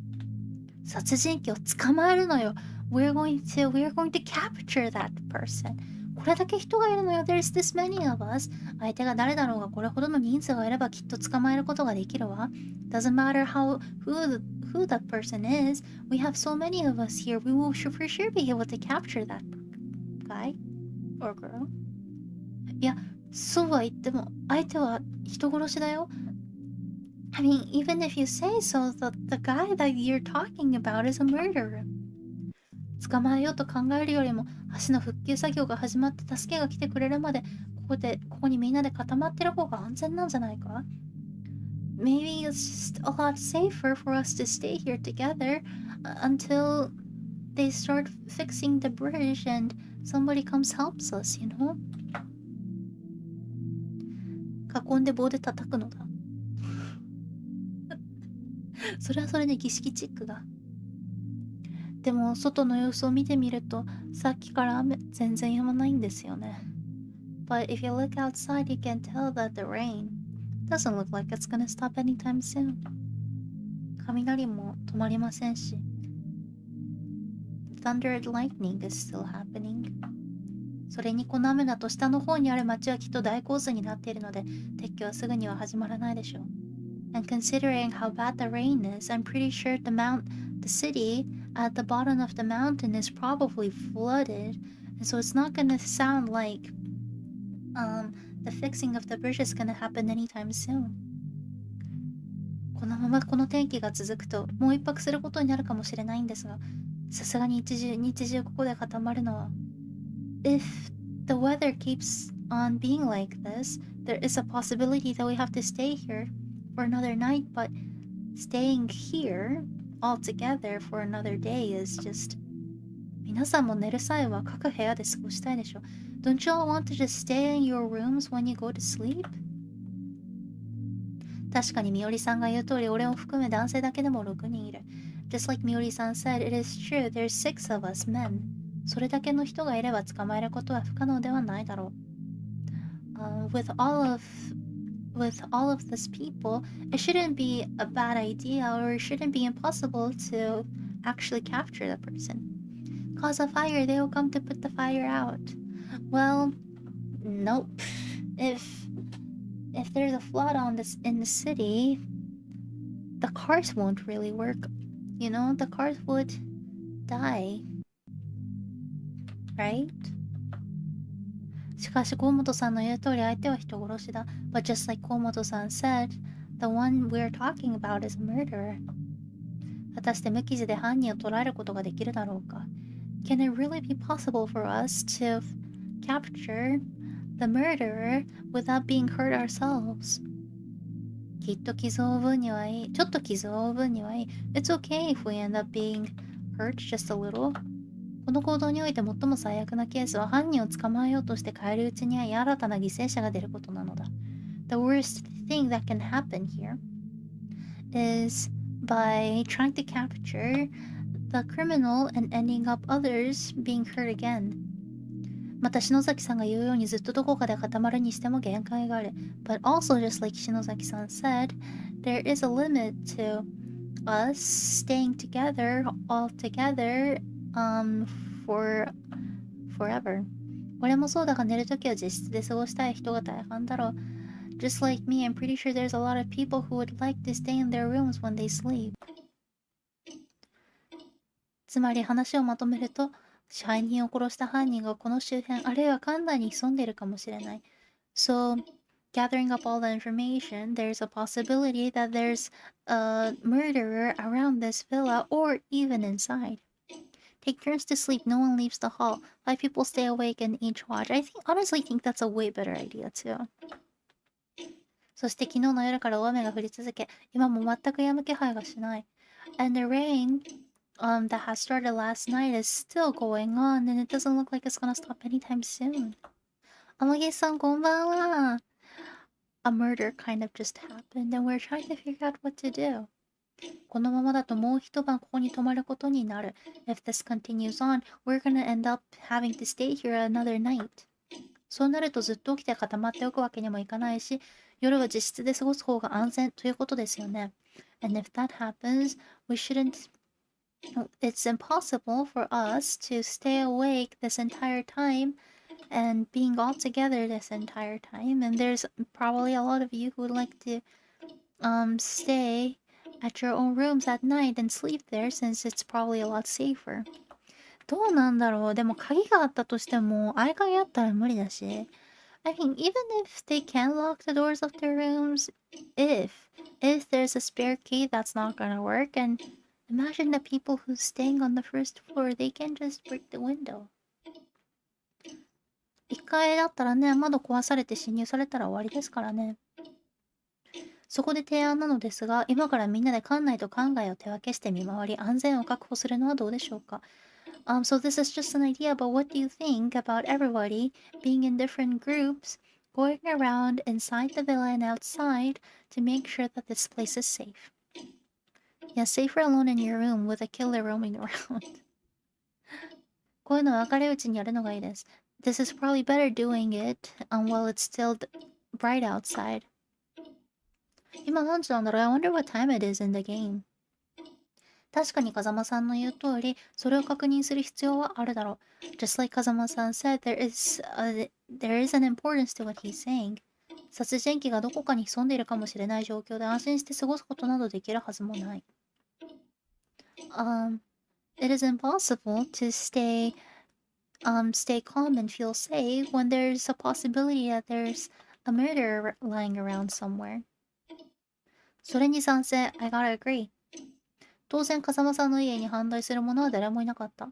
殺人鬼を捕まえるのよ。We're going to capture that person. これだけ人がいるのよ。There's this many of us. 相手が誰だろうがこれほどの人数がいればきっと捕まえることができるわ。Doesn't matter who that person is. We have so many of us here. We will for sure be able to capture that guy or girl. いや、そうは言っても相手は人殺しだよ。I mean, even if you say so, the guy that you're talking about is a murderer. 捕まえようと考えるよりも橋の復旧作業が始まって助けが来てくれるまでここにみんなで固まってる方が安全なんじゃないか？ Maybe it's just a lot safer for us to stay here together until they start fixing the bridge and somebody comes helps us, you know? 囲んで棒で叩くのだ。それはそれで儀式チックだ。でも外の様子を見てみるとさっきから雨全然止まないんですよね。But if you look outside, you can tell that the rain doesn't look like it's gonna stop anytime soon. 雷も止まりませんし。Thunder and lightning is still happening. それにこの雨だと下の方にある町はきっと大洪水になっているので撤去はすぐには始まらないでしょう。And considering how bad the rain is, I'm pretty sure the city at the bottom of the mountain is probably flooded, and so it's not gonna sound like the fixing of the bridge is gonna happen anytime soon. このままこの天気が続くともう一泊することになるかもしれないんですが、さすがに日中ここで固まるのは。If the weather keeps on being like this, there is a possibility that we have to stay here for another night, but staying here all together for another day is just... 皆さんも寝る際は各部屋で過ごしたいでしょ。Don't you all want to just stay in your rooms when you go to sleep? 確かにみおりさんが言う通り、俺を含め男性だけでも6人いる。Just like みおりさん said, it is true, there's 6 of us men. それだけの人がいれば捕まえることは不可能ではないだろう。With all of these people, it shouldn't be a bad idea or it shouldn't be impossible to actually capture the person. Cause a fire, they will come to put the fire out. Well, nope. If there's a flood in the city, the cars won't really work. You know, the cars would die. Right? しかし河本さんの言う通り相手は人殺しだ。But just like 河本さん said, the one we're talking about is a murderer. 果たして無傷で犯人を捕らえることができるだろうか。Can it really be possible for us to capture the murderer without being hurt ourselves? きっと傷を負う分にはいい。ちょっと傷を負う分にはいい。It's okay if we end up being hurt just a little. この行動において最も最悪なケースは犯人を捕まえようとして帰るうちに新たな犠牲者が出ることなのだ。The worst thing that can happen here is by trying to capture the criminal and ending up others being hurt again. また篠崎さんが言うようにずっとどこかで固まるにしても限界がある。But also just like 篠崎さん said, there is a limit to us staying together all together forever. 俺もそうだが寝るときは自室で過ごしたい人が大半だろう。Just like me, I'm pretty sure there's a lot of people who would like to stay in their rooms when they sleep. つまり話をまとめると、支配人を殺した犯人がこの周辺あるいは館内に潜んでいるかもしれない。So, gathering up all the information, there's a possibility that there's a murderer around this villa or even inside. Take turns to sleep, no one leaves the hall. 5 people stay awake and each watch. I honestly think that's a way better idea too. そして昨日の夜から大雨が降り続け、今も全く止む気配がしない。And the rain that has started last night is still going on, and it doesn't look like it's gonna stop anytime soon. 天岸さん、こんばんは。A murder kind of just happened, and we're trying to figure out what to do. このままだともう一晩ここに泊まることになる。If this continues on, we're gonna end up having to stay here another night. そうなるとずっと起きて固まっておくわけにもいかないし、夜は自室で過ごす方が安全ということですよね。And if that happens, we shouldn't... It's impossible for us to stay awake this entire time and being all together this entire time. And there's probably a lot of you who would like to stay at your own rooms at night and sleep there since it's probably a lot safer. どうなんだろう。でも鍵があったとしても合鍵あったら無理だし。I mean, even if they can lock the doors of their rooms, if there's a spare key, that's not gonna work. And imagine the people who's staying on the first floor, they can just break the window. 1階だったらね、窓壊されて侵入されたら終わりですからね。そこで提案なのですが、今からみんなで館内と館外を手分けして見回り、安全を確保するのはどうでしょうか。So this is just an idea, but what do you think about everybody being in different groups, going around inside the villa and outside to make sure that this place is safe? Yeah, safer alone in your room with a killer roaming around. こういうのは明るいうちにやるのがいいです。This is probably better doing it while it's still bright outside. 今何時なんだろう? I wonder what time it is in the game. 確かに風間さんの言う通り、それを確認する必要はあるだろう。Just like 風間さん said, there is an importance to what he's saying. 殺人鬼がどこかに潜んでいるかもしれない状況で安心して過ごすことなどできるはずもない。It is impossible to stay calm and feel safe when there's a possibility that there's a murderer lying around somewhere. それに賛成。I gotta agree. 当然、風間さんの家に反対する者は誰もいなかった。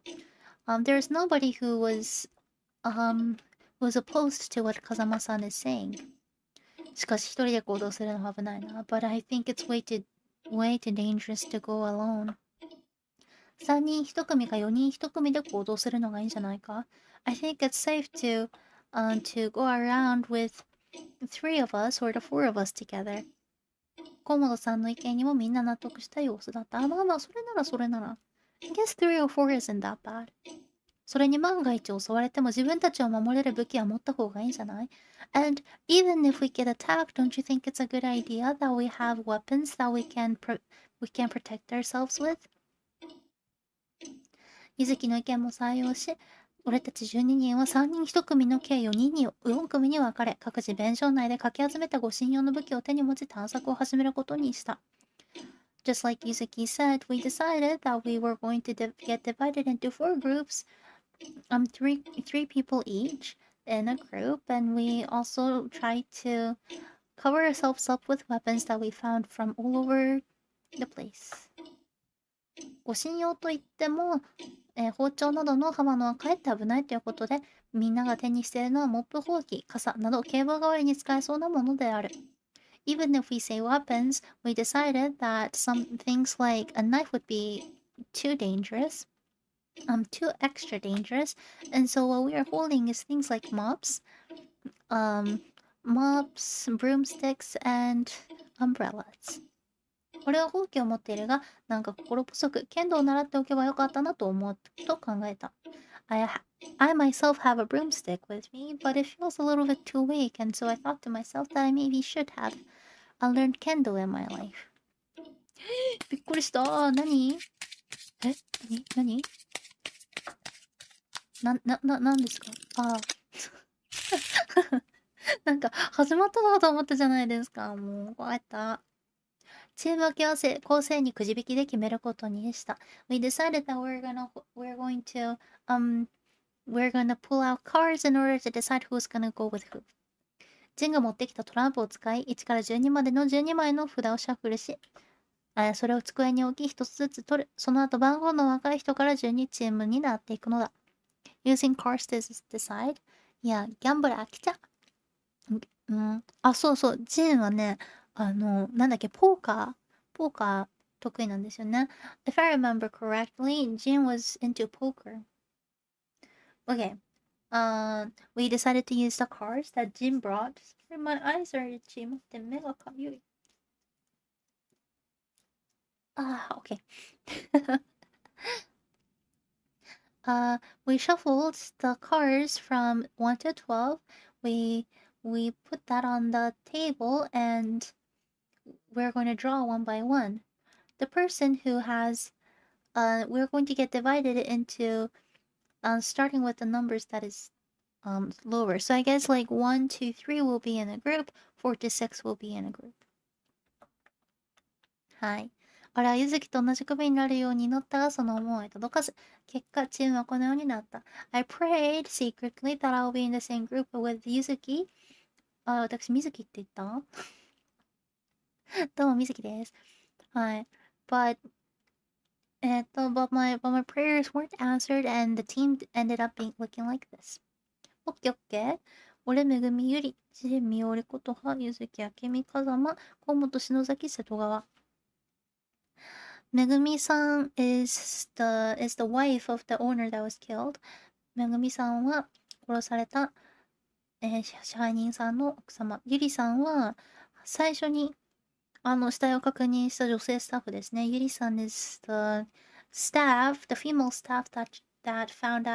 There's nobody who was opposed to what 風間さん is saying. しかし、一人で行動するのは危ないな。But I think it's way too dangerous to go alone. 3人1組か4人1組で行動するのがいいんじゃないか ?I think it's safe to go around with 3 of us or the 4 of us together. 河本さんの意見にもみんな納得した様子だった。まあまあ、それなら。I guess 3 or 4 isn't that bad. それに万が一襲われても自分たちを守れる武器は持った方がいいんじゃない ?And even if we get attacked, don't you think it's a good idea that we have weapons that we can protect ourselves with? ゆずきの意見も採用し、俺たち12人は3人1組の計4組に分かれ、各自弁償内でかき集めた護身用の武器を手に持ち探索を始めることにした。Just like Yuzuki said, we decided that we were going to get divided into 4 groups, three people each in a group, and we also tried to cover ourselves up with weapons that we found from all over the place. 護身用といっても、包丁などの刃物はかえって危ないということで、みんなが手にしているのはモップほうき、傘など警棒代わりに使えそうなものである。Even if we say weapons, we decided that some things like a knife would be too dangerous, too extra dangerous, and so what we are holding is things like mops, broomsticks, and umbrellas. 俺はほうきを持っているが、なんか心細く、剣道を習っておけばよかったなと考えた。I myself have a broomstick with me, but it feels a little bit too weak, and so I thought to myself that I maybe should have learned kendo in my life. びっくりした。何なんですかなんか始まったのかと思ったじゃないですか。もう怖かった。チーム分け合わせ、構成にくじ引きで決めることにした。We decided that we're going to pull out cards in order to decide who's gonna go with who. ジンが持ってきたトランプを使い、1から12までの12枚の札をシャッフルし、それを机に置き、1つずつ取る。その後、番号の若い人から順にチームになっていくのだ。Using cards to decide. いや、ギャンブル飽きちゃう。そうそう、ジンはね、なんだっけ、ポーカー得意なんですよね。If I remember correctly, Jin was into poker. Okay. We decided to use the cards that Jin brought. My eyes are itchy. 待って、目がかゆい。Okay. We shuffled the cards from 1 to 12. We put that on the table and we're going to draw one by one. The person who has we're going to get divided into starting with the numbers that is lower. So I guess like 1, 2, 3 will be in a group, 4 to 6 will be in a group. はい。あれはゆずきと同じ組になるように祈ったがその思いは届かず、結果チームはこのようになった。I prayed secretly that I'll be in the same group with Yuzuki. 私、みずきって言ったどうも、みずきです。はい。But my prayers weren't answered and the team ended up looking like this. オッケーオッケー。俺、めぐみゆり、ジみおりことは、ゆずきあけみかざま、河本篠崎瀬戸川。Megumi-san is the wife of the owner that was killed. めぐみさんは殺された、支配人さんの奥様。ゆりさんは最初に死体を確認した女性スタッフですね。ゆりさん is the female staff that found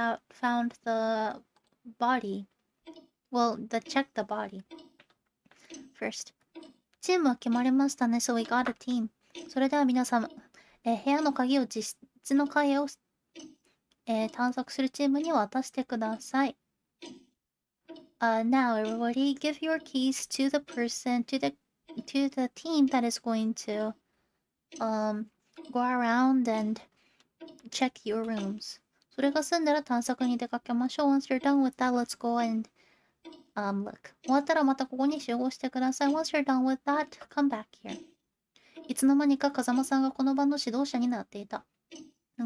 the body. Well, that checked the body first. チームは決まりましたね。So we got a team. それでは皆様、部屋の鍵を実質の階を、探索するチームに渡してください。Now everybody give your keys to the person, to the team that is going to go around and check your rooms. それが済んだら探索に出かけましょう。Once you're done with that, let's go and look. 終わったらまたここに集合してください。Once you're done with that, come back here. いつの間にか風間さんがこの場の指導者になっていた。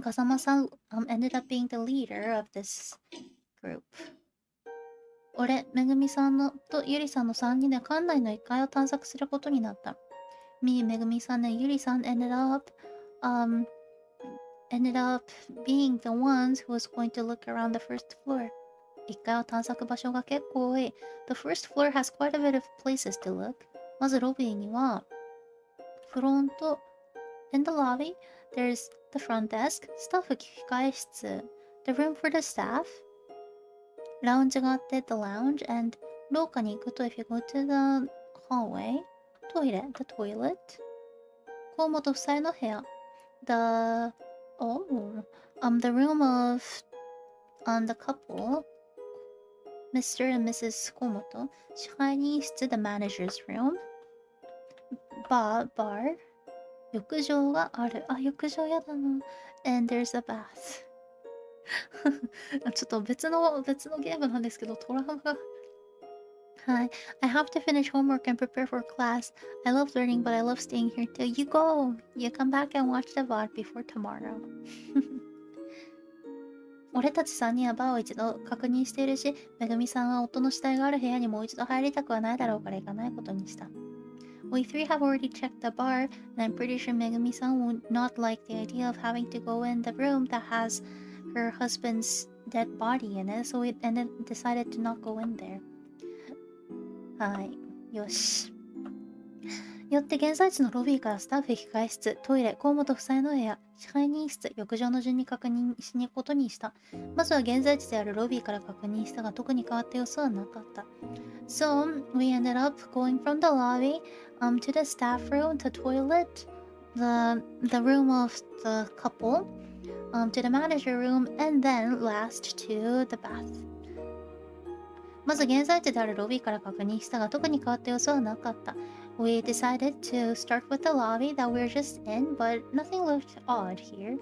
風間さん、ended up being the leader of this group. 俺、めぐみさんのとゆりさんの3人で館内の1階を探索することになった。めぐみさんね、ゆりさん ended up being the ones who was going to look around the first floor. 1階を探索場所が結構多い。The first floor has quite a bit of places to look. まずロビーには、フロント、in the lobby, there's the front desk, スタッフ控え室、the room for the staff, ラウンジがあって、the lounge, and 廊下に行くと、if you go to the hallway, トイレ、the toilet, 河本夫妻の部屋、the room of the couple, Mr. and Mrs. 河本、支配人室、the manager's room, bar, 浴場がある。浴場やだな。And there's a bath. ちょっと別のゲームなんですけど、トラウマが。はい。I have to finish homework and prepare for class. I love learning, but I love staying here too. You go! You come back and watch the VOD before tomorrow. 俺たち3人はバーを一度確認しているし、めぐみさんは夫の死体がある部屋にもう一度入りたくはないだろうから行かないことにした。We three have already checked the bar, and I'm pretty sure Megumi-san would not like the idea of having to go in the room that has her husband's dead body in it, so we decided to not go in there. はい。よし。よって現在地のロビーからスタッフ控え室、トイレ、河本夫妻の部屋、支配人室、浴場の順に確認しに行くことにした。まずは現在地であるロビーから確認したが特に変わった様子はなかった。So, we ended up going from the lobby to the staff room, the toilet, the room of the couple, to the manager room, and then last to the bath. まず現在地であるロビーから確認したが特に変わった様子はなかった。We decided to start with the lobby that we're just in, but nothing looked odd here.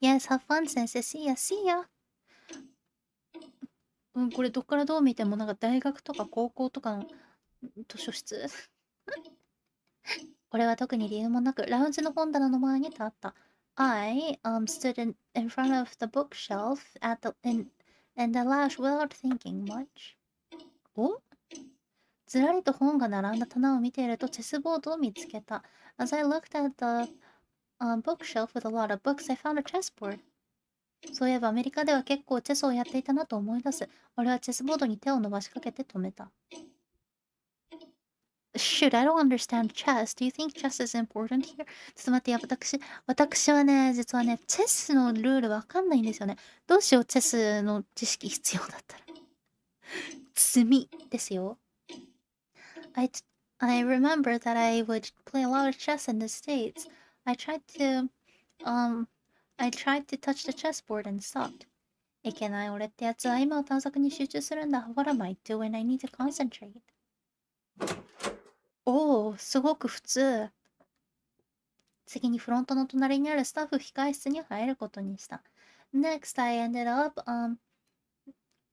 Yes, have fun, Sensei. See ya. これどっからどう見てもなんか大学とか高校とかの図書室。俺は特に理由もなく、ラウンジの本棚の前に立った。I stood in front of the bookshelf in the lounge without thinking much. おずらりと本が並んだ棚を見ているとチェスボードを見つけた。As I looked at the bookshelf with a lot of books, I found a chessboard. そういえばアメリカでは結構チェスをやっていたなと思い出す。俺はチェスボードに手を伸ばしかけて止めた。Shoot, I don't understand chess. Do you think chess is important here? ちょっと待って、私はね、実はね、チェスのルールわかんないんですよね。どうしよう、チェスの知識必要だったら。詰みですよ。I remember that I would play a lot of chess in the States. I tried to touch the chessboard and stopped. いけない俺ってやつは今は探索に集中するんだ。What am I doing? I need to concentrate. おお、すごく普通。次にフロントの隣にあるスタッフ控室に入ることにした。Next, I ended up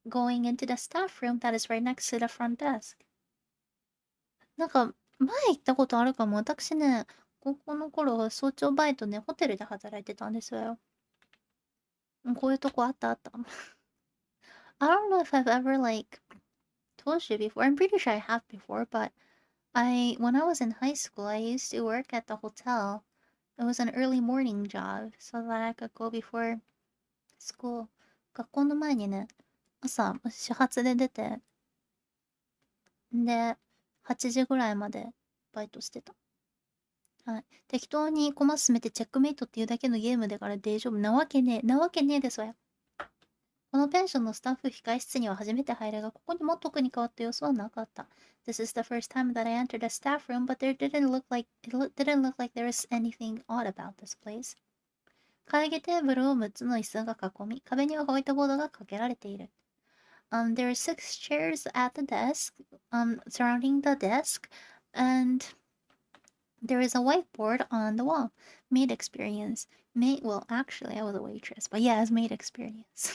going into the staff room that is right next to the front desk. なんか、前行ったことあるかも。私ね、高校の頃、早朝バイトね、ホテルで働いてたんですよ。こういうとこあった。I don't know if I've ever, told you before. I'm pretty sure I have before, but when I was in high school, I used to work at the hotel. It was an early morning job, so that I could go before school. 学校の前にね、朝、始発で出て、で、8時ぐらいまでバイトしてた。はい。適当にコマ進めてチェックメイトっていうだけのゲームだから大丈夫なわけねえですわよ。このペンションのスタッフ控室には初めて入るが、ここにも特に変わった様子はなかった。This is the first time that I entered a staff room, but it didn't look like there was anything odd about this place. 会議テーブルを6つの椅子が囲み、壁にはホワイトボードがかけられている。There are 6 chairs at the desk, surrounding the desk, and there is a whiteboard on the wall. Maid experience. Well, actually, I was a waitress, but yeah, it's maid experience.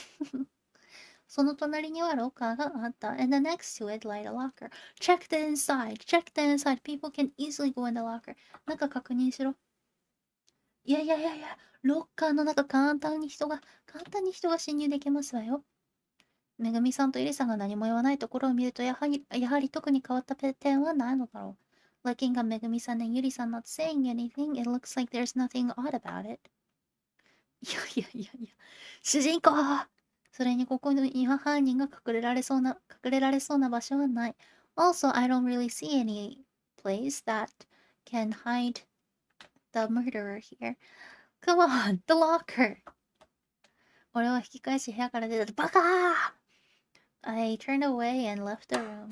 その隣にはロッカーがあった。And the next to it lied a locker. Check the inside. People can easily go in the locker. 中確認しろ。いや、ロッカーの中簡単に人が侵入できますわよ。めぐみさんとゆりさんが何も言わないところを見ると、やはり特に変わった点はないのだろう。Looking at めぐみさんand ゆりさん not saying anything, it looks like there's nothing odd about it. いや。主人公それにここには犯人が隠れられそうな場所はない。Also, I don't really see any place that can hide the murderer here. Come on, the locker! 俺は引き返し部屋から出た。バカー !I turned away and left the room.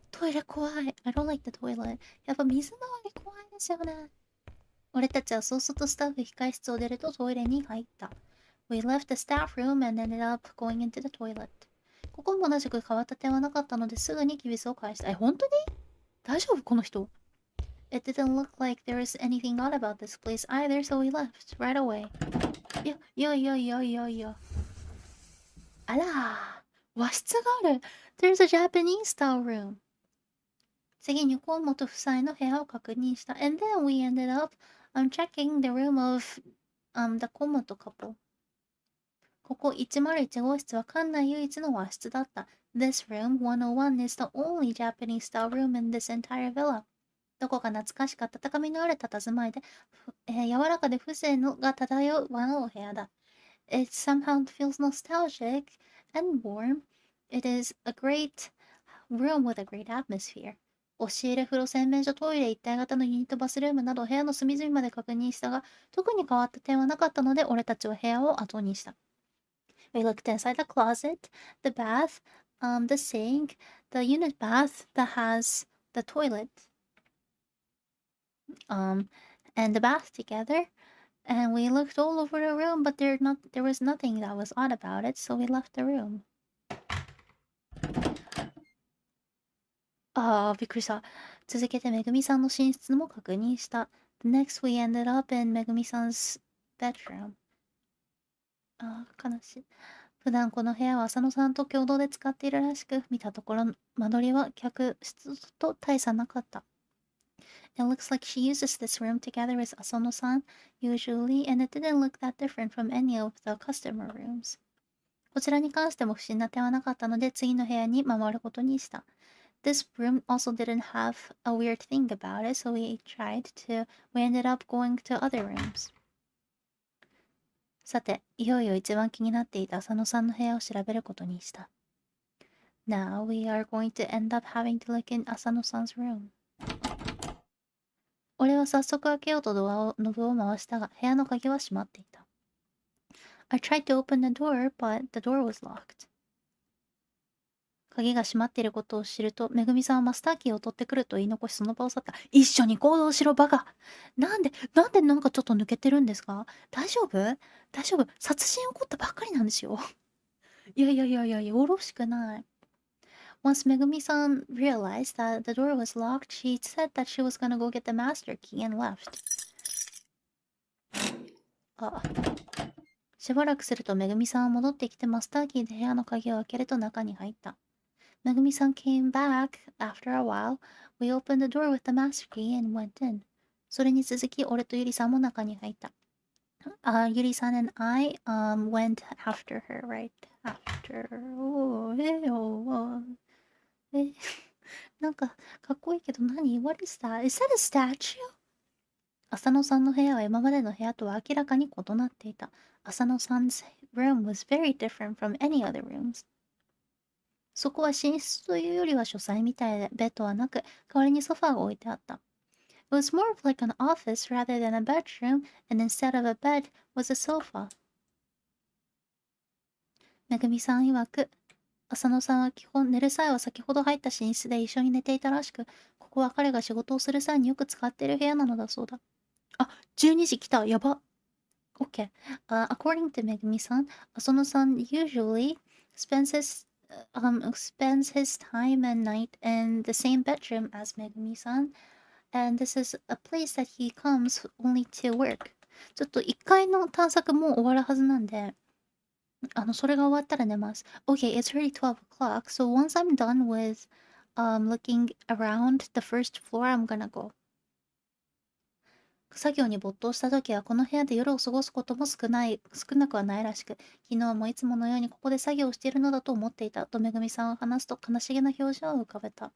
トイレ怖い。I don't like the toilet. やっぱ水回り怖いですよね。俺たちはそうするとスタッフ控室を出るとトイレに入った。We left the staff room and ended up going into the toilet. ここも同じく変わった点はなかったのですぐにキビスを返した。本当に大丈夫この人。It didn't look like there was anything odd about this place either, so we left right away. いや。あら和室がある。There's a Japanese style room. 次に河本夫妻の部屋を確認した。And then we ended up checking the room of the 河本 couple. ここ101号室は館内唯一の和室だった。This room 101 is the only Japanese style room in this entire villa. どこか懐かしか温かみのある佇まいで、柔らかで風情が漂う和のお部屋だ。It somehow feels nostalgic and warm. It is a great room with a great atmosphere. 押し入れ、風呂、洗面所、トイレ一体型のユニットバスルームなど部屋の隅々まで確認したが、特に変わった点はなかったので、俺たちは部屋を後にした。We looked inside the closet, the bath, the sink, the unit bath that has the toilet, and the bath together. And we looked all over the room, but there was nothing that was odd about it, so we left the room. びっくりした。続けてめぐみさんの寝室も確認した。Next, we ended up in めぐみさん's bedroom. 悲しい。普段この部屋は浅野さんと共同で使っているらしく、見たところ間取りは客室と大差なかった。It looks like she uses this room together with Asano-san usually, and it didn't look that different from any of the customer rooms. こちらに関しても不審な点はなかったので、次の部屋に回ることにした。This room also didn't have a weird thing about it, so we ended up going to other rooms. さて、いよいよ一番気になっていた浅野さんの部屋を調べることにした。Now we are going to end up having to look in Asano-san's room. 俺は早速開けようとノブを回したが、部屋の鍵は閉まっていた。I tried to open the door, but the door was locked. 鍵が閉まっていることを知ると、めぐみさんはマスターキーを取ってくると言い残しその場を去った。一緒に行動しろバカ。なんでなんかちょっと抜けてるんですか？大丈夫？殺人起こったばっかりなんですよ。いや、よろしくない。Once Megumi-san realized that the door was locked, she said that she was gonna go get the master key and left. しばらくするとめぐみさんは戻ってきてマスターキーで部屋の鍵を開けると中に入った。めぐみさん came back after a while. We opened the door with the master key and went in. それに続き俺とゆりさんも中に入った。ゆりさん and I went after her, right after. なんかかっこいいけど何？ What is that? Is that a statue? 浅野さんの部屋は今までの部屋とは明らかに異なっていた。浅野さん 's room was very different from any other rooms. そこは寝室というよりは書斎みたいで、ベッドはなく、代わりにソファーが置いてあった。It was more of like an office rather than a bedroom, and instead of a bed was a sofa. めぐみさん曰く、浅野さんは基本寝る際は先ほど入った寝室で一緒に寝ていたらしく、ここは彼が仕事をする際によく使っている部屋なのだそうだ。あ、12時来た。やば。Okay. According to Megumi-san, Asano-san usually spends his time and night in the same bedroom as Megumi-san, and this is a place that he comes only to work. ちょっと1階の探索もう終わるはずなんで、それが終わったら寝ます。Okay, it's already 12 o'clock, so once I'm done with looking around the first floor, I'm gonna go. 作業に没頭した時はこの部屋で夜を過ごすことも少なくはないらしく、昨日もいつものようにここで作業をしているのだと思っていたとめぐみさんは話すと悲しげな表情を浮かべた。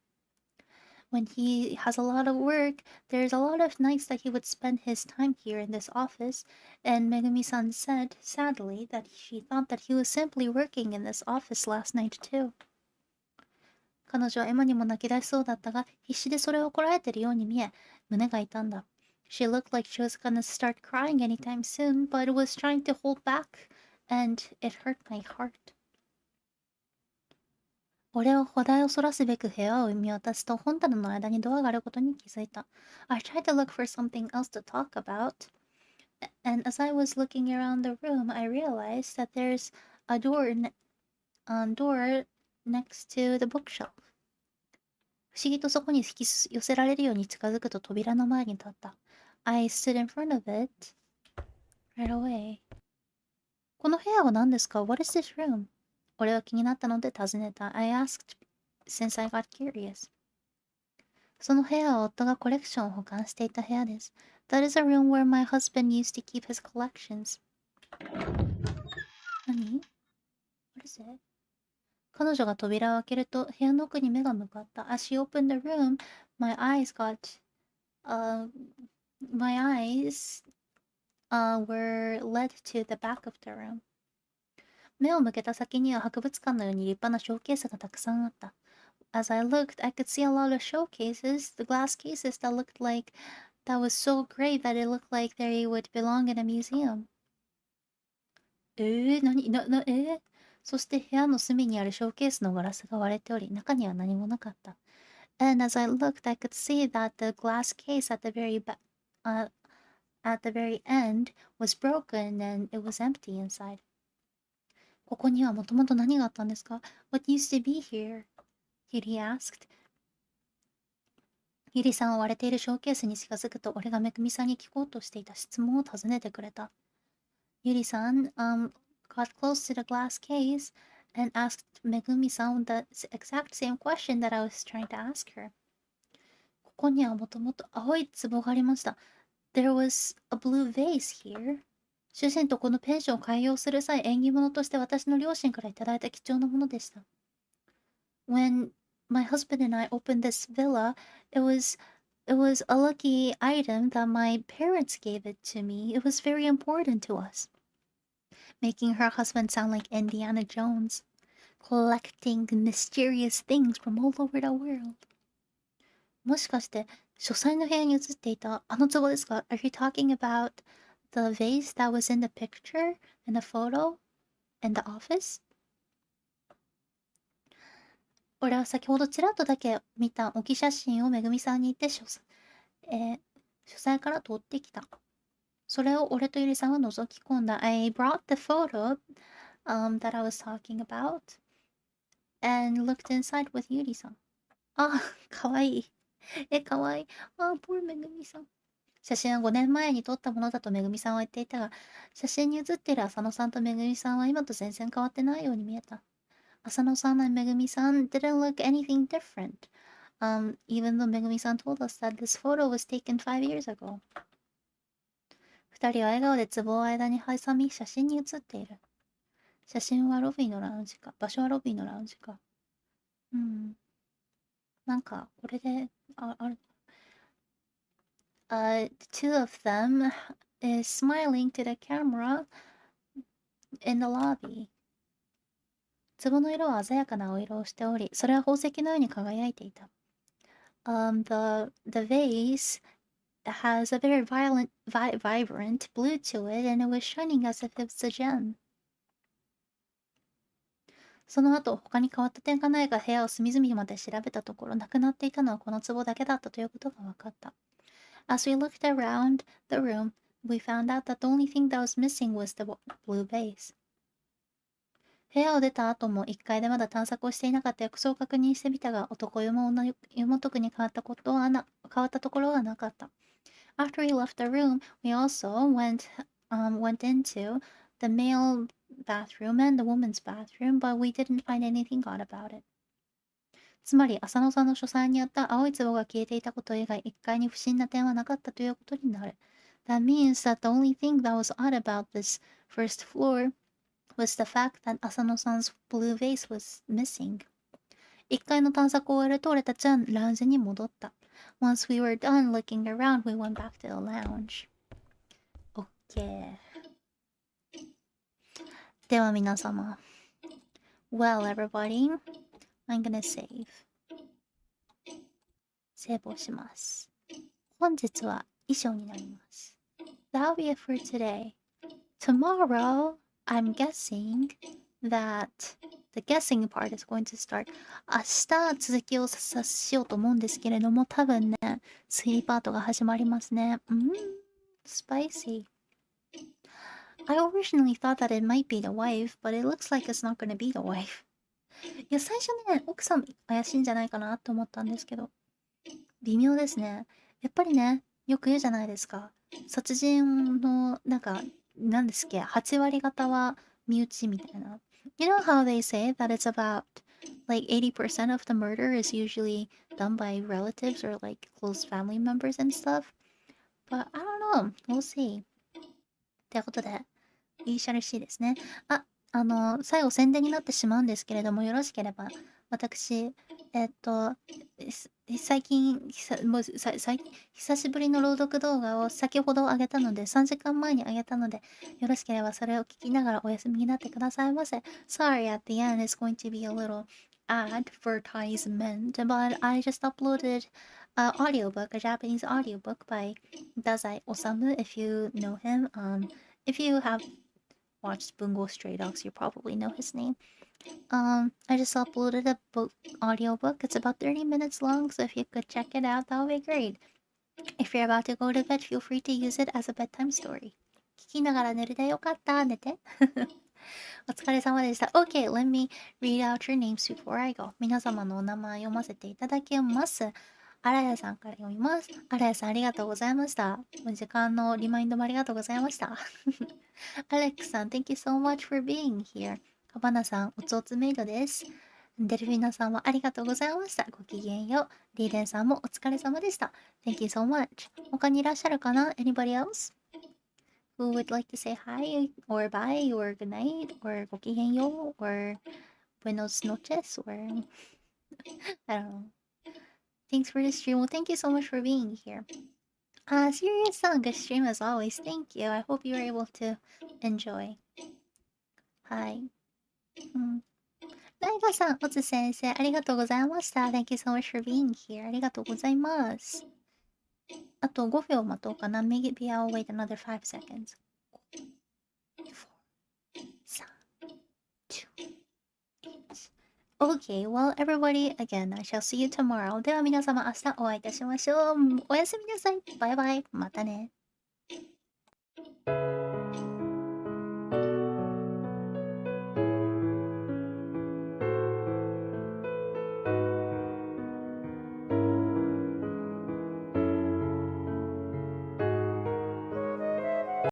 When he has a lot of work, there's a lot of nights that he would spend his time here in this office, and Megumi-san said, sadly, that she thought that he was simply working in this office last night too. 彼女は今にも泣き出しそうだったが、必死でそれをこらえているように見え、胸が痛んだ。She looked like she was gonna start crying anytime soon, but was trying to hold back, and it hurt my heart. 俺は話題をそらすべく部屋を見渡すと本棚の間にドアがあることに気づいた。I tried to look for something else to talk about, and as I was looking around the room, I realized that there's a door next to the bookshelf. 不思議とそこに引き寄せられるように近づくと扉の前に立った。I stood in front of it right away. この部屋は何ですか？ What is this room? 俺は気になったので尋ねた。I asked since I got curious. その部屋は夫がコレクションを保管していた部屋です。That is a room where my husband used to keep his collections. 何？ What is it? 彼女が扉を開けると部屋の奥に目が向かった。As she opened the room, my eyes were led to the back of the room. 目を向けた先には博物館のように立派なショーケースがたくさんあった。As I looked, I could see a lot of showcases, the glass cases that was so great that it looked like they would belong in a museum. そして部屋の隅にあるショーケースのガラスが割れており、中には何もなかった。And as I looked, I could see that the glass case at the very end was broken and it was empty inside. ここにはもともと何があったんですか？ What used to be here? Yuri asked. ゆりさんは割れているショーケースに近づくと、俺がめぐみさんに聞こうとしていた質問を尋ねてくれた。ゆりさん、got close to the glass case and asked Megumi-san the exact same question that I was trying to ask her. ここにはもともと青い壺がありました。There was a blue vase here. 主人とこのペンションを開業する際、縁起物として私の両親からいただいた貴重なものでした。When my husband and I opened this villa, it was a lucky item that my parents gave it to me. It was very important to us. Making her husband sound like Indiana Jones, collecting mysterious things from all over the world. もしかして、書斎の部屋に映っていたあの壺ですか？ Are you talking about the vase that was in the picture, in the photo, in the office? 俺は先ほどちらっとだけ見た置き写真をめぐみさんに言って書斎から取ってきた。それを俺とゆりさんは覗き込んだ。I brought the photo, that I was talking about and looked inside with ゆりさん。あ、かわいい。かわいい。poor めぐみさん。写真は5年前に撮ったものだとめぐみさんは言っていたが、写真に写っている浅野さんとめぐみさんは今と全然変わってないように見えた。浅野さんand Megumi-san didn't look anything different, even though Megumi-san told us that this photo was taken 5 years ago. 二人は笑顔で壺を間に挟み写真に写っている。写真はロビーのラウンジか。場所はロビーのラウンジか。なんか、これで、the two of them is smiling to the camera in the lobby. 壺の色は鮮やかな青色をしており、それは宝石のように輝いていた。The vase has a very vibrant blue to it, and it was shining as if it was a gem. その後、他に変わった点がないが部屋を隅々まで調べたところ、なくなっていたのはこの壺だけだったということが分かった。As we looked around the room, we found out that the only thing that was missing was the blue vase. 部屋を出た後も1階でまだ探索をしていなかった浴槽を確認してみたが、男湯も女湯も特に変わったところはなかった。After we left the room, we also went into the male bathroom and the woman's bathroom, but we didn't find anything odd about it. つまり、浅野さんの書斎にあった青い壺が消えていたこと以外、1階に不審な点はなかったということになる。That means that the only thing that was odd about this first floor was the fact that Asano-san's blue vase was missing. 1階の探索を終えると俺たちはラウンジに戻った。Once we were done looking around, we went back to the lounge. OK。では皆様。Well, everybody, I'm gonna save. セーブをします。本日は以上になります。That'll be it for today. Tomorrow,I'm guessing that the guessing part is going to start. 明日続きをしようと思うんですけれども、多分ね、推理パートが始まりますね。Spicy. I originally thought that it might be the wife, but it looks like it's not going to be the wife. いや、最初ね、奥さん怪しいんじゃないかなと思ったんですけど、微妙ですね。やっぱりね、よく言うじゃないですか。殺人の、なんですっけ、8割方は身内みたいな。You know how they say that it's about like 80% of the murder is usually done by relatives or like close family members and stuff? But I don't know. We'll see. ってことで、いいしゃらしいですね。最後宣伝になってしまうんですけれども、よろしければ、私、最近、久しぶりの朗読動画を先ほど上げたので、3時間前に上げたので、よろしければそれを聞きながらお休みになってくださいませ。Sorry, at the end it's going to be a little advertisement, but I just uploaded an audiobook, a Japanese audiobook by Dazai Osamu, if you know him. If you have watched Bungo Stray Dogs, you probably know his name. I just uploaded a audiobook. It's about 30 minutes long, so if you could check it out, that would be great. If you're about to go to bed, feel free to use it as a bedtime story. 聞きながら寝るでよかった。寝て。お疲れ様でした。Okay, let me read out your names before I go. 皆様のお名前読ませていただきます。荒谷さんから読みます。荒谷さんありがとうございました。時間のリマインドもありがとうございました。アレックさん、Thank you so much for being here。カバナさん、おつおつメイドです。デルフィナさんもありがとうございました。ごきげんよう。リーデンさんもお疲れ様でした。Thank you so much。他にいらっしゃるかな ?Anybody else? Who would like to say hi or bye or good night or ごきげんよう or buenos noches or I don't know. Thanks for the stream. Well, thank you so much for being here. Serious song, good stream as always. Thank you. I hope you were able to enjoy. はい。ライガさん、オツ先生、ありがとうございました。Thank you so much for being here. ありがとうございます。あと5秒待とうかな。Maybe I'll wait another 5 seconds. 4, 3, 2, 1. Okay, well, everybody, again, I shall see you tomorrow. では皆様、明日お会いいたしましょう。おやすみなさい。バイバイ。またね。